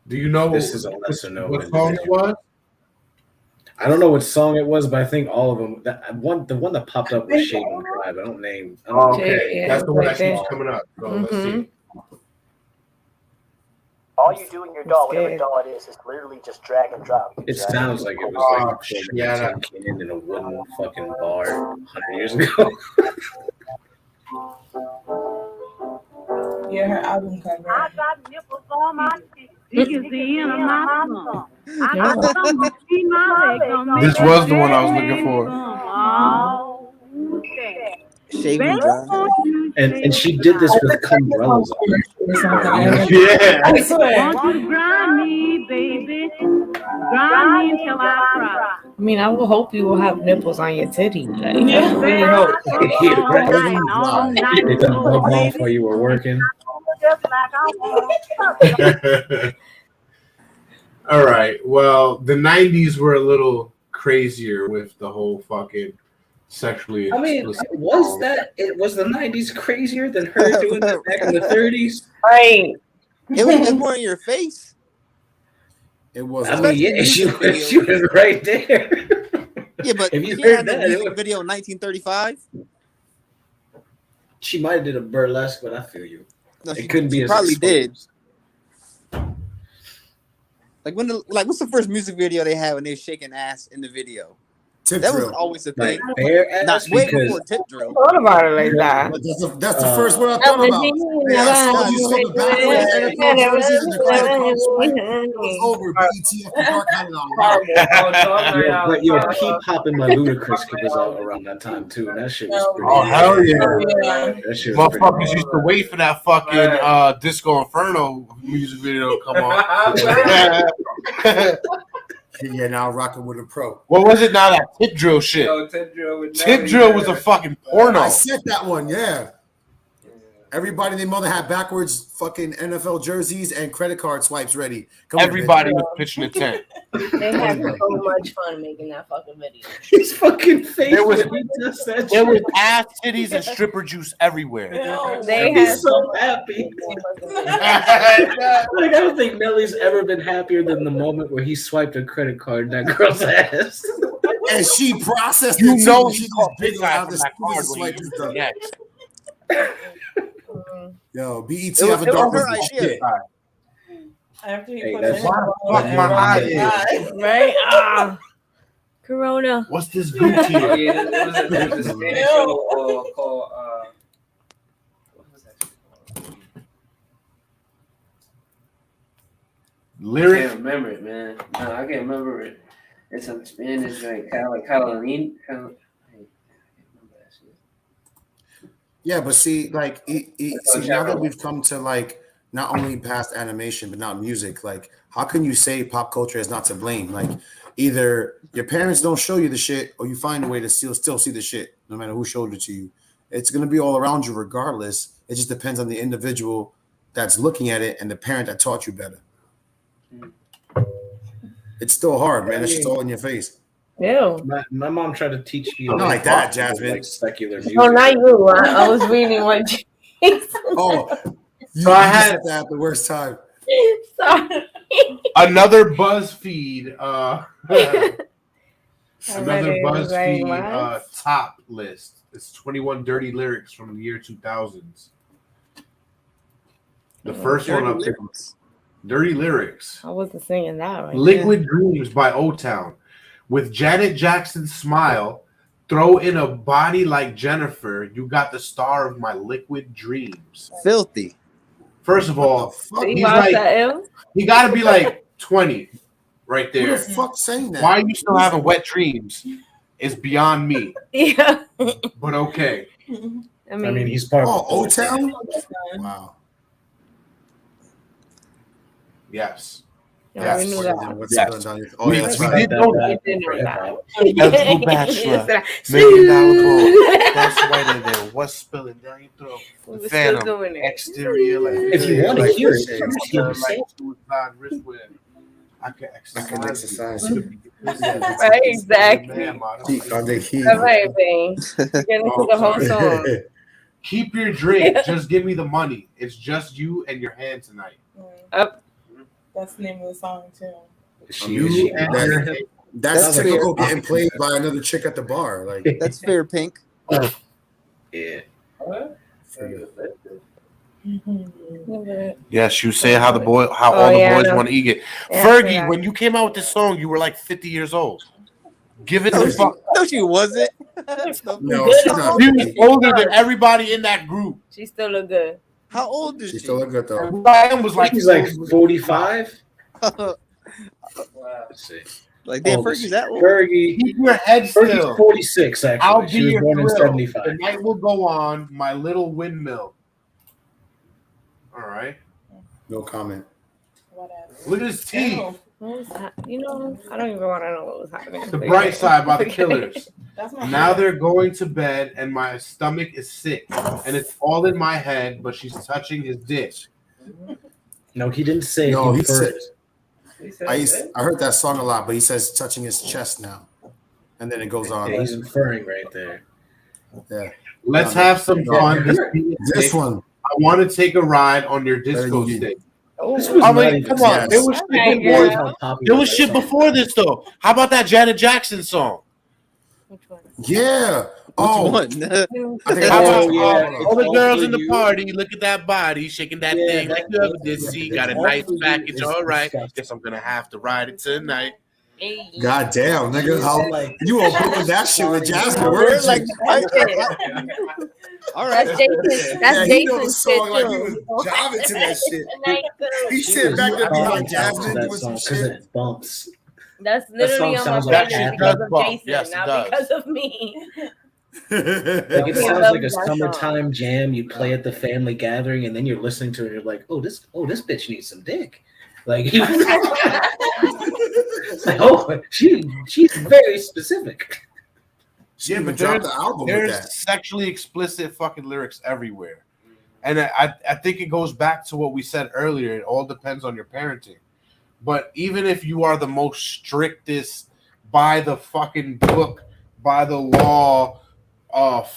Speaker 3: Do you know
Speaker 9: this is a lesser known
Speaker 3: what song it was?
Speaker 9: I don't know what song it was, but I think all of them. The one that popped up was Shade and Drive. I don't name.
Speaker 3: Okay, that's the one that keeps coming up. So let's see.
Speaker 18: All you do in your doll, whatever doll it is literally just drag and drop.
Speaker 9: It sounds like it was like a kid in a wooden fucking bar 100 years ago.
Speaker 5: Yeah, her album cover.
Speaker 19: I got nipples on my feet. You can see in my thumb. I got something to see my leg.
Speaker 3: This was the one I was looking for.
Speaker 19: Oh, okay.
Speaker 7: Shaving dry.
Speaker 9: And she did this with umbrellas on.
Speaker 3: Yeah.
Speaker 19: I swear. Want you to grind me, baby. Grind me until I cry.
Speaker 10: I mean, I will hope you will have nipples on your titty. Like,
Speaker 19: Yeah.
Speaker 10: I really hope.
Speaker 19: All night,
Speaker 9: They done rub off while you were working.
Speaker 19: just like I want.
Speaker 3: All right. Well, the 90s were a little crazier with the whole fucking sexually
Speaker 9: I mean,
Speaker 3: explicit
Speaker 9: was
Speaker 3: songs.
Speaker 9: that it was the 90s crazier than her doing that back in the 30s?
Speaker 10: Right.
Speaker 7: It was more in your face.
Speaker 8: It was.
Speaker 9: I mean, yeah, she was right there.
Speaker 7: Yeah, but
Speaker 9: If you
Speaker 7: she
Speaker 9: heard
Speaker 7: had the
Speaker 9: that, it
Speaker 7: music
Speaker 9: was-
Speaker 7: video in 1935.
Speaker 9: She might have did a burlesque, but I feel you.
Speaker 7: No,
Speaker 9: It
Speaker 7: she-
Speaker 9: couldn't be
Speaker 7: she
Speaker 9: as
Speaker 7: probably
Speaker 9: exposed.
Speaker 7: did. Like what's the first music video they had when they were shaking ass in the video?
Speaker 8: Tip
Speaker 7: that
Speaker 8: drill.
Speaker 7: was always a
Speaker 9: Like
Speaker 7: thing.
Speaker 9: bare ass,
Speaker 7: Not way
Speaker 9: because
Speaker 7: before tip drill.
Speaker 10: Thought about it like that.
Speaker 8: But that's the first one I thought about. Yeah, you saw the battle of NFL jerseys and the credit card swipe. It was over. BET after dark had it on.
Speaker 9: Yo, Keep Poppin' by Ludacris was out around that time too, and that shit was pretty.
Speaker 3: Oh hell yeah!
Speaker 9: That shit was pretty.
Speaker 3: Motherfuckers used to wait for that fucking Disco Inferno music video to come on.
Speaker 8: Yeah, now rocking with a pro.
Speaker 3: What was it now? That tip drill shit. Tip drill was a fucking porno.
Speaker 8: I said that one, yeah. Everybody and their mother had backwards fucking NFL jerseys and credit card swipes ready. Come on,
Speaker 3: Everybody
Speaker 8: bitch.
Speaker 3: was pitching a tent.
Speaker 10: They had so much fun making that fucking video.
Speaker 9: His fucking face.
Speaker 3: There was
Speaker 9: that
Speaker 3: there was ass, titties, and stripper juice everywhere.
Speaker 10: They
Speaker 9: He's
Speaker 10: had
Speaker 9: so happy. Like, I don't think Nelly's ever been happier than the moment where he swiped a credit card in that girl's ass.
Speaker 8: And she processed
Speaker 3: You
Speaker 8: it. too.
Speaker 3: know
Speaker 8: She
Speaker 3: he
Speaker 8: just
Speaker 3: caught
Speaker 8: big
Speaker 3: big
Speaker 8: on how
Speaker 3: eyes
Speaker 8: the
Speaker 3: from that card
Speaker 8: stupid
Speaker 3: when
Speaker 8: swipe
Speaker 3: he
Speaker 8: is
Speaker 3: used
Speaker 8: done.
Speaker 3: to react.
Speaker 8: Yo, BET
Speaker 7: It was
Speaker 8: after dark was
Speaker 7: her
Speaker 8: the
Speaker 7: idea.
Speaker 8: shit.
Speaker 5: After he
Speaker 9: Hey,
Speaker 5: put
Speaker 9: that's-
Speaker 5: it
Speaker 3: Fuck my eye.
Speaker 10: right? Ah. Corona.
Speaker 3: What's this gook here?
Speaker 11: Oh, yeah, there was a Spanish show called what was that shit called? I
Speaker 3: Lyric.
Speaker 11: can't remember it, man. No, I can't remember it. It's a Spanish like Catalan.
Speaker 8: Yeah, but see, like, see, now that we've come to like not only past animation but now music, like, how can you say pop culture is not to blame? Like, either your parents don't show you the shit, or you find a way to still see the shit, no matter who showed it to you. It's gonna be all around you regardless. It just depends on the individual that's looking at it and the parent that taught you better. It's still hard, man. It's just all in your face.
Speaker 10: Ew.
Speaker 9: My mom tried to teach me
Speaker 8: Not like that, Jasmine.
Speaker 9: like secular music.
Speaker 10: Oh, not you. I was reading what Jason.
Speaker 8: Oh, you
Speaker 3: So I had-
Speaker 8: said that at the worst time.
Speaker 10: Sorry.
Speaker 3: Another BuzzFeed.
Speaker 10: read
Speaker 3: Another
Speaker 10: it. It was very
Speaker 3: BuzzFeed
Speaker 10: wild.
Speaker 3: top list. It's 21 dirty lyrics from the year 2000s. The first one up there. Dirty lyrics.
Speaker 10: I wasn't singing that right.
Speaker 3: Liquid Dreams by O-Town. With Janet Jackson's smile, Throw in a body like Jennifer, you got the star of my liquid dreams.
Speaker 7: Filthy.
Speaker 3: First of all, he's
Speaker 10: Watch
Speaker 3: like,
Speaker 10: that ill?
Speaker 3: he got to be like 20 right
Speaker 8: Who
Speaker 3: there.
Speaker 8: the fuck saying that?
Speaker 3: Why are you still having wet dreams? Is beyond me.
Speaker 10: Yeah.
Speaker 3: But okay.
Speaker 9: I mean, he's part of
Speaker 8: O-Town? Wow.
Speaker 3: Yes.
Speaker 10: Yeah, we knew that.
Speaker 3: Yes.
Speaker 8: Oh,
Speaker 3: we,
Speaker 8: yeah, that's
Speaker 3: we
Speaker 8: right.
Speaker 3: did know that.
Speaker 10: We did know that.
Speaker 3: Eligible bachelor,
Speaker 10: Yes,
Speaker 3: $1 million boy. That's whiter than what's spilling down your throat.
Speaker 10: We were still
Speaker 3: Phantom,
Speaker 10: doing it.
Speaker 3: exterior, like
Speaker 9: If you want to hear it,
Speaker 3: like
Speaker 9: first hear the song.
Speaker 3: suicide wristwear. I can exercise.
Speaker 10: Right, exactly. All right, babe. Get into the whole song.
Speaker 3: Keep your drink. Just give me the money. It's just you and your hand tonight.
Speaker 10: Up.
Speaker 5: That's the name of the song too.
Speaker 8: That's typical getting played by another chick at the bar. Like
Speaker 7: That's fair, Pink.
Speaker 9: Yeah.
Speaker 3: Yes, you say how the all the boys want to eat it. Fergie, when you came out with this song, you were like 50 years old. Give it the fuck.
Speaker 7: No, she wasn't.
Speaker 8: No, she's not.
Speaker 3: She was older than everybody in that group.
Speaker 10: She still look good.
Speaker 7: How old is
Speaker 8: She
Speaker 7: she?
Speaker 8: still look good though.
Speaker 3: Ryan was like,
Speaker 9: He's like 45.
Speaker 7: Let's
Speaker 9: see.
Speaker 7: Like, damn, Fergie's that old?
Speaker 9: Fergie.
Speaker 3: Keep your head still.
Speaker 9: Fergie's 46, actually.
Speaker 3: I'll be
Speaker 9: She was
Speaker 3: your
Speaker 9: born in
Speaker 3: thrill.
Speaker 9: 75.
Speaker 3: The night will go on, my little windmill. All right.
Speaker 8: No comment.
Speaker 3: Look at his teeth.
Speaker 10: What was that? You know, I don't even want to know what was happening.
Speaker 3: The Bright Side by the Killers.
Speaker 5: That's my
Speaker 3: Now they're going to bed and my stomach is sick and it's all in my head, but she's touching his dick.
Speaker 9: No, he didn't say
Speaker 8: No,
Speaker 9: he
Speaker 8: he said.
Speaker 9: first.
Speaker 8: I heard that song a lot, but he says touching his chest now, and then it goes on.
Speaker 9: Yeah, he's inferring right there.
Speaker 8: Yeah.
Speaker 3: Let's have some fun.
Speaker 8: This one.
Speaker 3: I want to take a ride on your disco stick.
Speaker 9: This was
Speaker 3: I
Speaker 9: not
Speaker 3: mean,
Speaker 9: even-
Speaker 3: come on. There was
Speaker 10: Okay,
Speaker 3: shit before.
Speaker 10: girl.
Speaker 3: There was shit before this though. How about that Janet Jackson song?
Speaker 8: Yeah. Oh,
Speaker 7: one?
Speaker 8: I think I
Speaker 3: How
Speaker 8: know
Speaker 3: about
Speaker 8: what-
Speaker 3: all the girls in the party? Look at that body, shaking that thing like you ever did. See, got a nice package. All right, guess I'm gonna have to ride it tonight.
Speaker 8: God damn, nigga, how you were putting that shit with Jasmine? Where is
Speaker 7: Like, all right.
Speaker 10: That's Jason. That's
Speaker 8: he know the
Speaker 10: Jason's shit
Speaker 8: song like he
Speaker 10: too.
Speaker 8: was jiving to that shit. He sitting back there behind Jasmine doing some
Speaker 9: because
Speaker 8: shit.
Speaker 9: it bumps.
Speaker 10: That's literally on
Speaker 9: sounds
Speaker 10: my
Speaker 9: like
Speaker 10: playlist
Speaker 9: that
Speaker 10: because
Speaker 3: does
Speaker 10: of
Speaker 3: bump.
Speaker 10: Jason,
Speaker 3: Yes, it
Speaker 10: not
Speaker 3: does.
Speaker 10: because of me.
Speaker 9: Like it
Speaker 10: I
Speaker 9: sounds
Speaker 10: love
Speaker 9: like a
Speaker 10: that song.
Speaker 9: summertime jam you play at the family gathering, and then you're listening to it. And you're like, oh, this bitch needs some dick. Like, it's like, oh, she's very specific.
Speaker 8: She
Speaker 3: Yeah,
Speaker 8: even
Speaker 3: but
Speaker 8: dropped the album with
Speaker 3: there's
Speaker 8: that.
Speaker 3: sexually explicit fucking lyrics everywhere. And I think it goes back to what we said earlier. It all depends on your parenting. But even if you are the most strictest by the fucking book, by the law,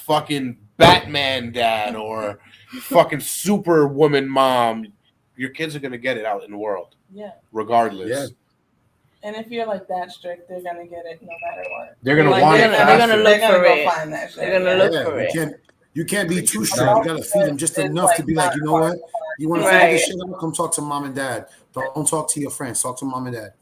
Speaker 3: fucking Batman dad or fucking Superwoman mom, your kids are gonna get it out in the world.
Speaker 5: Yeah.
Speaker 3: Regardless.
Speaker 8: Yeah.
Speaker 5: And if you're like that strict, they're gonna get it no matter what.
Speaker 3: They're gonna
Speaker 5: Like,
Speaker 3: want it.
Speaker 10: They're gonna look
Speaker 5: They're gonna
Speaker 10: for
Speaker 5: go
Speaker 10: it.
Speaker 5: find that shit.
Speaker 10: They're gonna look
Speaker 8: Yeah,
Speaker 10: for it.
Speaker 8: you can't be too strict. You gotta feed them just enough to be like, you know what? You want to figure this shit out? Come talk to mom and dad. Don't talk to your friends. Talk to mom and dad.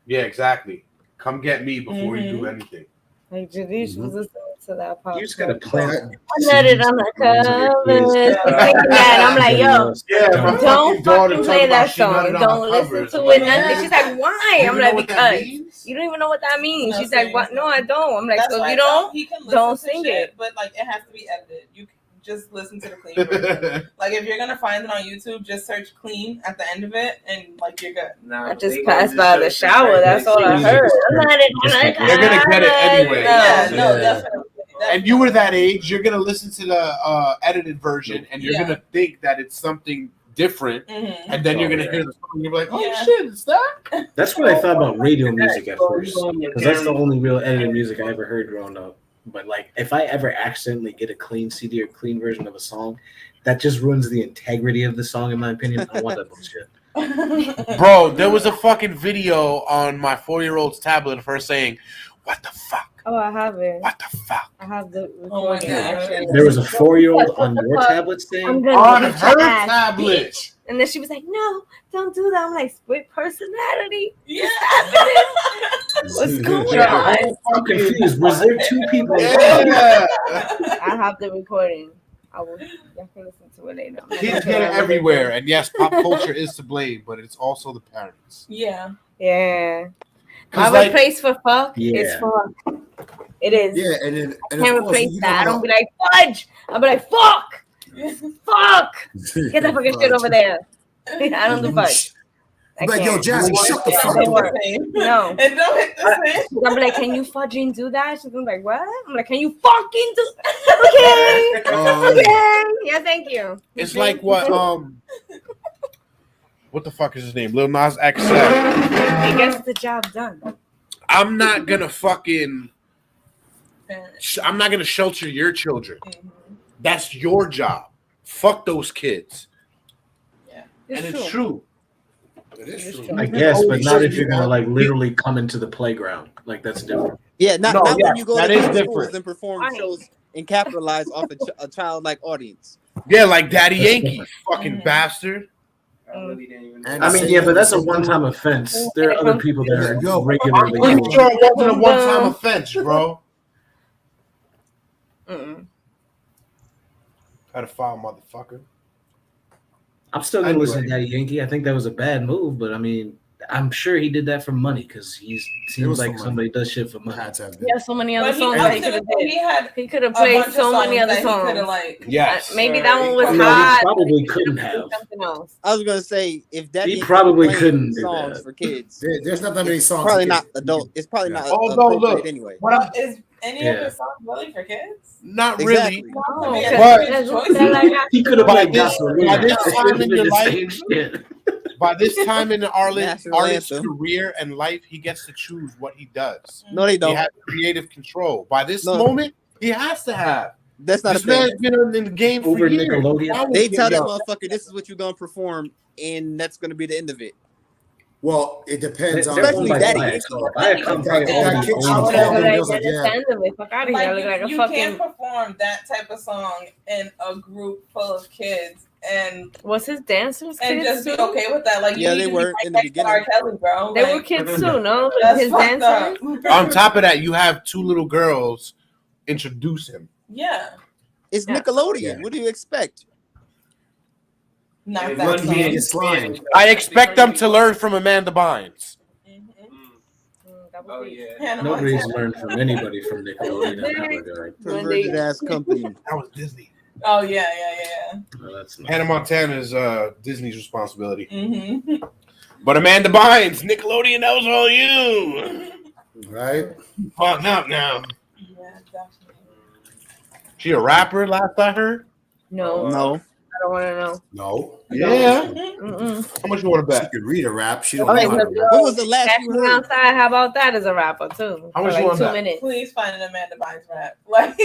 Speaker 3: Yeah, exactly. Come get me before you do anything.
Speaker 10: Like Jadish was listening to that podcast.
Speaker 9: You just gotta play it.
Speaker 10: I let it on the covers. I'm like, yo,
Speaker 3: Yeah, my
Speaker 10: don't
Speaker 3: daughter
Speaker 10: fucking
Speaker 3: talking
Speaker 10: play
Speaker 3: about
Speaker 10: that
Speaker 3: she
Speaker 10: song.
Speaker 3: nutted on
Speaker 10: Don't
Speaker 3: the
Speaker 10: listen
Speaker 3: covers.
Speaker 10: to
Speaker 3: I'm
Speaker 10: it.
Speaker 3: like,
Speaker 10: Nothing. She's like, why?
Speaker 3: You
Speaker 10: I'm
Speaker 3: know
Speaker 10: like,
Speaker 3: what that
Speaker 10: because
Speaker 3: means?
Speaker 10: you don't even know what that means.
Speaker 5: No,
Speaker 10: She's like, what? No, I don't. I'm like,
Speaker 5: That's
Speaker 10: so
Speaker 5: why
Speaker 10: you don't?
Speaker 5: he can listen
Speaker 10: Don't
Speaker 5: to
Speaker 10: sing
Speaker 5: shit,
Speaker 10: it.
Speaker 5: but like it has to be edited. You can just listen to the clean version. Like if you're gonna find it on YouTube, just search "clean" at the end of it, and like you're good.
Speaker 10: I just passed by the shower. That's all I heard.
Speaker 3: They're gonna get it anyway.
Speaker 5: Yeah, no, definitely.
Speaker 3: And you were that age, you're gonna listen to the edited version, and you're gonna think that it's something different, and then you're gonna hear the song, and you're like, "Oh shit, it's that."
Speaker 9: That's what I thought about radio music at first, because that's the only real edited music I ever heard growing up. But like, if I ever accidentally get a clean CD or clean version of a song, that just ruins the integrity of the song, in my opinion. I want that bullshit.
Speaker 3: Bro, there was a fucking video on my 4-year-old's tablet of her saying, "What the fuck?
Speaker 10: Oh, I have it.
Speaker 3: What the fuck?"
Speaker 10: I have the
Speaker 5: Oh my
Speaker 10: recording.
Speaker 5: God.
Speaker 10: Actually.
Speaker 9: There was a 4-year-old on your tablet
Speaker 10: I'm
Speaker 9: saying,
Speaker 10: gonna
Speaker 3: On
Speaker 10: get
Speaker 3: her
Speaker 10: your ass,
Speaker 3: tablet.
Speaker 10: bitch. And then she was like, no, don't do that. I'm like, split personality.
Speaker 5: Yeah.
Speaker 10: What's going
Speaker 9: Yeah,
Speaker 10: on?
Speaker 9: I'm confused. Was there two people?
Speaker 3: Yeah.
Speaker 10: I have the recording. I will. Y'all can listen to it later.
Speaker 3: Kids get it everywhere, and yes, pop culture is to blame, but it's also the parents.
Speaker 5: Yeah.
Speaker 10: Yeah. My
Speaker 3: 'Cause, like-
Speaker 10: replace for fuck is
Speaker 3: Yeah.
Speaker 10: fuck. It is.
Speaker 8: Yeah, and then
Speaker 10: I
Speaker 8: and
Speaker 10: can't
Speaker 8: of course,
Speaker 10: replace
Speaker 8: you
Speaker 10: that. I
Speaker 8: know-
Speaker 10: don't be like fudge. I'll be like fuck. Fuck. Get that fucking shit over there. I don't do fudge. I
Speaker 8: Like, yo,
Speaker 10: can't.
Speaker 8: Jazzy, shut the fuck
Speaker 10: Don't
Speaker 8: up.
Speaker 10: work. No.
Speaker 5: And don't hit the same.
Speaker 10: I'm like, can you fucking do that? She's gonna be like, what? I'm like, can you fucking do? Okay. Okay. Yeah, thank you.
Speaker 3: It's like what what the fuck is his name? Lil Nas X said.
Speaker 10: It gets the job done.
Speaker 3: I'm not gonna fucking. I'm not gonna shelter your children. That's your job. Fuck those kids.
Speaker 5: Yeah,
Speaker 3: and it's true.
Speaker 8: It is true.
Speaker 9: I guess, but not if you're gonna like literally come into the playground. Like that's different.
Speaker 7: Yeah, not when you go
Speaker 3: that
Speaker 7: to
Speaker 3: is
Speaker 7: schools
Speaker 3: different.
Speaker 7: and perform shows and capitalize off a childlike audience.
Speaker 3: Yeah, like Daddy Yankee, fucking bastard.
Speaker 9: I mean, yeah, but that's a one-time offense. There are other people that are regularly.
Speaker 3: I'm pretty sure it wasn't a one-time offense, bro. Pedophile motherfucker.
Speaker 9: I'm still gonna listen to Daddy Yankee. I think that was a bad move, but I mean, I'm sure he did that for money because he seems like somebody does shit for money.
Speaker 10: He has so many other
Speaker 5: But
Speaker 10: songs
Speaker 5: he-
Speaker 10: that he could have did. He could have
Speaker 5: a
Speaker 10: played
Speaker 5: bunch of
Speaker 10: so many
Speaker 5: songs
Speaker 10: other
Speaker 5: that he
Speaker 10: songs.
Speaker 5: coulda, like-
Speaker 3: Yes.
Speaker 10: Maybe that one was
Speaker 9: No, he
Speaker 10: hot.
Speaker 9: probably couldn't have.
Speaker 10: Something else.
Speaker 7: I was gonna say if that
Speaker 9: He probably couldn't do
Speaker 7: songs
Speaker 9: that.
Speaker 7: for kids.
Speaker 8: There's not that many
Speaker 7: it's
Speaker 8: songs.
Speaker 7: Probably
Speaker 8: for
Speaker 7: not
Speaker 8: kids.
Speaker 7: adult. It's probably not
Speaker 3: Although,
Speaker 7: appropriate
Speaker 3: look,
Speaker 7: anyway.
Speaker 5: Is any of
Speaker 9: Yeah.
Speaker 5: his songs really for kids?
Speaker 3: Not
Speaker 7: Exactly.
Speaker 3: really.
Speaker 10: No,
Speaker 5: I mean,
Speaker 3: but
Speaker 5: it's choices.
Speaker 9: He could have
Speaker 3: by
Speaker 9: played
Speaker 3: this,
Speaker 9: Gasolina.
Speaker 3: by this
Speaker 9: It
Speaker 3: time
Speaker 9: would've
Speaker 3: in
Speaker 9: been
Speaker 3: your
Speaker 9: the
Speaker 3: life,
Speaker 9: same shit.
Speaker 3: by this time in Arlen's
Speaker 7: National
Speaker 3: artist's
Speaker 7: anthem.
Speaker 3: career and life, he gets to choose what he does.
Speaker 7: No, they
Speaker 3: He
Speaker 7: don't.
Speaker 3: has creative control. By this
Speaker 7: No.
Speaker 3: moment, he has to have.
Speaker 7: That's not
Speaker 3: This
Speaker 7: a thing.
Speaker 3: man's been in the game for
Speaker 9: Over
Speaker 3: years.
Speaker 9: Nickelodeon?
Speaker 3: Why would
Speaker 7: They
Speaker 3: he
Speaker 7: tell that
Speaker 3: go?
Speaker 7: motherfucker, "This is what you're gonna perform," and that's gonna be the end of it.
Speaker 8: Well, it depends on
Speaker 7: Especially
Speaker 8: who
Speaker 7: Daddy
Speaker 8: you
Speaker 7: Yankee.
Speaker 8: so
Speaker 9: Viacom probably
Speaker 8: If that
Speaker 9: owns
Speaker 8: kid
Speaker 9: all
Speaker 8: shoots
Speaker 9: the
Speaker 8: down
Speaker 10: Like,
Speaker 8: and
Speaker 10: that's
Speaker 8: goes like,
Speaker 10: the
Speaker 8: yeah.
Speaker 10: end of it. Fuck out of here. I look like a
Speaker 5: you
Speaker 10: fucking.
Speaker 5: can't perform that type of song in a group full of kids and
Speaker 10: Was his dancers
Speaker 5: and
Speaker 10: kids
Speaker 5: just be
Speaker 10: too?
Speaker 5: okay with that. Like, you
Speaker 7: Yeah,
Speaker 5: need
Speaker 7: they
Speaker 5: to be
Speaker 7: were
Speaker 5: right
Speaker 7: in the
Speaker 5: next to
Speaker 7: beginning.
Speaker 5: R. Kelly, bro.
Speaker 10: They
Speaker 5: Like,
Speaker 10: were kids too, no?
Speaker 5: that's
Speaker 10: His
Speaker 5: fucked
Speaker 10: dancers.
Speaker 5: up.
Speaker 3: On top of that, you have two little girls introduce him.
Speaker 5: Yeah,
Speaker 7: It's
Speaker 10: Yeah.
Speaker 7: Nickelodeon.
Speaker 8: Yeah.
Speaker 7: What do you expect?
Speaker 5: not
Speaker 9: It
Speaker 5: that
Speaker 9: wasn't
Speaker 5: song.
Speaker 9: being-
Speaker 8: Get slimed.
Speaker 3: I expect them to learn from Amanda Bynes.
Speaker 11: Oh yeah.
Speaker 5: Hannah
Speaker 9: Nobody's
Speaker 5: Montana.
Speaker 9: learned from anybody from Nickelodeon in that regard.
Speaker 7: Perverted ass company.
Speaker 3: That was Disney.
Speaker 5: Oh yeah.
Speaker 9: No, that's not.
Speaker 3: Hannah Montana is Disney's responsibility.
Speaker 5: Mm-hmm.
Speaker 3: But Amanda Bynes, Nickelodeon, that was all you.
Speaker 8: Right?
Speaker 3: Fucking up now.
Speaker 5: Yeah, definitely.
Speaker 3: She a rapper, last I heard?
Speaker 10: No,
Speaker 7: No.
Speaker 10: I don't want to know.
Speaker 8: No.
Speaker 3: Yeah.
Speaker 10: Mm-mm.
Speaker 3: How much you want to
Speaker 8: She
Speaker 3: bet?
Speaker 8: could read a rap. She don't
Speaker 10: Okay,
Speaker 8: know how to
Speaker 10: so
Speaker 8: rap.
Speaker 7: What was the last
Speaker 10: Catch
Speaker 7: you
Speaker 10: Me
Speaker 7: heard?
Speaker 10: Outside. How about that as a rapper too?
Speaker 3: How
Speaker 10: For
Speaker 3: much you
Speaker 10: like
Speaker 3: want
Speaker 10: 2
Speaker 3: that?
Speaker 10: minutes.
Speaker 5: Please find an Amanda Bynes rap. Like,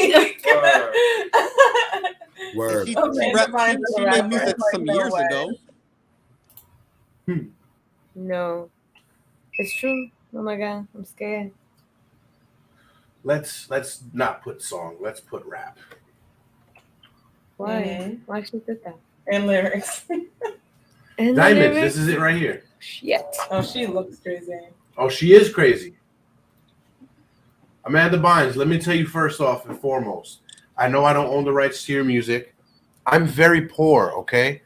Speaker 8: Word.
Speaker 7: She,
Speaker 5: Okay,
Speaker 7: she, rap,
Speaker 5: Bynes
Speaker 7: she,
Speaker 5: is
Speaker 7: she
Speaker 5: a
Speaker 7: made
Speaker 5: rapper.
Speaker 7: music
Speaker 5: Like,
Speaker 7: some
Speaker 5: no
Speaker 7: years
Speaker 5: way.
Speaker 7: ago.
Speaker 10: No, it's true. Oh my god, I'm scared.
Speaker 3: Let's not put song. Let's put rap.
Speaker 10: Why?
Speaker 5: Mhm.
Speaker 10: Why she did that?
Speaker 5: And lyrics.
Speaker 10: And the
Speaker 3: Diamonds.
Speaker 10: lyrics?
Speaker 3: This is it right here.
Speaker 10: Shit.
Speaker 5: Oh, she looks crazy.
Speaker 3: Oh, she is crazy. Amanda Bynes, let me tell you first off and foremost, I know I don't own the rights to your music. I'm very poor, okay?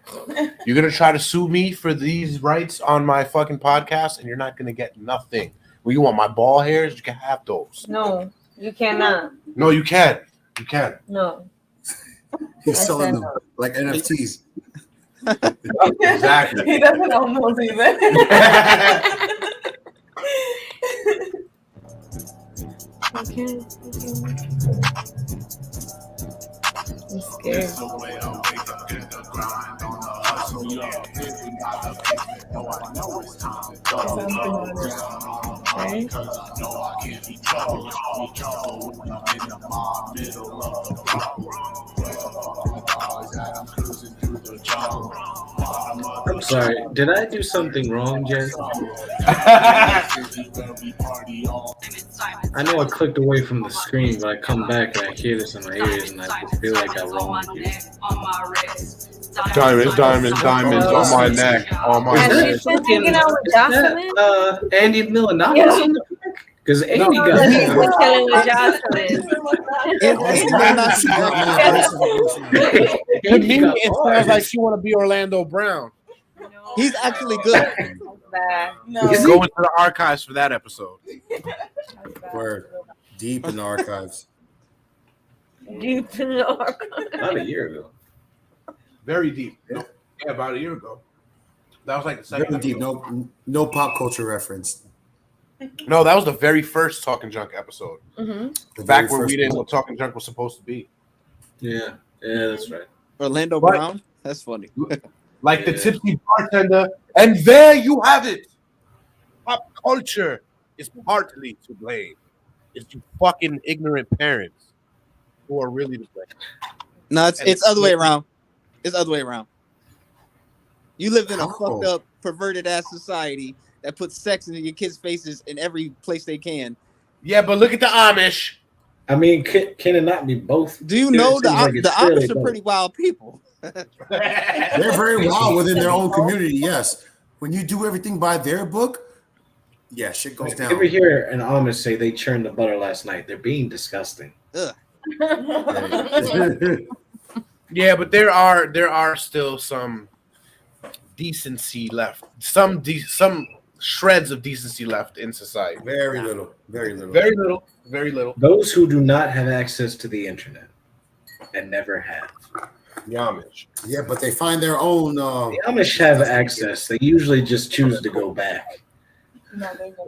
Speaker 3: You're going to try to sue me for these rights on my fucking podcast, and you're not going to get nothing. Well, you want my ball hairs? You can have those.
Speaker 10: No, you cannot.
Speaker 3: No, you can. You can.
Speaker 10: No.
Speaker 8: He's
Speaker 10: I
Speaker 8: selling
Speaker 10: said
Speaker 8: them like NFTs.
Speaker 3: Exactly.
Speaker 5: He doesn't own those either.
Speaker 10: Okay. I'm scared. Okay.
Speaker 9: I'm sorry. Did I do something wrong, Jen? I know I clicked away from the screen, but I come back and I hear this in my ears, and I feel like I wronged you.
Speaker 3: Diamonds, diamonds, diamonds on my neck. On my
Speaker 10: And
Speaker 3: neck.
Speaker 10: she's been hanging out with Jocelyn?
Speaker 9: Andy Milonakis
Speaker 10: Yeah.
Speaker 9: in the back? Because Andy
Speaker 10: No,
Speaker 9: got
Speaker 10: he's been killing with Jocelyn.
Speaker 3: To me, it sounds like she want to be Orlando Brown.
Speaker 7: He's actually good.
Speaker 3: He's going to the archives for that episode.
Speaker 8: We're deep in the archives.
Speaker 10: Deep in the archives.
Speaker 9: About a year ago.
Speaker 3: Very deep. Yeah, about a year ago. That was like the second.
Speaker 8: Very deep. No pop culture reference.
Speaker 3: No, that was the very first Talking Junk episode.
Speaker 10: Mm-hmm.
Speaker 3: Back where we didn't know what Talking Junk was supposed to be.
Speaker 9: Yeah, that's right.
Speaker 7: Orlando Brown. That's funny.
Speaker 3: Like the tipsy bartender, and there you have it. Pop culture is partly to blame. It's you fucking ignorant parents who are really to blame.
Speaker 7: No, it's other way around. It's other way around. You live in a fucked up, perverted ass society that puts sex into your kids' faces in every place they can.
Speaker 3: Yeah, but look at the Amish.
Speaker 9: I mean, can it not be both?
Speaker 7: Do you know the Amish are pretty wild people?
Speaker 8: They're very wild within their own community. Yes, when you do everything by their book, yeah, shit goes down.
Speaker 9: You ever hear an Amish say they churned the butter last night? They're being disgusting.
Speaker 7: Ugh.
Speaker 3: Yeah, but there are still some decency left. Some shreds of decency left in society.
Speaker 8: Very little. Very little.
Speaker 3: Very little. Very little.
Speaker 9: Those who do not have access to the internet and never have.
Speaker 3: The Amish.
Speaker 8: Yeah, but they find their own.
Speaker 9: The Amish have access. They usually just choose to go back.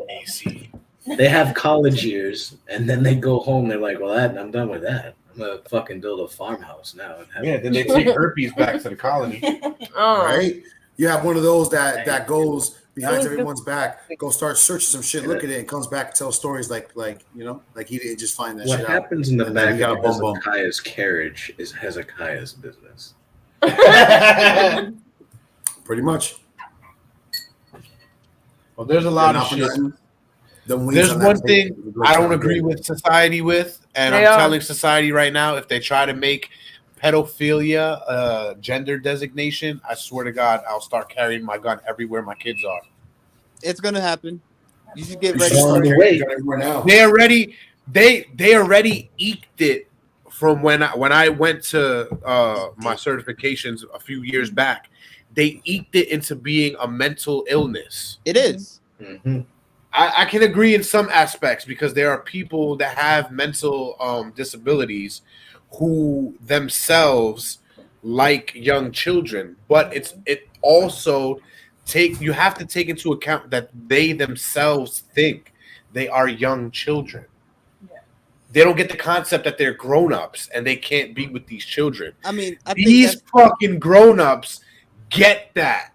Speaker 3: AC.
Speaker 9: They have college years, and then they go home. They're like, "Well, I'm done with that. I'm gonna fucking build a farmhouse now."
Speaker 3: Yeah, then they take herpes back to the colony.
Speaker 8: Right? You have one of those that goes behind everyone's back, go start searching some shit, look at it, and comes back and tell stories like he didn't just find that
Speaker 9: What
Speaker 8: shit
Speaker 9: happens
Speaker 8: out.
Speaker 9: in the
Speaker 8: And then
Speaker 9: back
Speaker 8: he got a
Speaker 9: of
Speaker 8: bum bum.
Speaker 9: Hezekiah's carriage is Hezekiah's business.
Speaker 8: Pretty much.
Speaker 3: Well, there's a lot of shit. There's one thing I don't agree with society with, and I'm telling society right now, if they try to make pedophilia a gender designation, I swear to God, I'll start carrying my gun everywhere my kids are.
Speaker 7: It's gonna happen. You should get
Speaker 8: It's
Speaker 7: ready
Speaker 8: on
Speaker 7: for
Speaker 8: the way. Now.
Speaker 3: They already eked it from when I went to my certifications a few years back. They eked it into being a mental illness.
Speaker 7: It is.
Speaker 9: Mm-hmm.
Speaker 3: I can agree in some aspects because there are people that have mental disabilities who themselves like young children, but it also you have to take into account that they themselves think they are young children. Yeah. They don't get the concept that they're grown-ups and they can't be with these children.
Speaker 7: I mean,
Speaker 3: these fucking grown-ups get that.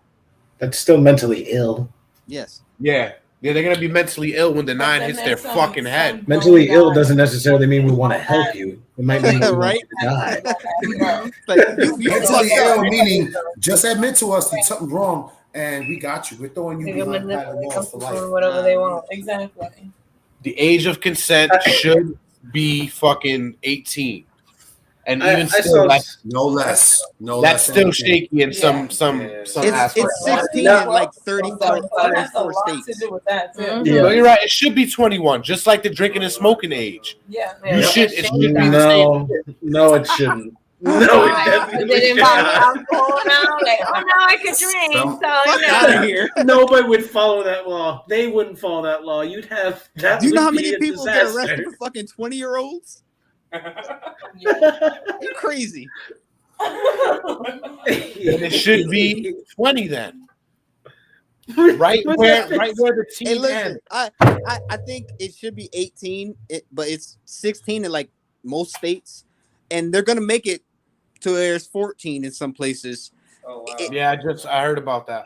Speaker 9: That's still mentally ill.
Speaker 7: Yes.
Speaker 3: Yeah. Yeah, they're gonna be mentally ill when the 9 hits their fucking head.
Speaker 9: Mentally ill doesn't necessarily mean we want to help you. It might mean we
Speaker 7: right?
Speaker 9: want you to die.
Speaker 8: Mentally ill meaning just admit to us that something's wrong and we got you. We're throwing you behind the walls for life.
Speaker 10: Whatever they want.
Speaker 5: Exactly.
Speaker 3: The age of consent should be fucking 18. And even still,
Speaker 8: no less.
Speaker 3: That's still shaky in some aspects.
Speaker 7: It's 16 in like 34 states.
Speaker 3: No, you're right. It should be 21, just like the drinking and smoking age.
Speaker 5: Yeah.
Speaker 3: It should be the same.
Speaker 9: No, it shouldn't. No, it definitely
Speaker 10: shouldn't. Alcohol now, like, oh, now I can drink.
Speaker 7: Out of here.
Speaker 9: Nobody would follow that law. They wouldn't follow that law. You'd have that.
Speaker 7: Do you know how many
Speaker 9: be a
Speaker 7: people get
Speaker 9: disaster.
Speaker 7: arrested for fucking 20-year-olds? You're crazy.
Speaker 3: It should be 20 then. Right where the team
Speaker 7: Hey, listen,
Speaker 3: ends.
Speaker 7: I think it should be 18, but it's 16 in like most states, and they're gonna make it to where it's 14 in some places.
Speaker 3: Oh, wow. Yeah, I heard about that.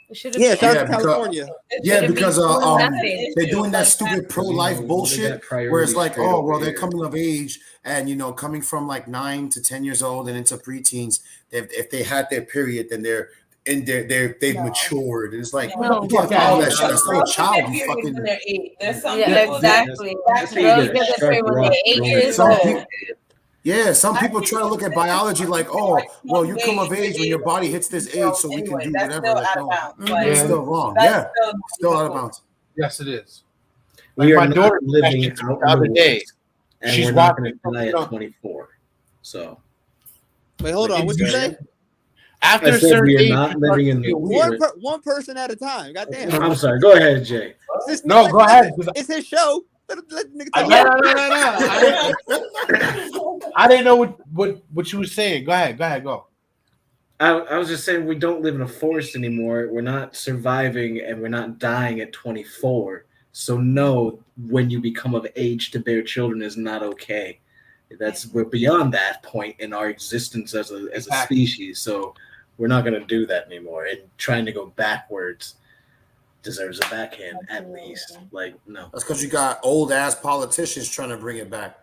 Speaker 7: Yeah, shout out to California.
Speaker 8: Because they're doing that stupid pro-life bullshit where it's like, oh, well, they're coming of age and, coming from like 9 to 10 years old and into preteens. If they had their period, then they've matured. And it's like, you can't follow that shit. That's still a child. You fucking.
Speaker 5: There's some
Speaker 10: exactly. Girls get this way when they're 8 years old.
Speaker 8: Yeah, some people try to look at biology like, oh, well, you come of age when your body hits this age, so we can do whatever. Like, no, it's still wrong. Yeah, still out of bounds.
Speaker 3: Yes, it is. Like
Speaker 9: we are
Speaker 3: my
Speaker 9: not
Speaker 3: daughter
Speaker 9: living
Speaker 3: messaged me
Speaker 9: out
Speaker 3: the
Speaker 9: in
Speaker 3: other
Speaker 9: the
Speaker 3: day.
Speaker 9: woods, and
Speaker 3: She's
Speaker 9: we're not
Speaker 3: watching.
Speaker 9: going to die at 24. So
Speaker 7: Wait, hold on. What'd you say?
Speaker 3: After
Speaker 9: I
Speaker 3: a
Speaker 9: said
Speaker 3: certain
Speaker 9: we are
Speaker 3: age,
Speaker 9: not
Speaker 3: you
Speaker 9: living
Speaker 3: start to
Speaker 9: in the
Speaker 3: feel
Speaker 9: woods.
Speaker 3: weird.
Speaker 7: One person at a time. Goddamn.
Speaker 9: I'm sorry. Go ahead, Jay.
Speaker 3: No, go ahead.
Speaker 7: It's his show. Let the nigga talk.
Speaker 3: No. I didn't know what you were saying. Go ahead. Go.
Speaker 9: I was just saying we don't live in a forest anymore. We're not surviving and we're not dying at 24. So no, when you become of age to bear children is not okay. We're beyond that point in our existence as a species. So we're not going to do that anymore. And trying to go backwards deserves a backhand at least. Like, no.
Speaker 8: That's because you got old ass politicians trying to bring it back.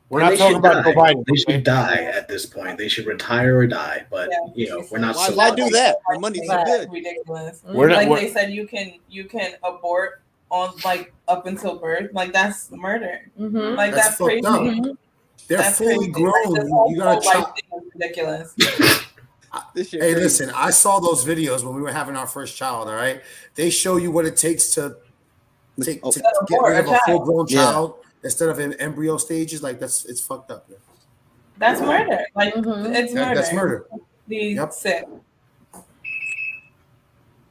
Speaker 3: We're not talking about Joe Biden.
Speaker 9: They should die at this point. They should retire or die. But we're not.
Speaker 7: Why do that? The money's so good.
Speaker 5: Ridiculous.
Speaker 3: We're not-
Speaker 5: They said you can abort on like up until birth. Like that's murder. Like that's
Speaker 8: fucked
Speaker 5: crazy.
Speaker 8: up. They're
Speaker 5: That's
Speaker 8: fully
Speaker 5: crazy.
Speaker 8: grown.
Speaker 5: Like, this whole
Speaker 8: You gotta
Speaker 5: pro-life
Speaker 8: chop.
Speaker 5: thing is ridiculous.
Speaker 8: Hey, listen, I saw those videos when we were having our first child. All right, they show you what it takes to get rid of a full-grown child instead of in embryo stages. Like it's fucked up. Man.
Speaker 5: That's murder. Like it's murder.
Speaker 8: That's murder.
Speaker 5: Sick.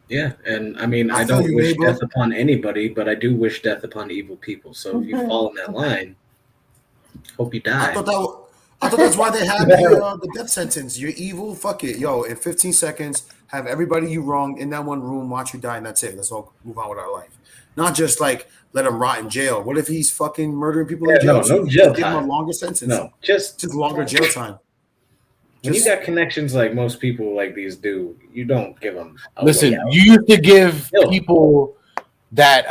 Speaker 9: Yeah, and I mean, I
Speaker 8: feel
Speaker 9: don't
Speaker 8: you,
Speaker 9: wish
Speaker 8: neighbor.
Speaker 9: death upon anybody, but I do wish death upon evil people. So if you fall in that line, hope you die.
Speaker 8: I thought that's why they had the death sentence. You're evil. Fuck it, yo. In 15 seconds, have everybody you wronged in that one room watch you die, and that's it. Let's all move on with our life. Not just like let him rot in jail. What if he's fucking murdering people in jail?
Speaker 9: No jail
Speaker 8: Give him
Speaker 9: time.
Speaker 8: a longer sentence.
Speaker 9: No, just
Speaker 8: longer jail time.
Speaker 9: When you got connections like most people like these do, you don't give them.
Speaker 3: Listen, you used to give people that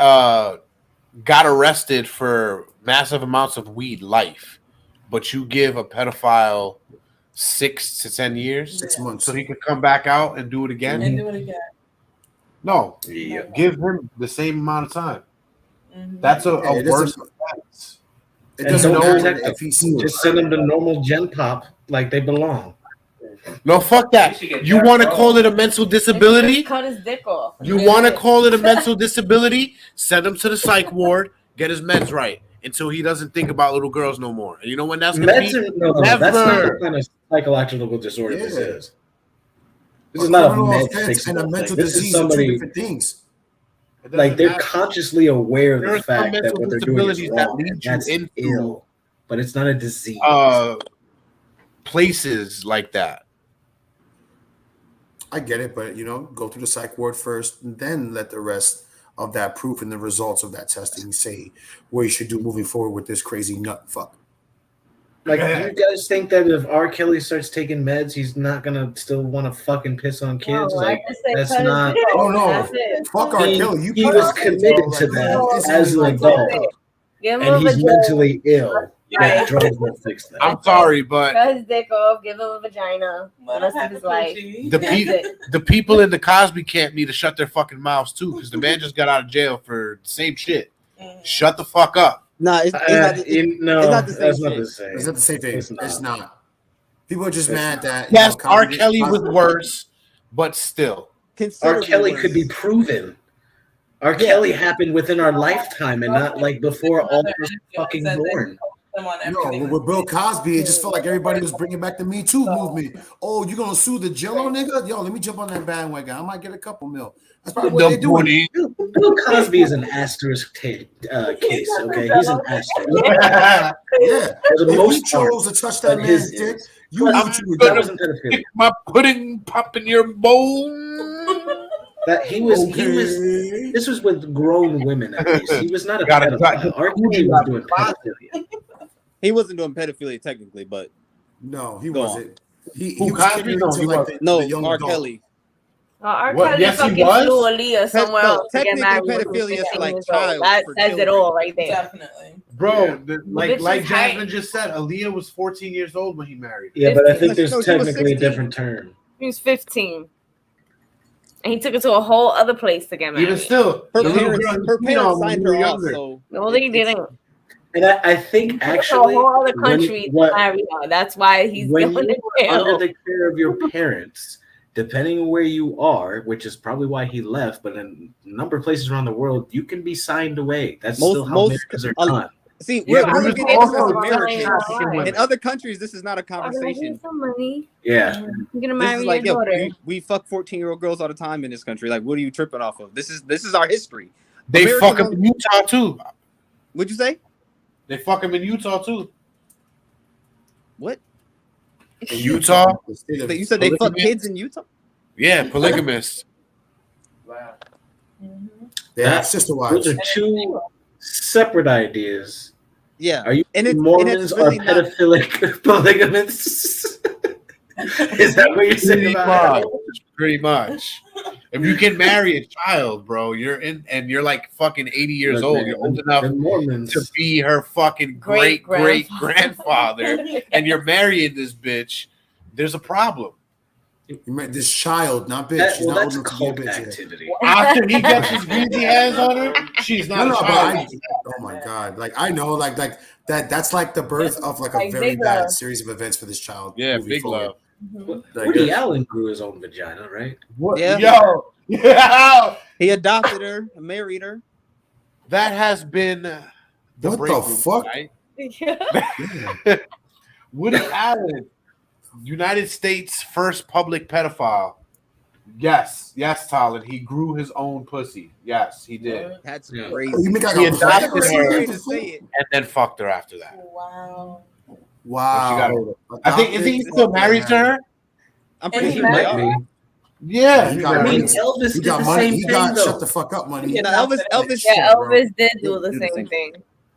Speaker 3: got arrested for massive amounts of weed life, but you give a pedophile 6 to 10 years,
Speaker 8: 6 months,
Speaker 3: so he could come back out and do it again. No, give him the same amount of time. That's a worse offense.
Speaker 9: It doesn't protect them. Just send them to normal gen pop like they belong.
Speaker 3: No, fuck that. You want to call it a mental disability?
Speaker 10: Cut his dick off.
Speaker 3: You want to call it a mental disability? Send him to the psych ward, get his meds right until he doesn't think about little girls no more. And you know when that's going to be?
Speaker 9: That's not the kind of psychological disorder this is. This is not a mental
Speaker 8: mental
Speaker 9: This is
Speaker 8: disease are two
Speaker 9: somebody
Speaker 8: different things.
Speaker 9: like they're consciously aware of
Speaker 3: There
Speaker 9: the
Speaker 3: are some
Speaker 9: fact that
Speaker 3: mental
Speaker 9: what they're doing is
Speaker 3: disabilities that
Speaker 9: wrong.
Speaker 3: lead
Speaker 9: And
Speaker 3: you
Speaker 9: that's
Speaker 3: into
Speaker 9: ill, but it's not a disease.
Speaker 3: Places like that.
Speaker 8: I get it, but go through the psych ward first, and then let the rest of that proof and the results of that testing say what you should do moving forward with this crazy nut fuck.
Speaker 9: Like, do you guys think that if R. Kelly starts taking meds, he's not gonna still want to fucking piss on kids? Like, that's not.
Speaker 8: Oh no, fuck R. Kelly.
Speaker 9: He was committed to that as an adult, and he's mentally ill. That drugs won't fix that.
Speaker 3: I'm sorry, but
Speaker 10: Cut his dick off, give him a vagina. The rest of his life.
Speaker 3: the people in the Cosby camp need to shut their fucking mouths too, because the man just got out of jail for the same shit. Shut the fuck up.
Speaker 7: Nah, it's not the same
Speaker 8: that's
Speaker 7: shit.
Speaker 8: not the same. It's not the same thing. It's not. People are just mad that
Speaker 3: yes, R. Kelly was worse, but still,
Speaker 9: R. Kelly could be proven. R. Kelly happened within our lifetime and not like before all of us fucking born.
Speaker 8: With Bill Cosby, it just felt like everybody was bringing back the Me Too movement. Oh, you gonna sue the Jello nigga? Yo, let me jump on that bandwagon. I might get a couple mil. That's probably what they do.
Speaker 9: Bill Cosby is an asterisk case. Okay, he's an asterisk.
Speaker 8: Yeah.
Speaker 9: For the
Speaker 8: If
Speaker 9: most
Speaker 8: he chose to touch that
Speaker 9: but
Speaker 8: man's
Speaker 9: his
Speaker 8: dick,
Speaker 9: is.
Speaker 8: you
Speaker 9: I'm
Speaker 8: knew what you were
Speaker 9: gonna
Speaker 8: doing.
Speaker 3: Stick my pudding pop in your bowl.
Speaker 9: That he was. This was with grown women. At least he was not a
Speaker 3: Gotta
Speaker 9: pedophile. R. Kelly was doing pedophilia.
Speaker 7: He wasn't doing pedophilia technically, but
Speaker 8: no, he
Speaker 7: Go
Speaker 8: wasn't. He
Speaker 3: Who,
Speaker 8: was
Speaker 3: Cosby?
Speaker 8: catering
Speaker 3: No,
Speaker 8: to
Speaker 3: he
Speaker 8: like
Speaker 3: wasn't.
Speaker 8: the young
Speaker 7: R.
Speaker 8: adult.
Speaker 7: Kelly.
Speaker 10: R.
Speaker 3: What?
Speaker 10: Kelly
Speaker 3: Yes, he
Speaker 10: fucking
Speaker 3: was?
Speaker 10: flew Aaliyah somewhere else to get
Speaker 7: technically
Speaker 10: married. when he was
Speaker 7: pedophilia is
Speaker 10: 15
Speaker 7: like
Speaker 10: years old.
Speaker 7: child
Speaker 10: That
Speaker 7: for
Speaker 10: says it
Speaker 7: children.
Speaker 10: all right there.
Speaker 5: Definitely.
Speaker 3: Bro,
Speaker 10: bitch
Speaker 3: like
Speaker 10: is
Speaker 3: Jasmine
Speaker 10: high.
Speaker 3: just said, Aaliyah was 14 years old when he married.
Speaker 9: Yeah, but I think there's
Speaker 7: No, she was
Speaker 9: technically a
Speaker 7: 16.
Speaker 9: different term.
Speaker 10: He was 15. And he took her to a whole other place to get married.
Speaker 3: Even still,
Speaker 7: Her
Speaker 3: the little
Speaker 7: parents,
Speaker 3: girl
Speaker 7: her
Speaker 3: you
Speaker 7: parents
Speaker 3: know, when
Speaker 7: signed
Speaker 3: we were
Speaker 7: her off,
Speaker 3: younger.
Speaker 7: so
Speaker 10: No, they didn't.
Speaker 9: And I think
Speaker 10: He took
Speaker 9: actually,
Speaker 10: a whole other
Speaker 9: when-
Speaker 10: country to
Speaker 9: what-
Speaker 10: marry her. That's why he's
Speaker 9: when
Speaker 10: going
Speaker 9: you
Speaker 10: to
Speaker 9: are under
Speaker 10: jail.
Speaker 9: the care of your parents, depending on where you are, which is probably why he left, but in a number of places around the world, you can be signed away. That's still how marriages are done.
Speaker 7: See,
Speaker 3: Yeah,
Speaker 7: we're
Speaker 3: but
Speaker 7: looking
Speaker 3: it's
Speaker 7: at this as
Speaker 3: also
Speaker 7: Americans.
Speaker 3: trafficking women.
Speaker 7: In other countries, this is not a conversation.
Speaker 10: Some money.
Speaker 9: Yeah.
Speaker 10: You're gonna
Speaker 7: This
Speaker 10: marry
Speaker 7: is like,
Speaker 10: your
Speaker 7: yo,
Speaker 10: daughter.
Speaker 7: we fuck 14-year-old girls all the time in this country. Like, what are you tripping off of? This is our history.
Speaker 3: They
Speaker 7: Americans
Speaker 3: fuck him in Utah too.
Speaker 7: What'd you say?
Speaker 3: They fuck him in Utah too.
Speaker 7: What?
Speaker 3: In Utah?
Speaker 7: You said they fuck kids in Utah?
Speaker 3: Yeah, polygamists.
Speaker 5: Wow.
Speaker 8: Yeah, sister wives.
Speaker 9: Those are two separate ideas.
Speaker 7: Yeah.
Speaker 9: Are you
Speaker 7: and
Speaker 9: Mormons
Speaker 7: it's really
Speaker 9: are pedophilic polygamists? Is that what you're saying about it?
Speaker 3: Pretty much. If you can marry a child, bro, you're in, and you're like fucking 80 years
Speaker 9: Look,
Speaker 3: old.
Speaker 9: man,
Speaker 3: You're old enough to be her fucking great grandfather, and you're marrying this bitch. There's a problem.
Speaker 8: You met this child, not bitch. She's not old enough to be a bitch
Speaker 9: activity.
Speaker 3: After he gets his greasy hands on her, she's not
Speaker 8: No,
Speaker 3: a
Speaker 8: but
Speaker 3: child.
Speaker 8: oh my god! Like I know, like that. That's like the birth of like a
Speaker 10: Like
Speaker 8: very
Speaker 10: big
Speaker 8: bad
Speaker 10: love.
Speaker 8: series of events for this child.
Speaker 3: Yeah,
Speaker 8: moving
Speaker 3: big
Speaker 8: forward.
Speaker 3: love.
Speaker 8: Like,
Speaker 9: Woody Allen grew his own vagina, right?
Speaker 3: What?
Speaker 7: Yeah.
Speaker 3: Yo,
Speaker 7: He adopted her, married her.
Speaker 3: that has been the
Speaker 8: What
Speaker 3: break
Speaker 8: the
Speaker 3: room
Speaker 8: fuck?
Speaker 3: tonight. Woody Allen, United States first public pedophile. Yes, Talon. He grew his own pussy. Yes, he did.
Speaker 7: That's
Speaker 9: Yeah.
Speaker 7: crazy.
Speaker 8: You make like
Speaker 3: He
Speaker 8: a
Speaker 3: adopted
Speaker 8: plant or
Speaker 3: her
Speaker 7: Way
Speaker 8: something?
Speaker 7: to say it.
Speaker 3: and then fucked her after that.
Speaker 5: Wow.
Speaker 8: Wow.
Speaker 3: I think he's still married to her.
Speaker 7: I'm
Speaker 5: And
Speaker 7: pretty
Speaker 5: he
Speaker 7: sure they
Speaker 5: married
Speaker 7: are.
Speaker 9: me.
Speaker 3: Yeah,
Speaker 8: He
Speaker 3: he
Speaker 8: got
Speaker 3: married
Speaker 8: money.
Speaker 3: her.
Speaker 9: Elvis
Speaker 8: He
Speaker 9: did
Speaker 8: got
Speaker 9: the
Speaker 8: money.
Speaker 9: same
Speaker 8: He
Speaker 9: thing,
Speaker 8: got
Speaker 9: though.
Speaker 8: shut the fuck up money.
Speaker 7: No, Elvis.
Speaker 10: Yeah,
Speaker 8: bro.
Speaker 10: Elvis did do
Speaker 7: He
Speaker 10: the
Speaker 7: did the
Speaker 10: same
Speaker 7: same
Speaker 10: thing.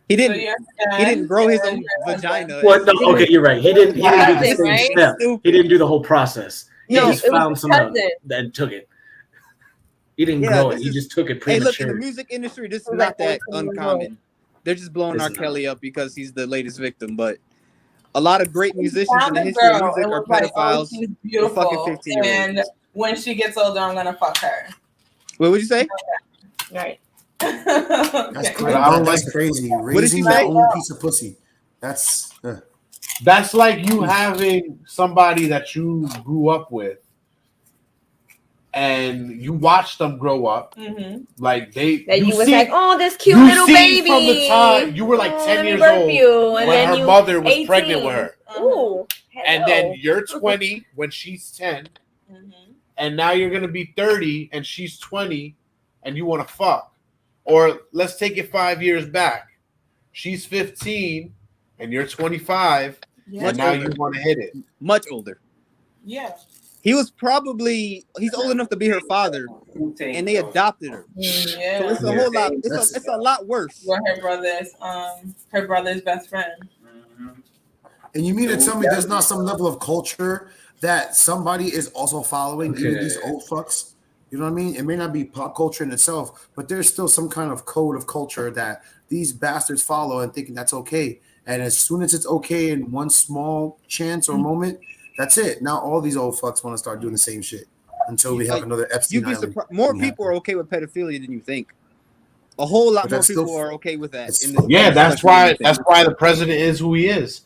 Speaker 7: He
Speaker 5: So
Speaker 7: didn't.
Speaker 5: you're
Speaker 7: He didn't grow his own
Speaker 5: saying
Speaker 7: vagina.
Speaker 9: Well, no, okay, you're right. He didn't do the
Speaker 10: Cousin,
Speaker 9: same
Speaker 10: right?
Speaker 9: step. He didn't do the whole process. He
Speaker 10: No,
Speaker 9: just
Speaker 10: it was
Speaker 9: found
Speaker 10: his
Speaker 9: some
Speaker 10: cousin.
Speaker 9: and took it. He didn't
Speaker 7: Yeah,
Speaker 9: grow
Speaker 7: this
Speaker 9: it. He
Speaker 7: is-
Speaker 9: just took it
Speaker 7: Hey, look, in the
Speaker 9: premature.
Speaker 7: music industry, this is
Speaker 10: He was
Speaker 7: not
Speaker 10: like
Speaker 7: that
Speaker 10: 14 years
Speaker 7: uncommon. They're just blowing
Speaker 9: It's
Speaker 7: R.
Speaker 9: not.
Speaker 7: Kelly up because he's the latest victim. But a lot of great musicians in
Speaker 5: Found
Speaker 7: the
Speaker 5: a
Speaker 7: history of
Speaker 5: girl
Speaker 7: music
Speaker 5: and
Speaker 7: are
Speaker 5: was like, oh,
Speaker 7: pedophiles.
Speaker 5: she's
Speaker 7: for fucking
Speaker 5: beautiful.
Speaker 7: 15-year-olds.
Speaker 5: And when she gets older, I'm gonna fuck her.
Speaker 7: What would you say?
Speaker 10: Right.
Speaker 8: That's crazy.
Speaker 3: I don't
Speaker 8: That's
Speaker 3: like-
Speaker 8: crazy.
Speaker 7: What did
Speaker 8: Raising
Speaker 7: you
Speaker 8: your
Speaker 7: say?
Speaker 8: own piece of pussy. That's
Speaker 3: That's like you having somebody that you grew up with, and you watch them grow up.
Speaker 5: Mm-hmm.
Speaker 3: Like they,
Speaker 10: That you was
Speaker 3: see-
Speaker 10: like, oh, this cute
Speaker 3: you
Speaker 10: little
Speaker 3: see
Speaker 10: baby.
Speaker 3: from the time you were like
Speaker 10: Oh,
Speaker 3: 10
Speaker 10: let me
Speaker 3: years
Speaker 10: birth
Speaker 3: old
Speaker 10: you. And
Speaker 3: when
Speaker 10: then
Speaker 3: her
Speaker 10: you
Speaker 3: mother was
Speaker 10: 18.
Speaker 3: pregnant with her,
Speaker 10: Ooh.
Speaker 3: and
Speaker 10: hello.
Speaker 3: then you're 20 when she's 10, and now you're gonna be 30 and she's 20, and you want to fuck. Or let's take it 5 years back. She's 15 and you're 25,
Speaker 5: Yeah.
Speaker 3: and now you want to hit it.
Speaker 7: Much older.
Speaker 5: Yeah.
Speaker 7: He's old enough to be her father, and they adopted her.
Speaker 5: Yeah.
Speaker 7: So it's a whole lot. It's a lot worse.
Speaker 5: We're her brother's best friend.
Speaker 8: and you mean to tell me there's not some level of culture that somebody is also following, even
Speaker 9: Okay.
Speaker 8: these old fucks? You know what I mean? It may not be pop culture in itself, but there's still some kind of code of culture that these bastards follow and thinking that's okay. And as soon as it's okay in one small chance or moment, that's it. Now all these old fucks want to start doing the same shit until we have another Epstein
Speaker 7: You'd be
Speaker 8: Island.
Speaker 7: surprised. More people are okay with pedophilia than you think. A whole lot
Speaker 8: But
Speaker 7: more
Speaker 8: that's
Speaker 7: people
Speaker 8: still-
Speaker 7: are okay with that. In
Speaker 3: Yeah,
Speaker 7: this
Speaker 3: that's
Speaker 7: country than you
Speaker 3: why
Speaker 7: think.
Speaker 3: the president is who he is.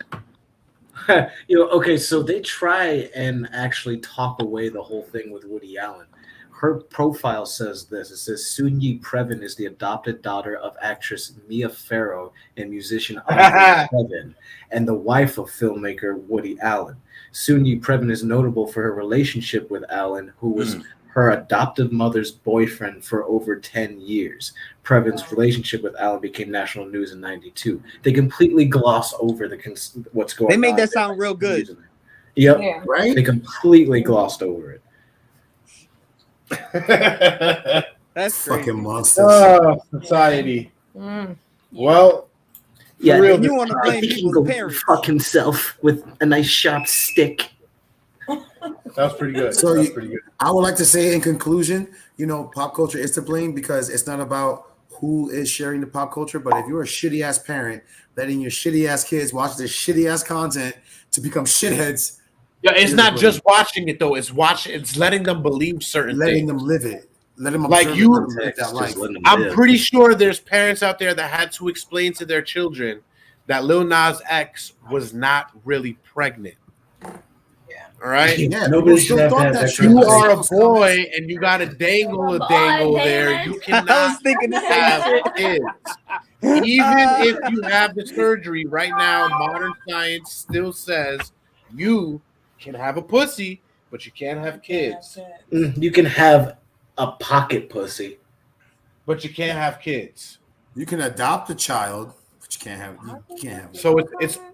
Speaker 9: Okay, so they try and actually talk away the whole thing with Woody Allen. Her profile says this. It says Soon-Yi Previn is the adopted daughter of actress Mia Farrow and musician Andre Previn, and the wife of filmmaker Woody Allen. Soon-Yi Previn is notable for her relationship with Allen, who was her adoptive mother's boyfriend for over 10 years. Previn's relationship with Allen became national news in '92. They completely gloss over what's going on.
Speaker 7: They made that sound real good.
Speaker 9: Yep.
Speaker 5: Yeah.
Speaker 8: Right?
Speaker 9: They completely glossed over it.
Speaker 7: That's
Speaker 8: fucking
Speaker 7: crazy.
Speaker 8: monsters.
Speaker 3: Oh, society. Well,
Speaker 9: Yeah,
Speaker 3: for real,
Speaker 7: you want to
Speaker 9: I
Speaker 7: blame
Speaker 9: think he can
Speaker 7: people's
Speaker 9: go
Speaker 7: parents.
Speaker 9: fuck himself with a nice sharp stick.
Speaker 3: that was pretty good.
Speaker 8: So
Speaker 3: that was
Speaker 8: you-
Speaker 3: pretty good.
Speaker 8: I would like to say in conclusion, pop culture is to blame because it's not about who is sharing the pop culture, but if you're a shitty ass parent letting your shitty ass kids watch this shitty ass content to become shitheads,
Speaker 3: Yeah, it's
Speaker 8: you're
Speaker 3: not
Speaker 8: the
Speaker 3: just watching it though. It's letting them believe certain
Speaker 8: letting
Speaker 3: things.
Speaker 8: them live it, let them
Speaker 3: Like
Speaker 8: observe
Speaker 3: you-
Speaker 8: it, let them live that life.
Speaker 3: I'm pretty sure there's parents out there that had to explain to their children that Lil Nas X was not really pregnant. All right.
Speaker 8: Yeah,
Speaker 9: Nobody
Speaker 8: people
Speaker 9: should
Speaker 8: still
Speaker 9: have
Speaker 8: thought
Speaker 9: had
Speaker 8: that
Speaker 9: that
Speaker 8: shit.
Speaker 3: You
Speaker 9: conversation.
Speaker 3: are a boy and you got a dangle there. You
Speaker 7: I
Speaker 3: cannot
Speaker 7: was thinking the same
Speaker 3: have
Speaker 7: shit.
Speaker 3: kids. Even if you have the surgery right now, modern science still says you can have a pussy, but you can't have kids.
Speaker 9: You can have a pocket pussy,
Speaker 3: but you can't have kids.
Speaker 8: You can adopt a child, but you can't have.
Speaker 3: So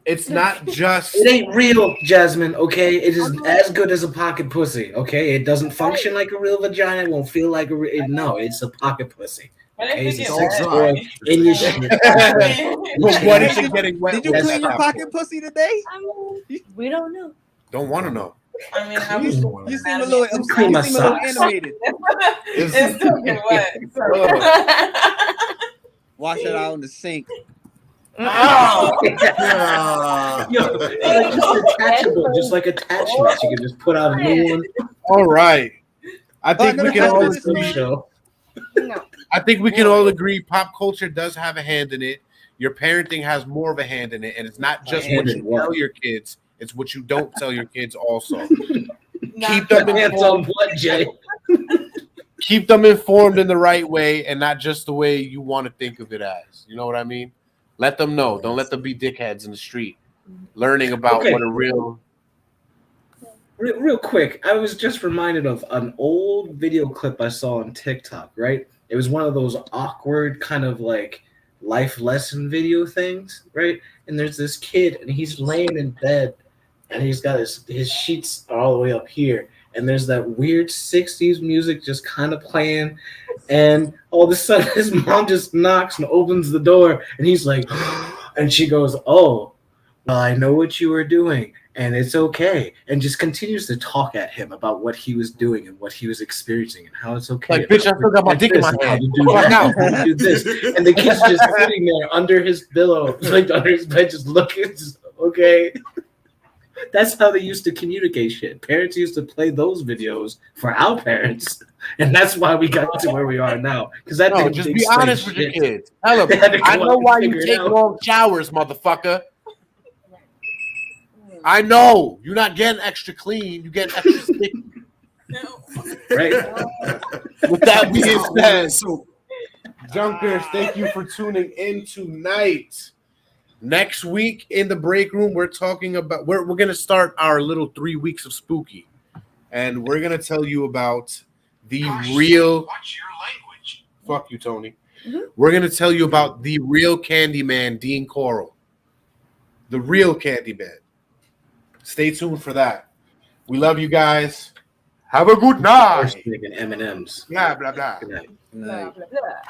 Speaker 3: it's not just.
Speaker 9: It ain't real, Jasmine. Okay, it is as good as a pocket pussy. Okay, it doesn't function like a real vagina. It won't feel like a real. No, it's a pocket pussy. Okay, it's a sex toy in your shit.
Speaker 3: But what is it getting wet?
Speaker 7: Did you clean your pocket pussy today?
Speaker 10: We don't know.
Speaker 3: Don't want to know.
Speaker 5: I mean,
Speaker 7: you seem a little animated.
Speaker 5: It's still getting wet.
Speaker 7: Wash it out in the sink.
Speaker 5: Oh.
Speaker 9: Just like attachments. You can just put out a new one.
Speaker 3: All right. I think we can all agree. I think we can all agree pop culture does have a hand in it. Your parenting has more of a hand in it, and it's not just what you tell your kids, it's what you don't tell your kids also. Keep them informed. Keep them informed in the right way and not just the way you want to think of it as. You know what I mean? Let them know. Don't let them be dickheads in the street learning about what a real
Speaker 9: quick. I was just reminded of an old video clip I saw on TikTok, right? It was one of those awkward kind of like life lesson video things, right? And there's this kid and he's laying in bed and he's got his sheets all the way up here. And there's that weird 60s music just kind of playing. And all of a sudden his mom just knocks and opens the door and he's like, and she goes, "Oh, well, I know what you were doing and it's okay." And just continues to talk at him about what he was doing and what he was experiencing and how it's okay.
Speaker 3: Like, bitch, I still got my dick in my hand.
Speaker 9: Do this. And the kid's just sitting there under his pillow, like under his bed, just looking, just, okay. That's how they used to communicate shit. Parents used to play those videos for our parents, and that's why we got to where we are now. Because that
Speaker 3: no, just be honest with your kids. Tell them, I know why you take long showers, motherfucker. I know you're not getting extra clean. You get extra sticky.
Speaker 9: Right.
Speaker 3: With that being said, Junkers, thank you for tuning in tonight. Next week in the break room, we're talking about we're gonna start our little 3 weeks of spooky, and we're gonna tell you about the real. Watch your language. Fuck you, Tony. We're gonna tell you about the real Candyman, Dean Coral. The real Candyman. Stay tuned for that. We love you guys. Have a good night.
Speaker 9: M&Ms.
Speaker 3: Blah blah blah.
Speaker 9: Good night.
Speaker 10: Blah, blah, blah.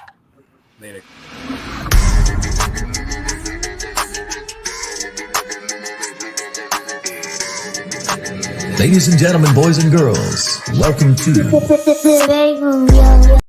Speaker 8: Later.
Speaker 1: Ladies and gentlemen, boys and girls, welcome to